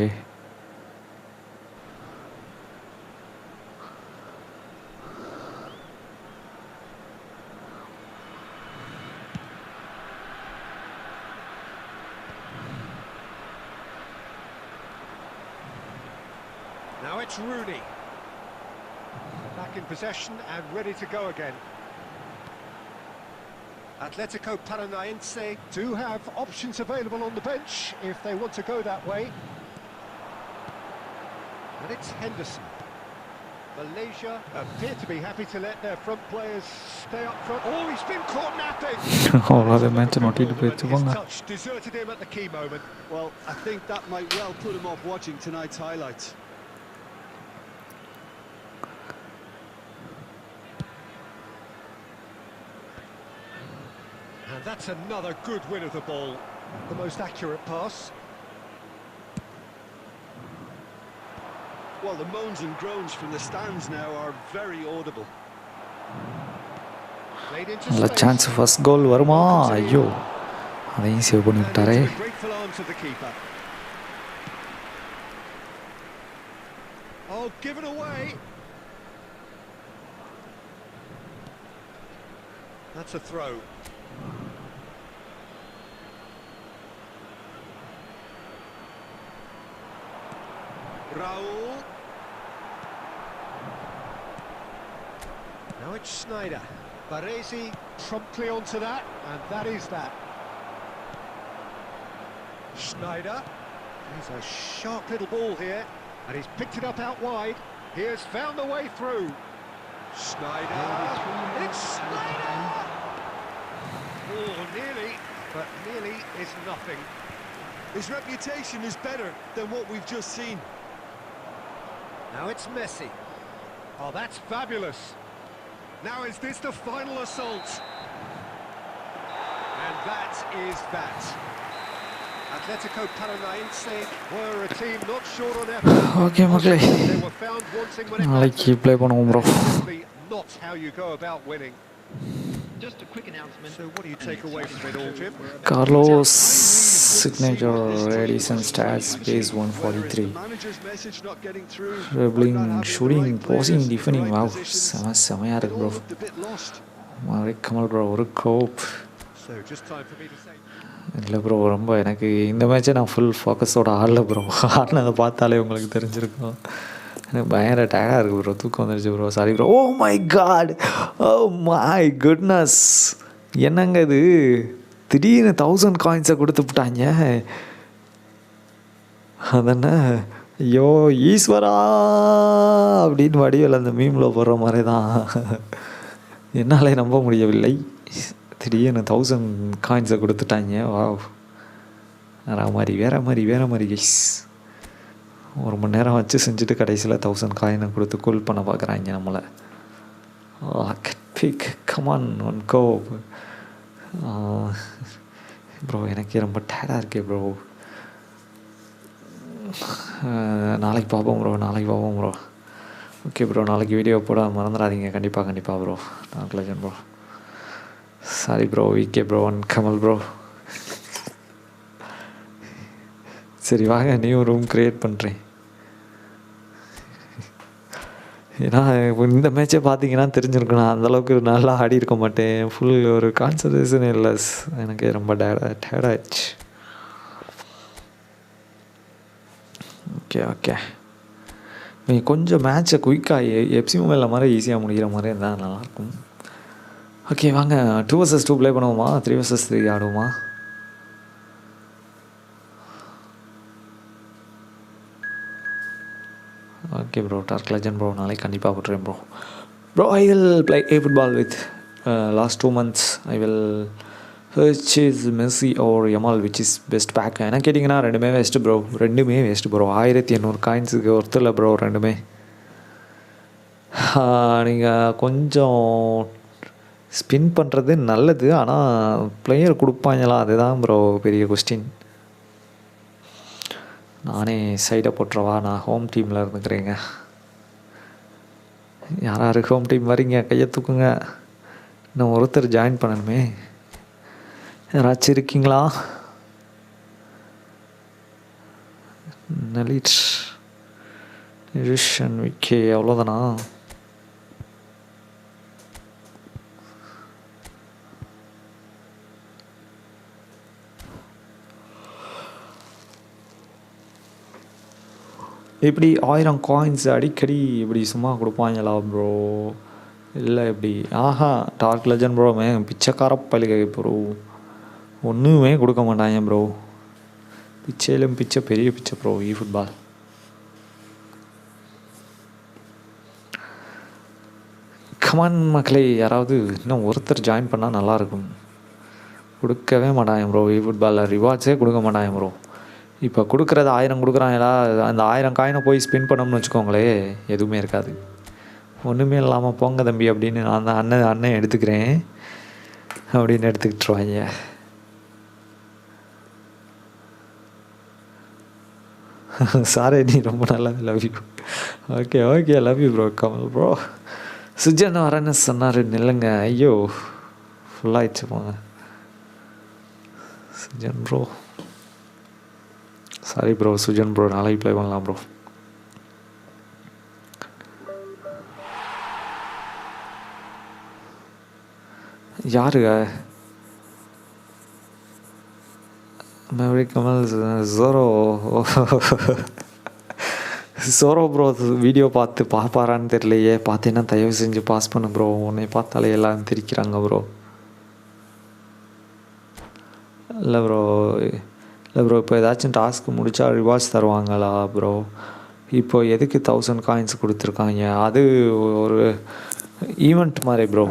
Now it's Rooney. Back in possession and ready to go again. Atletico Paranaense do have options available on the bench if they want to go that way. And it's Henderson. Malaysia appear to be happy to let their front players stay up front. Oh, he's been caught napping. அவ்வளோ match நோட்டிட்டு His போயிடுச்சுப்பாங்க. touch deserted him at the key moment. Well, I think that might well put him off watching tonight's highlights. And that's another good win of the ball. The most accurate pass. Well, the moans and groans from the stands now are very audible. Played into நல்ல space. Chance, first goal வருமா? ஐயோ, அதையும் save பண்ணி And விட்டாரே. into the grateful arms of the keeper. Oh, given away. That's a throw. Raul. Now it's Snyder. Baresi promptly onto that, and that is that. Snyder. He's a sharp little ball here, and he's picked it up out wide. He has found the way through. Snyder. It's Snyder! Oh, nearly, but nearly is nothing. His reputation is better than what we've just seen. Now it's Messi. Oh, that's fabulous. Now is this the final assault? And that is that. Atletico Paranaense were a team not short on effort. Okay மக்களே, They were found wanting when it நாளைக்கு mattered. Play பண்ணுவோம் bro. That's simply not how you go about winning. Just a quick announcement. So what do you take away from it all, Jim? Carlos signature Edison stats base 143. The manager's message not getting through. Dribbling, Not having the shooting, right passing, players, defending. the right Wow, positions. செமையா It இருக்கு all bro. looked a bit lost. Kamal bro, ஒரு கோப். So just time for me to say. இல்லை bro, ரொம்ப எனக்கு இந்த மேட்ச்சை நான் full ஃபோக்கஸோட ஆடல bro. ஆடினதை பார்த்தாலே உங்களுக்கு தெரிஞ்சிருக்கும். எனக்கு பயங்கர டயர்டாக இருக்குது ப்ரோ, தூக்கம் வந்துருச்சு bro. Sorry bro. Oh my god, oh my goodness, என்னங்க இது, திடீர்னு 1000 காயின்ஸை கொடுத்து விட்டாங்க. அதென்ன, ஐயோ ஈஸ்வரா அப்படின்னு வடிவில் அந்த மீமில் போடுற மாதிரி தான். என்னாலே நம்ப முடியவில்லை. திடீர்னு 1000 காயின்ஸை கொடுத்துட்டாங்க. வாவ், வேறு மாதிரி கைஸ். ஒரு மணி நேரம் வச்சு செஞ்சுட்டு கடைசியில் 1000 காயினை கொடுத்து கூல் பண்ண பார்க்குறாங்க நம்மளை. Pick come on one go bro. எனக்கே ரொம்ப டயர்டாக இருக்கே ப்ரோ. நாளைக்கு பார்ப்போம் ப்ரோ. ஓகே ப்ரோ, நாளைக்கு வீடியோ போட மறந்துடாதீங்க. கண்டிப்பாக ப்ரோ. நான் legend bro. Sorry bro, VK bro and Kamal bro. சரி வாங்க, நியூ ரூம் க்ரியேட் பண்ணுறேன். ஏன்னா இந்த மேட்சை பார்த்தீங்கன்னா தெரிஞ்சிருக்கும், நான் அந்தளவுக்கு நல்லா ஆடி இருக்க மாட்டேன். ஃபுல் ஒரு கான்சன்ட்ரேஷன் இல்லை, எனக்கு ரொம்ப டயர்டாகிடுச்சு. ஓகே நீங்கள் கொஞ்சம் மேட்சை குயிக்காக எப்சி மொபைலில் மாதிரி ஈஸியாக முடிகிற மாதிரி இருந்தால் நல்லாயிருக்கும். ஓகே வாங்க, 2 vs 2 ப்ளே பண்ணுவோமா, 3 vs 3 ஆடுவோமா? Okay bro, dark legend bro. நாளைக்கு கண்டிப்பாக போட்டுறேன் bro. I will play Efootball with last 2 months. I will which is Messi or Yamal which is best pack என்ன கேட்டிங்கன்னா ரெண்டுமே வேஸ்ட்டு ப்ரோ. ரெண்டுமே வேஸ்ட்டு ப்ரோ. 1800 காயின்ஸுக்கு ஒருத்தர் ப்ரோ ரெண்டுமே. நீங்கள் கொஞ்சம் ஸ்பின் பண்ணுறது நல்லது, ஆனால் பிளேயர் கொடுப்பாங்களா அதுதான் ப்ரோ பெரிய கொஸ்டின். நானே சைடை போட்டுறவா, நான் ஹோம் டீமில் இருந்துக்கிறேங்க. யார் ஹோம் டீம் வரீங்க கையை தூக்குங்க. இன்னும் ஒருத்தர் ஜாயின் பண்ணணுமே, யாராச்சும் இருக்கீங்களா? நலிட் நிருஷன் விக்கே அவ்வளோதானா? இப்படி 1000 காயின்ஸ் அடிக்கடி இப்படி சும்மா கொடுப்பாங்களா ப்ரோ? இல்லை இப்படி டார்க் லெஜண்ட் ப்ரோ பிச்சைக்கார பழிகை ப்ரோ. ஒன்றுமே கொடுக்க மாட்டாங்க ப்ரோ. பிச்சையிலும் பிச்சை, பெரிய பிச்சை ப்ரோ ஃபுட்பால். கமான் மக்களே, யாராவது இன்னும் ஒருத்தர் ஜாயின் பண்ணால் நல்லாயிருக்கும். கொடுக்கவே மாட்டாங்க ப்ரோ ஃபுட்பாலில். ரிவார்ட்ஸே கொடுக்க மாட்டாங்க ப்ரோ. இப்போ கொடுக்குறது 1000 கொடுக்குறாங்களா, அந்த 1000 காயினை போய் ஸ்பின் பண்ணோம்னு வச்சுக்கோங்களே, எதுவுமே இருக்காது. ஒன்றுமே இல்லாமல் போங்க தம்பி அப்படின்னு நான் அந்த அண்ணன் எடுத்துக்கிறேன் அப்படின்னு எடுத்துக்கிட்டுருவாங்க. சாரி, நீ ரொம்ப நல்லா love you. Okay love you bro. Kamal bro Sujan வரேன்னு சொன்னார். நில்லுங்க, ஐயோ ஃபுல்லாகிடுச்சு போங்க. Sujan bro sorry bro. Sujan bro நாளைக்கு ப்ளே பண்ணலாம் ப்ரோ. யாருங்க கமல்? ஜோரோ ப்ரோ வீடியோ பார்ப்பாரான்னு தெரியலையே. பார்த்தீங்கன்னா தயவு செஞ்சு பாஸ் பண்ணு ப்ரோ. உன்னை பார்த்தாலே எல்லாம் திரிக்கிறாங்க ப்ரோ. இல்லை ப்ரோ இப்போ ஏதாச்சும் டாஸ்க் முடித்தா ரிவார்ட்ஸ் தருவாங்களா ப்ரோ? இப்போ எதுக்கு 1000 காயின்ஸ் கொடுத்துருக்காங்க? அது ஒரு ஈவெண்ட் மாதிரி ப்ரோ.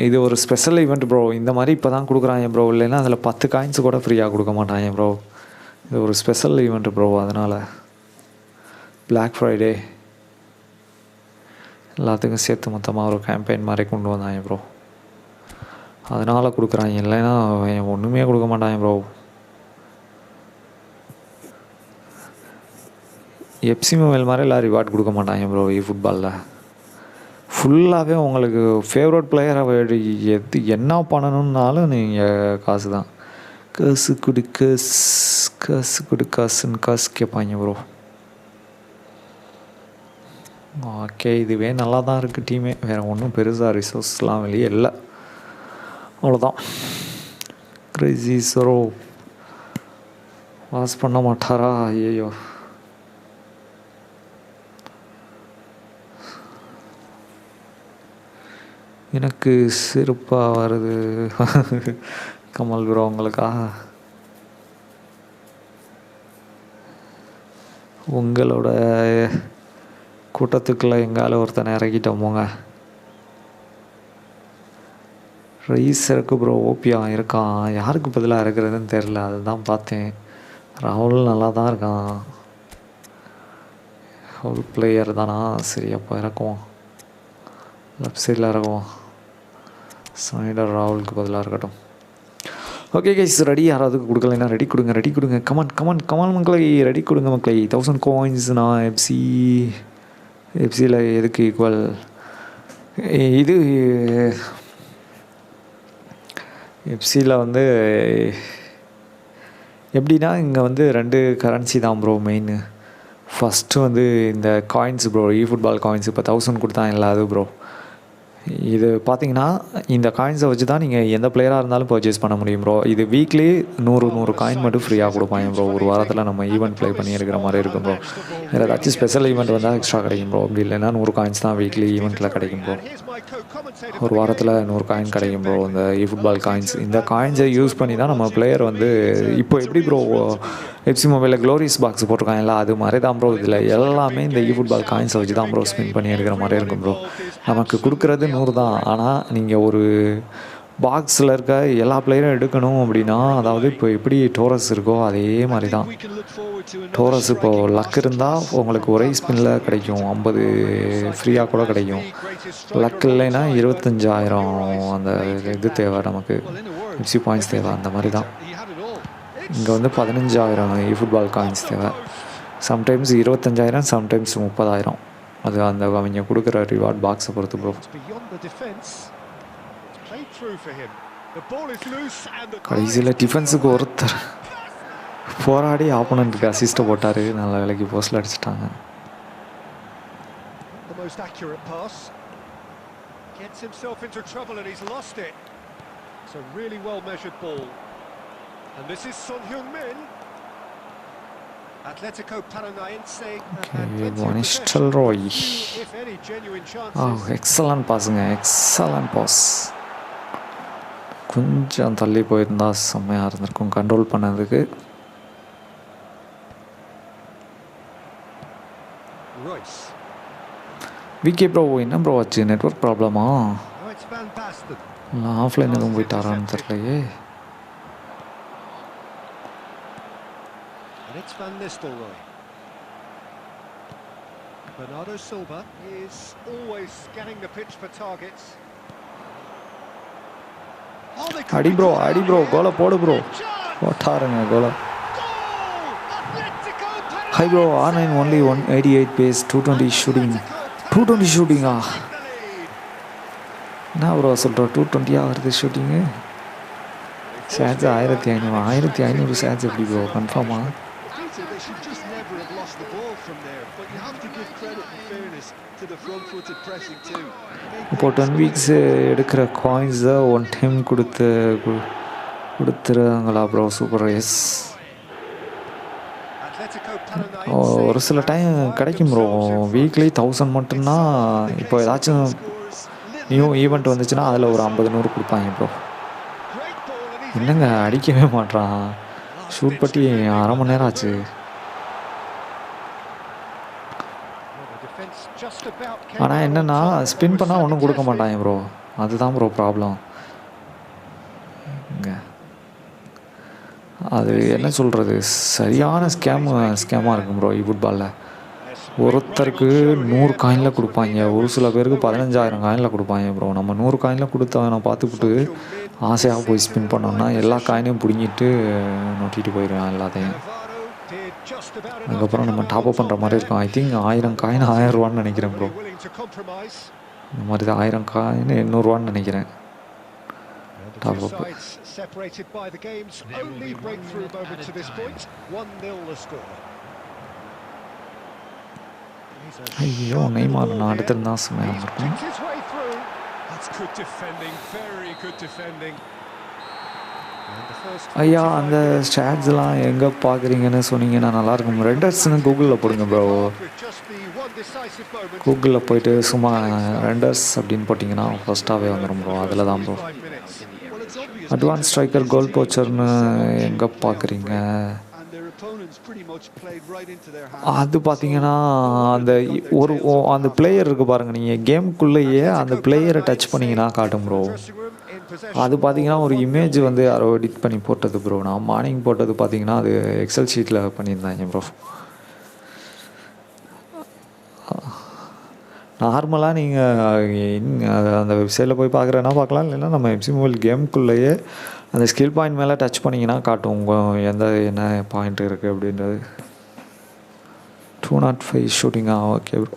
இது ஒரு ஸ்பெஷல் ஈவெண்ட் ப்ரோ. இந்த மாதிரி இப்போ தான் கொடுக்குறாங்க ப்ரோ. இல்லைன்னா அதில் 10 காயின்ஸ் கூட ஃப்ரீயாக கொடுக்க மாட்டாங்க ப்ரோ. இது ஒரு ஸ்பெஷல் ஈவெண்ட் ப்ரோ. அதனால் Black Friday எல்லாத்துக்கும் சேர்த்து மொத்தமாக ஒரு கேம்பெயின் மாதிரி கொண்டு வந்தாங்க ப்ரோ. அதனால் கொடுக்குறாங்க. இல்லைன்னா ஒன்றுமே கொடுக்க மாட்டாங்க ப்ரோ. எப்சி மொபைல் மாதிரி எல்லாம் ரிவார்ட் கொடுக்க மாட்டாங்க ப்ரோ ஃபுட்பாலில். ஃபுல்லாகவே உங்களுக்கு ஃபேவரட் பிளேயரை எது என்ன பண்ணணுன்னாலும் நீங்கள் காசு தான். காசு காசுன்னு காசு கேட்பாங்க ப்ரோ. ஓகே, இதுவே நல்லா தான் இருக்குது டீமே. வேறு ஒன்றும் பெருசாக ரிசோர்ஸ்லாம் வெளியே இல்லை. அவ்வளோதான். கிரேசி சரோ பாஸ் பண்ண மாட்டாரா? ஐயோ, எனக்கு சிறப்பாக வருது. கமல் ப்ரோ உங்களுக்கா? உங்களோட கூட்டத்துக்குள்ளே எங்கால ஒருத்தனை இறக்கிட்டோம் போங்க. ரைஸ் இருக்கு ப்ரோ. ஓபியா இருக்கான். யாருக்கு பதிலாக இருக்கிறதுன்னு தெரில. அதுதான் பார்த்தேன். ராகுல் நல்லா தான் இருக்கான். ராகுல் பிளேயர் தானா? சரி, அப்போ இறக்குவோம். லெஃப்ட் சைடில் இறக்குவோம். ஸ்னைடர் ராகுலுக்கு பதிலாக இருக்கட்டும். Okay guys, ready? யாராவதுக்கு கொடுக்கலைன்னா ரெடி கொடுங்க. கமான் மக்களை, ரெடி கொடுங்க மக்களை. 1000 காயின்ஸ். நான் எஃப்சியில் எதுக்கு ஈக்குவல்? இது எஃப்சியில் வந்து எப்படின்னா, இங்கே வந்து 2 கரன்சி தான் ப்ரோ மெயின். ஃபஸ்ட்டு வந்து இந்த காயின்ஸ் ப்ரோ. ஃபுட்பால் காயின்ஸ் இப்போ 1000 கொடுத்தா இல்லாது ப்ரோ. இது பார்த்தீங்கன்னா இந்த காயின்ஸை வச்சு தான் நீங்கள் எந்த பிளேயராக இருந்தாலும் பர்ச்சேஸ் பண்ண முடியும் ப்ரோ. இது வீக்லி 100 காயின் மட்டும் ஃப்ரீயாக கொடுப்பாங்க ப்ரோ. ஒரு வாரத்தில் நம்ம ஈவெண்ட் ப்ளே பண்ணி எடுக்கிற மாதிரி இருக்கும் ப்ரோ. வேறு ஏதாச்சும் ஸ்பெஷல் ஈவெண்ட் வந்தால் எக்ஸ்ட்ரா கிடைக்கும் ப்ரோ. அப்படி இல்லைன்னா 100 காயின்ஸ் தான் வீக்லி ஈவெண்ட்டில் கிடைக்கும் ப்ரோ. ஒரு வாரத்தில் 100 காயின் கிடைக்கும் ப்ரோ. இந்த ஃபுட்பால் காயின்ஸ், இந்த காயின்ஸை யூஸ் பண்ணி தான் நம்ம பிளேயர் வந்து இப்போ எப்படி ப்ரோ எஃப்சி மொபைலில் க்ளோரிஸ் பாக்ஸ் போட்டிருக்காங்கல்ல, அது மாதிரி தான் ப்ரோ. இதில் எல்லாமே இந்த ஃபுட்பால் காயின்ஸை வச்சு தான் ப்ரோ ஸ்பின் பண்ணி எடுக்கிற மாதிரி இருக்கும் ப்ரோ. நமக்கு கொடுக்குறது 100 தான். ஆனால் நீங்கள் ஒரு பாக்ஸில் இருக்க எல்லா பிளேயரும் எடுக்கணும் அப்படின்னா, அதாவது இப்போ எப்படி டோரஸ் இருக்கோ அதே மாதிரி தான். டோரஸ் இப்போது லக் இருந்தால் உங்களுக்கு ஒரே ஸ்பின்னில் கிடைக்கும், 50 ஃப்ரீயாக கூட கிடைக்கும். லக் இல்லைன்னா 25,000 அந்த இது தேவை நமக்கு, எஃப்சி பாயிண்ட்ஸ் தேவை. அந்த மாதிரி தான் இங்கே வந்து 15,000 ஃபுட்பால் காயின்ஸ் தேவை. Sometimes 25,000, sometimes 30,000. அது அந்த அவங்க கொடுக்குற ரிவார்ட் பாக்ஸை பொறுத்து ப்ரோ. கடைசியில் டிஃபென்ஸுக்கு ஒருத்தர் போராடி ஆப்போனண்ட்டுக்கு அசிஸ்ட்டை போட்டார். நல்ல வேலைக்கு போஸ்டில் அடிச்சிட்டாங்க. எக்ஸலன்ட் பாஸுங்க, எக்ஸலன்ட் பாஸ். கொஞ்சம் தள்ளி போயிருந்தா செம்மையாக இருந்திருக்கும் கண்ட்ரோல் பண்ணதுக்கு. விகே ப்ரோ என்ன ப்ரோ ஆச்சு, நெட்வொர்க் ப்ராப்ளமா இல்லை ஆஃப்லைன் எதுவும் போயிட்டாரான்னு தெரியலையே. Bernardo Silva is always scanning the pitch for targets. அடி ப்ரோ கோலை போடு ப்ரோ, போட்டாருங்க கோலை. Hi bro, R9 only 188 pace, 220 shooting. 220 ஷூட்டிங்கா? என்ன ப்ரோ சொல்கிறோம், 220 வருது ஷூட்டிங்கு? ஷேட்ஸ் 1500 ஷேட்ஸ் எப்படி ப்ரோ கன்ஃபார்மா? இப்போ 10 வீக்ஸு எடுக்கிற காயின்ஸை ஒன் டைம் கொடுத்துருங்களா ப்ரோ? சூப்பர். எஸ், ஒரு சில டைம் கிடைக்கும் ப்ரோ. வீக்லி 1000 மட்டும்தான். இப்போ ஏதாச்சும் நியூ ஈவெண்ட் வந்துச்சுன்னா அதில் ஒரு 50-100 கொடுப்பாங்க ப்ரோ. என்னங்க அடிக்கவே மாட்றான், ஷூட் பட்டி அரை மணி நேரம் ஆச்சு. ஆனால் என்னென்னா ஸ்பின் பண்ணால் ஒன்றும் கொடுக்க மாட்டாங்க ப்ரோ, அதுதான் ப்ரோ ப்ராப்ளம். அது என்ன சொல்கிறது, சரியான ஸ்கேமாக இருக்கும் ப்ரோ ஃபுட்பாலில். ஒருத்தருக்கு 100 காயினில் கொடுப்பாங்க, ஒரு சில பேருக்கு 15,000 காயினில் கொடுப்பாங்க ப்ரோ. நம்ம 100 காயினில் கொடுத்தவனை பார்த்துக்கிட்டு ஆசையாக போய் ஸ்பின் பண்ணோம்னா எல்லா காயினையும் பிடிங்கிட்டு நொட்டிட்டு போயிடுவேன் எல்லாத்தையும். அதுக்கப்புறம் நம்ம டாப்அப் பண்ணுற மாதிரி இருக்கும். ஐ திங்க் 1000 காயின் 1000 ரூபான்னு நினைக்கிறேன் ப்ரோ. இந்த மாதிரி தான் 1000 காயின் 800 ரூபான்னு நினைக்கிறேன் டாப்அப். ஐயோ நெய்மார் நான் அடுத்திருந்தா செம்மையாக இருக்கும். ஐயா அந்த ஸ்டாட்ஸ்லாம் எங்கே பார்க்குறீங்கன்னு சொன்னீங்கன்னா நல்லாயிருக்கும். ரெண்டர்ஸ்னு கூகுளில் போடுங்க ப்ரோ. கூகுளில் போயிட்டு சும்மா ரெண்டர்ஸ் அப்படின்னு போட்டிங்கன்னா ஃபஸ்ட்டாகவே வந்துடும் ப்ரோ. அதில் தான் ப்ரோ. அட்வான்ஸ் ஸ்ட்ரைக்கர் கோல் போச்சர்னு எங்கே பார்க்குறீங்க? அது பார்த்தீங்கன்னா அந்த அந்த பிளேயர் இருக்குது பாருங்கள், நீங்கள் கேமுக்குள்ளேயே அந்த பிளேயரை டச் பண்ணிங்கன்னா காட்டும் ப்ரோ. அது பார்த்தீங்கன்னா ஒரு இமேஜ் வந்து யாரோ எடிட் பண்ணி போட்டது ப்ரோ. நான் மார்னிங் போட்டது பார்த்தீங்கன்னா அது எக்ஸல் ஷீட்டில் பண்ணியிருந்தாங்க ப்ரோ. நார்மலாக நீங்கள் அந்த வெப்சைட்டில் போய் பார்க்குறேன்னா பார்க்கலாம், இல்லைன்னா நம்ம எஃப்சி மொபைல் கேமுக்குள்ளேயே அந்த ஸ்கில் பாயிண்ட் மேலே டச் பண்ணிங்கன்னா காட்டும் உங்கள் என்ன பாயிண்ட் இருக்குது அப்படின்றது. 205 ஷூட்டிங்கா? Okay bro.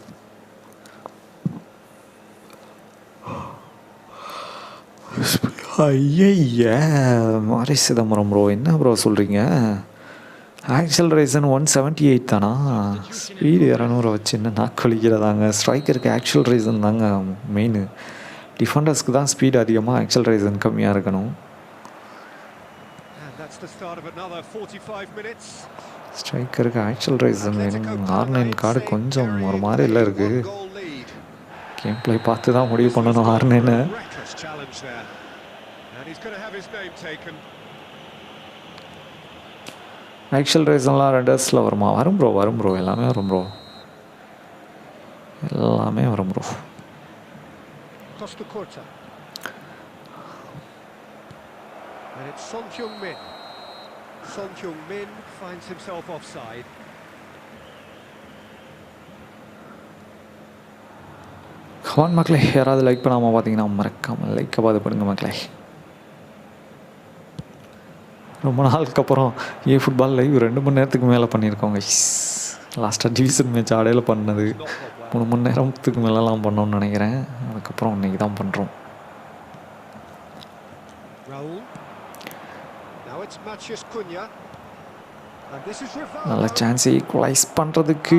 ஐய மாரி சிதம்பரம் ப்ரோ, என்ன ப்ரோ சொல்கிறீங்க? ஆக்சலரேஷன் 178 தானா? ஸ்பீடு 200 வச்சு என்ன நாக்கு வலிக்கிறதாங்க. ஸ்ட்ரைக்கருக்கு ஆக்சலரேஷன் தாங்க மெயின். டிஃபெண்டர்ஸ்க்கு தான் ஸ்பீடு அதிகமாக, ஆக்சலரேஷன் கம்மியாக இருக்கணும். ஸ்ட்ரைக்கருக்கு ஆக்சலரேஷன் வேணும். R9 கார்டு கொஞ்சம் ஒரு மாதிரி இல்லை இருக்குது. கேம் பிளே பார்த்து தான் முடிவு பண்ணணும். R9 ஆக்சலரேஷன்லாம் ரெண்டர்ஸில் வருமா? வரும் ப்ரோ, எல்லாமே வரும் ப்ரோ, எல்லாமே வரும் bro. And it's Son Heung-min. Son Heung-min finds himself offside. Come on மக்களே, யாராவது லைக் பண்ணாமல் பார்த்தீங்கன்னா மறக்காமல் லைக்கை பார்த்து பண்ணுங்க மக்களே. ரொம்ப நாளுக்கு அப்புறம் ஃபுட்பால் லைவ் 2 மணி நேரத்துக்கு மேலே பண்ணியிருக்கோங்க. லாஸ்ட்டாக டிவிஷன் மேட்ச் ஆடையில் பண்ணது 3 மணி நேரத்துக்கு மேலெலாம் பண்ணோன்னு நினைக்கிறேன். அதுக்கப்புறம் இன்றைக்கி தான் பண்ணுறோம். நல்ல சான்ஸ் ஈக்குவலைஸ் பண்ணுறதுக்கு.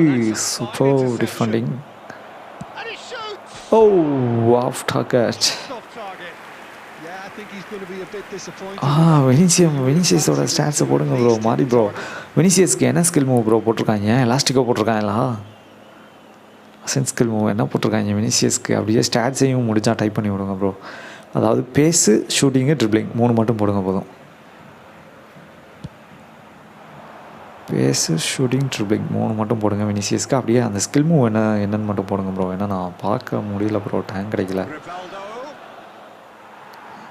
Super defending. Off target. வெனிசியஸோட ஸ்டாட்ஸை போடுங்க ப்ரோ. மாறி ப்ரோ, வெனிசியஸ்க்கு என்ன ஸ்கில் மூவ் ப்ரோ போட்டிருக்காங்க? எலாஸ்டிக்கோ போட்டிருக்காங்களா? அசன் ஸ்கில் மூவ் என்ன போட்டிருக்காங்க வெனிசியஸ்க்கு? அப்படியே ஸ்டாட்ஸையும் முடிஞ்சா டைப் பண்ணி விடுங்க ப்ரோ. அதாவது பேஸு, ஷூட்டிங்கு, ட்ரிப்ளிங் 3 மட்டும் போடுங்க போதும். பேஸு, ஷூட்டிங், ட்ரிப்ளிங் 3 மட்டும் போடுங்க வெனிசியஸ்க்கு. அப்படியே அந்த ஸ்கில் மூவ் என்னன்னு மட்டும் போடுங்க ப்ரோ. ஏன்னா நான் பார்க்க முடியல ப்ரோ, டைம் கிடைக்கல.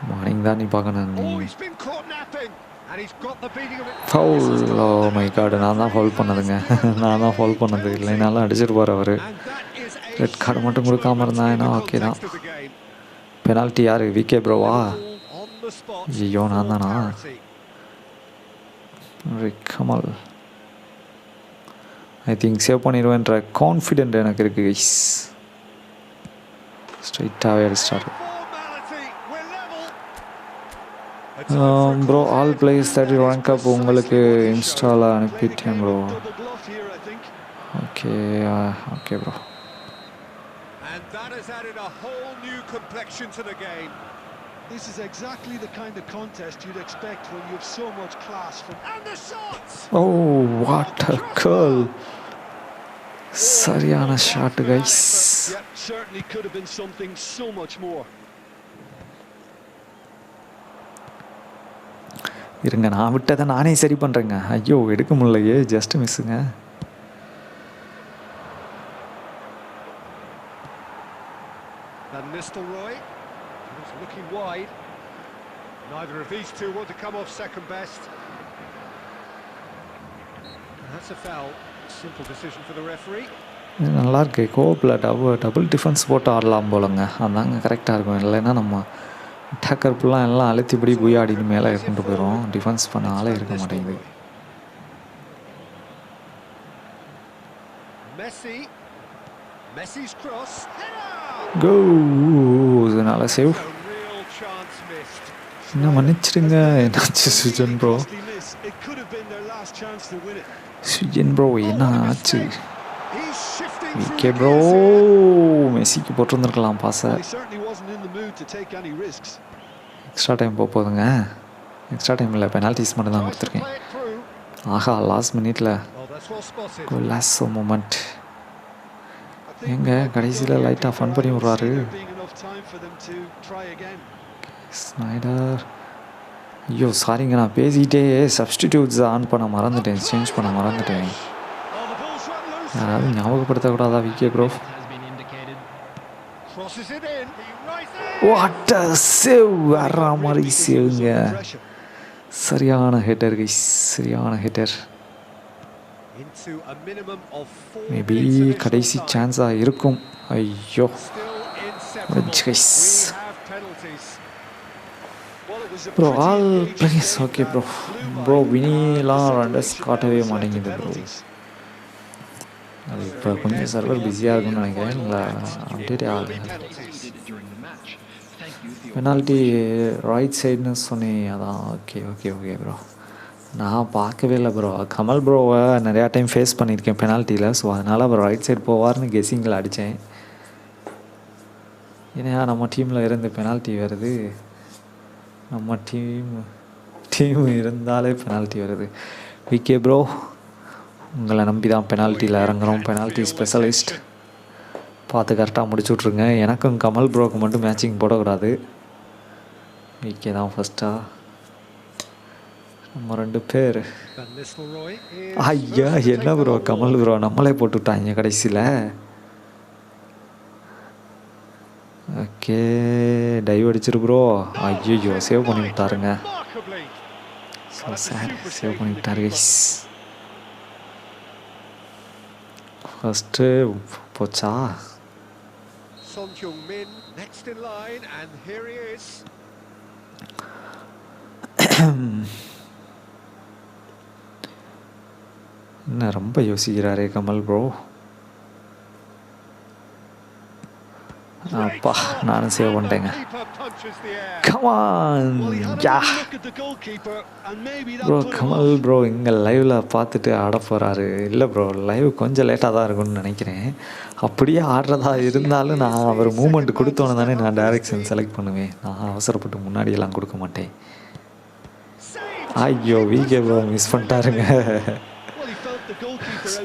மார்னிங் தான் நீ பார்க்கணும். நீ ஃபவுல். ஓ மை கார்டு, நான் தான் ஃபவுல் பண்ணதுங்க. நான் தான் ஃபவுல் பண்ணது. இல்லைனாலும் அடிச்சிருப்பார் அவர். ரெட் கார்டு மட்டும் கொடுக்காம இருந்தாங்கன்னா ஓகே தான். பெனால்ட்டி யார்? விகே ப்ரோவா? ஐயோ நான் தானா? கமல் ஐ திங்க் சேவ் பண்ணிடுவேன்ற கான்ஃபிடென்ட் எனக்கு இருக்குது கைஸ். ஸ்ட்ரைட்டாகவே அடிச்சிட்டாரு bro. All players that rank up உங்களுக்கு இன்ஸ்டாவில் அனுப்பிட்டேன் bro. Okay okay bro. And that has added a whole new complexion to the game. This is exactly the kind of contest you'd expect when you have so much class from... And the shots! Oh, what a goal! சரியான shot guys. Yeah, certainly could have been something so much more. இருங்க, நான் விட்டதை நானே சரி பண்ணுறேங்க. ஐயோ எடுக்க முடியலையே, just மிஸ்ஸுங்க. Looking wide. Neither of these two want to come off second best. That's a foul. Simple decision for the referee. நல்லா இருக்கு. கோப்பில் டபுள் டிஃபென்ஸ் போட்டு ஆடலாம் போலங்க. அதாங்க கரெக்டாக இருக்கும். இல்லைன்னா நம்ம அட்டாக்கர் ஃபுல்லாக எல்லாம் அழுத்திப்படி போய் ஆடிட்டு மேலே கொண்டு போயிடும். டிஃபென்ஸ் பண்ண ஆளே இருக்க மாட்டேங்குது. Messi's cross. கோ. இதனால சேவ். என்ன மன்னிச்சிடுங்க. என்னாச்சு சுஜன் ப்ரோ? சுஜன் ப்ரோ என்ன ஆச்சு? விகே ப்ரோ மெஸ்ஸிக்கு போட்டிருந்துருக்கலாம் பாஸை. எக்ஸ்ட்ரா டைம் போகுதுங்க. எக்ஸ்ட்ரா டைம் இல்லை, பெனால்ட்டிஸ் மட்டும் தான் கொடுத்துருக்கேன். ஆஹா, லாஸ்ட் மினிட்ல லாஸ்ட் மூமெண்ட். எங்க கடைசியில் லைட்டாக ஃபன் பண்ணி விட்றாரு ஸ்னைடர். ஐயோ சாரிங்க, நான் பேசிக்கிட்டே சப்ஸ்டிடியூட்ஸ் ஆன் பண்ண மறந்துட்டேன், சேஞ்ச் பண்ண மறந்துட்டேன். யாராவது ஞாபகப்படுத்தக்கூடாதா VK bro? What a save! வேற மாதிரி சேவுங்க. சரியான ஹெட்டர் கைஸ், சரியான ஹெட்டர். மேபி கடைசி சான்ஸாக இருக்கும். ஐயோ guys bro. All players okay bro. Bro வினிலாம் ரண்டர்ஸ் காட்டவே மாட்டேங்குது ப்ரோ. அது இப்போ கொஞ்சம் சர்வர் பிஸியாக இருக்குன்னு நினைக்கிறேன். இல்லை அப்டேட்டே ஆகுது. பெனால்ட்டி ரைட் சைடுன்னு சொன்னேன், அதான். Okay okay okay bro. நான் பார்க்கவே இல்லை ப்ரோ. கமல் ப்ரோவை நிறையா டைம் ஃபேஸ் பண்ணியிருக்கேன் பெனால்ட்டியில். ஸோ அதனால் அவர் ரைட் சைடு போவார்னு கெஸ்ஸிங்கில் அடித்தேன். ஏன்னா நம்ம டீமில் இருந்து பெனால்ட்டி வருது. நம்ம டீம் இருந்தாலே பெனால்ட்டி வருது. விகே ப்ரோ உங்களை நம்பி தான் பெனால்ட்டியில் இறங்குறோம். பெனால்ட்டி ஸ்பெஷலிஸ்ட் பார்த்து கரெக்டாக முடிச்சு விட்ருங்க. எனக்கும் கமல் ப்ரோக்கு மட்டும் மேட்சிங் போடக்கூடாது. விகே தான் ஃபஸ்ட்டாக. நம்ம 2 பேர். ஐயா என்ன ப்ரோ, கமல் ப்ரோ நம்மளே போட்டு விட்டாங்க கடைசியில். ஓகே ஓகே டைவ் அடிச்சிரு ப்ரோ. ஐயோ சேவ் பண்ணி விட்டாருங்க. ஸோ சார் சேவ் பண்ணி விட்டாரு கைஸ். ஃபஸ்ட்டு போச்சா. Son Heung-min next in line, and here he is. என்ன ரொம்ப யோசிக்கிறாரே கமல் ப்ரோ. அப்பா நானும் சேவ் பண்ணிட்டேங்க. கமான் யா ப்ரோ. கமல் ப்ரோ இங்கே லைவில் பார்த்துட்டு ஆட போகிறாரு. இல்லை ப்ரோ லைவ் கொஞ்சம் லேட்டாக தான் இருக்கும்னு நினைக்கிறேன். அப்படியே ஆடுறதா இருந்தாலும் நான் அவர் மூமெண்ட் கொடுத்தோன்னு தானே நான் டைரக்ஷன் செலக்ட் பண்ணுவேன். நான் அவசரப்பட்டு முன்னாடியெல்லாம் கொடுக்க மாட்டேன். ஐயோ விகே ப்ரோ மிஸ் பண்ணிட்டாருங்க.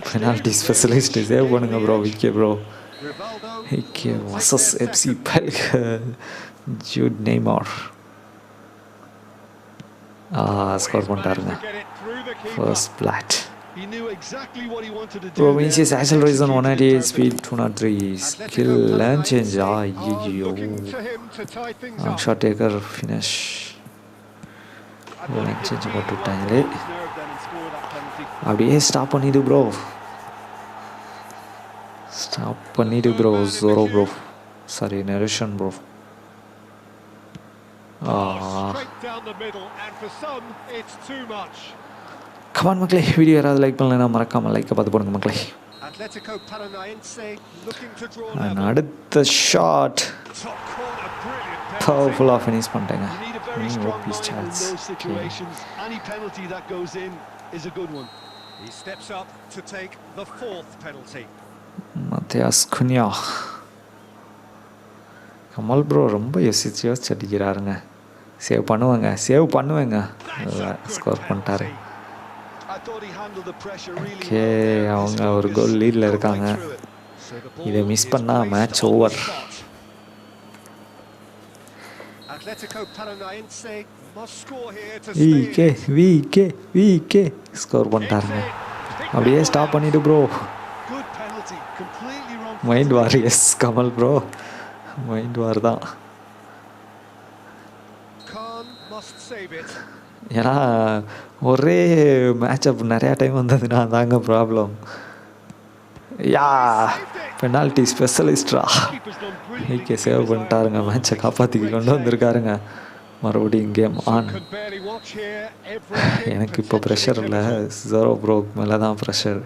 பெனால்டி ஸ்பெஷலிஸ்ட் சேவ் பண்ணுங்க bro. VK bro okay versus FC பல்க ஜூட் நெய்மார் ஸ்கோர் பண்ணிட்டாருங்க. ஃபர்ஸ்ட் பிளாட் bro. Vinicius acceleration 198 speed 203 skill lane change. ஐயோ ஷாட் டேக்கர் ஃபினிஷ். லைன் சேஞ்ச் போட்டு விட்டாங்களே. அப்படியே ஸ்டாப் பண்ணிடு ப்ரோ. ஸ்டாப் பண்ணிடு bro. Zoro bro sorry narration bro. Come on மக்களே, வீடியோ யாராவது லைக் பண்ணலைன்னா மறக்காமல் லைக்கை பார்த்து போடுங்க மக்களே. அடுத்த ஷாட் பவர்ஃபுல்லாக ஃபினிஷ் பண்ணிட்டேங்க. மத்தியாஸ் குன்யா. கமல் ப்ரோ ரொம்ப யோசிச்சு அடிக்கிறாருங்க. சேவ் பண்ணுவேங்க. ஸ்கோர் பண்ணிட்டாரு. ஓகே அவங்க ஒரு கோல் லீடில் இருக்காங்க. இதை மிஸ் பண்ணால் மேட்ச் ஓவர். விகே ஸ்கோர் பண்ணிட்டாருங்க. அப்படியே ஸ்டாப் பண்ணிடு bro. Mind war. Yes Kamal bro mind war தான். ஏன்னா ஒரே மேட்சப் நிறையா டைம் வந்ததுன்னா தாங்க ப்ராப்ளம். யா பெனால்டி ஸ்பெஷலிஸ்டா. ஓகே சேவ் பண்ணிட்டாருங்க. மேட்சை காப்பாற்றி கொண்டு வந்திருக்காருங்க. மறுபடியும் கேம் ஆன். எனக்கு இப்போ ப்ரெஷர் இல்லை, ஜோரோ ப்ரோ மேலே தான் ப்ரெஷர்.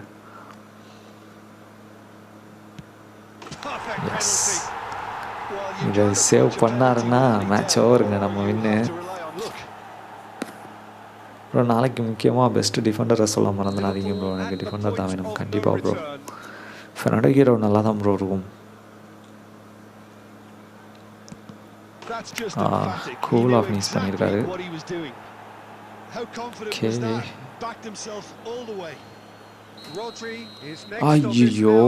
எஸ் இதை சேவ் பண்ணாருன்னா மேட்ச் ஓவருங்க. நம்ம வின்னு ப்ரோ. நாளைக்கு முக்கியமாக பெஸ்ட்டு டிஃபெண்டரை சொல்ல மறந்துடாதீங்க ப்ரோ. எனக்கு டிஃபெண்டர் தான் வேணும் கண்டிப்பாக ப்ரோ. ஃபெர்னாண்டோ ஹீரோ நல்லா தான் ப்ரோ இருக்கும். கூலாக ஃபினிஷ் பண்ணியிருக்காரு. ஓகே ஐயோ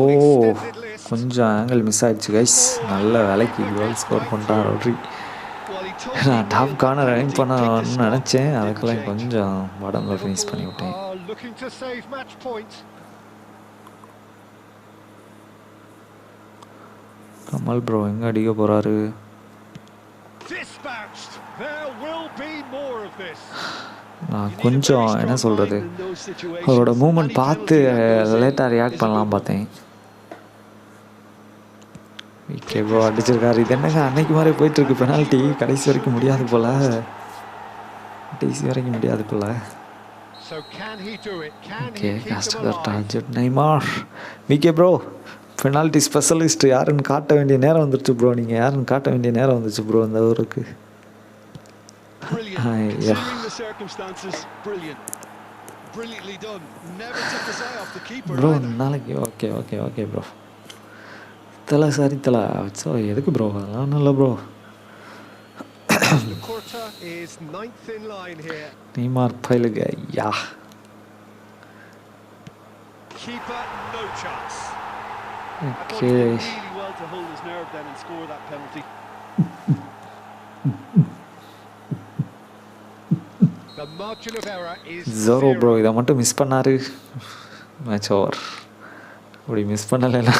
கொஞ்சம் ஆங்கிள் மிஸ் ஆகிடுச்சு கைஸ். நல்ல வேலைக்கு கோல் ஸ்கோர் பண்ணிட்டான் ரோட்ரி. நான் டாப் கார்னர் ரன் பண்ணணும்னு நினச்சேன். அதுக்கெல்லாம் கொஞ்சம் படம்ல ஃபினிஷ் பண்ணி விட்டேன். கமல் ப்ரோ எங்கே அடிக்க போகிறாரு? நான் கொஞ்சம் என்ன சொல்கிறது, அவரோட மூமெண்ட் பார்த்து லேட்டாக ரியாக்ட் பண்ணலாம் பார்த்தேன். ஓகே ப்ரோ அடிச்சிருக்காரு. இது என்னங்க அன்னைக்கு மாதிரி போயிட்டுருக்கு பெனால்ட்டி. கடைசி வரைக்கும் முடியாது போல். ஓகே காஸ்டர் Neymar. VK bro penalty specialist யாருன்னு காட்ட வேண்டிய நேரம் வந்துருச்சு ப்ரோ. நீங்கள் யாருன்னு காட்ட வேண்டிய நேரம் வந்துச்சு ப்ரோ இந்த ஊருக்கு. ப்ரோ நாளைக்கு ஓகே ப்ரோ. சாரி ஸோ எதுக்கு ப்ரோ அதெல்லாம் நல்ல ப்ரோ. நெய்மார் பைலுங்க யா. ஓகே ஜோரோ ப்ரோ இதை மட்டும் மிஸ் பண்ணாரு மேட்ச் ஓவர். அப்படி மிஸ் பண்ணலைன்னா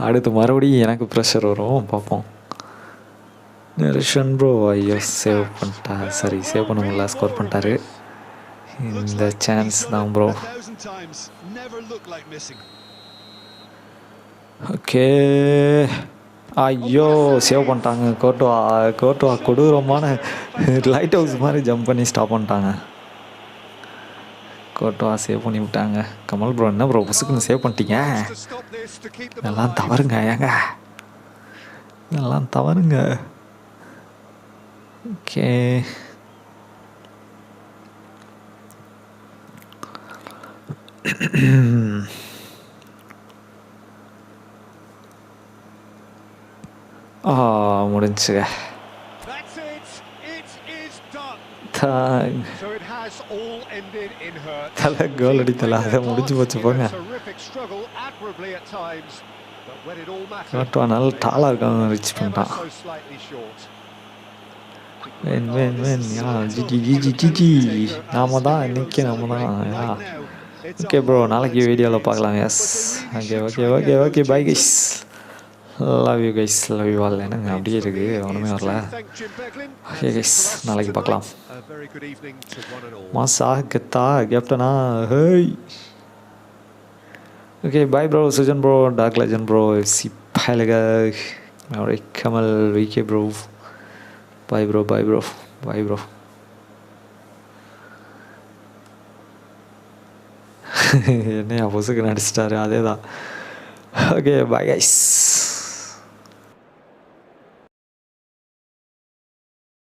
அடுத்து மறுபடியும் எனக்கு ப்ரெஷர் வரும் பார்ப்போம். நரிஷன் ப்ரோ ஐயோ சேவ் பண்ணிட்டா, சரி சேவ் பண்ண முடியல, ஸ்கோர் பண்ணிட்டாரு. இந்த சான்ஸ் தான் ப்ரோ. ஓகே ஐயோ சேவ் பண்ணிட்டாங்க. கோர்ட்டுவா கொடூரமான லைட் ஹவுஸ் மாதிரி ஜம்ப் பண்ணி ஸ்டாப் பண்ணிட்டாங்க. கோர்ட்டுவா சேவ் பண்ணி விட்டாங்க. கமல் ப்ரோ என்ன ப்ரோ புசுக்குன்னு சேவ் பண்ணிட்டீங்க? இதெல்லாம் தவறுங்க, ஏங்க இதெல்லாம் தவறுங்க. ஓகே முடிஞ்சுங்க. தலை கோல் அடித்தல, அதை முடிஞ்சு போச்சு போங்க. நல்ல டாலாக இருக்காங்க, ரிச் பண்ணிட்டான். நாம தான் இன்னைக்கு நாம தான். ஓகே ப்ரோ, நாளைக்கு வீடியோவில் பார்க்கலாம். S okay okay okay okay bye guys, love you guys, love you all. என்னங்க அப்படியே இருக்குது, ஒன்றுமே வரல. ஓகே கைஸ், நாளைக்கு பார்க்கலாம். மாசா கெத்தா கேப்டனா hey. Okay bye bro, Sujan bro, dark legend bro, சி பைலக Kamal VK bro, bye bro bye bro bye bro. என்னையா பொசுக்கு நடிச்சிட்டாரு, அதே தான். Okay bye guys.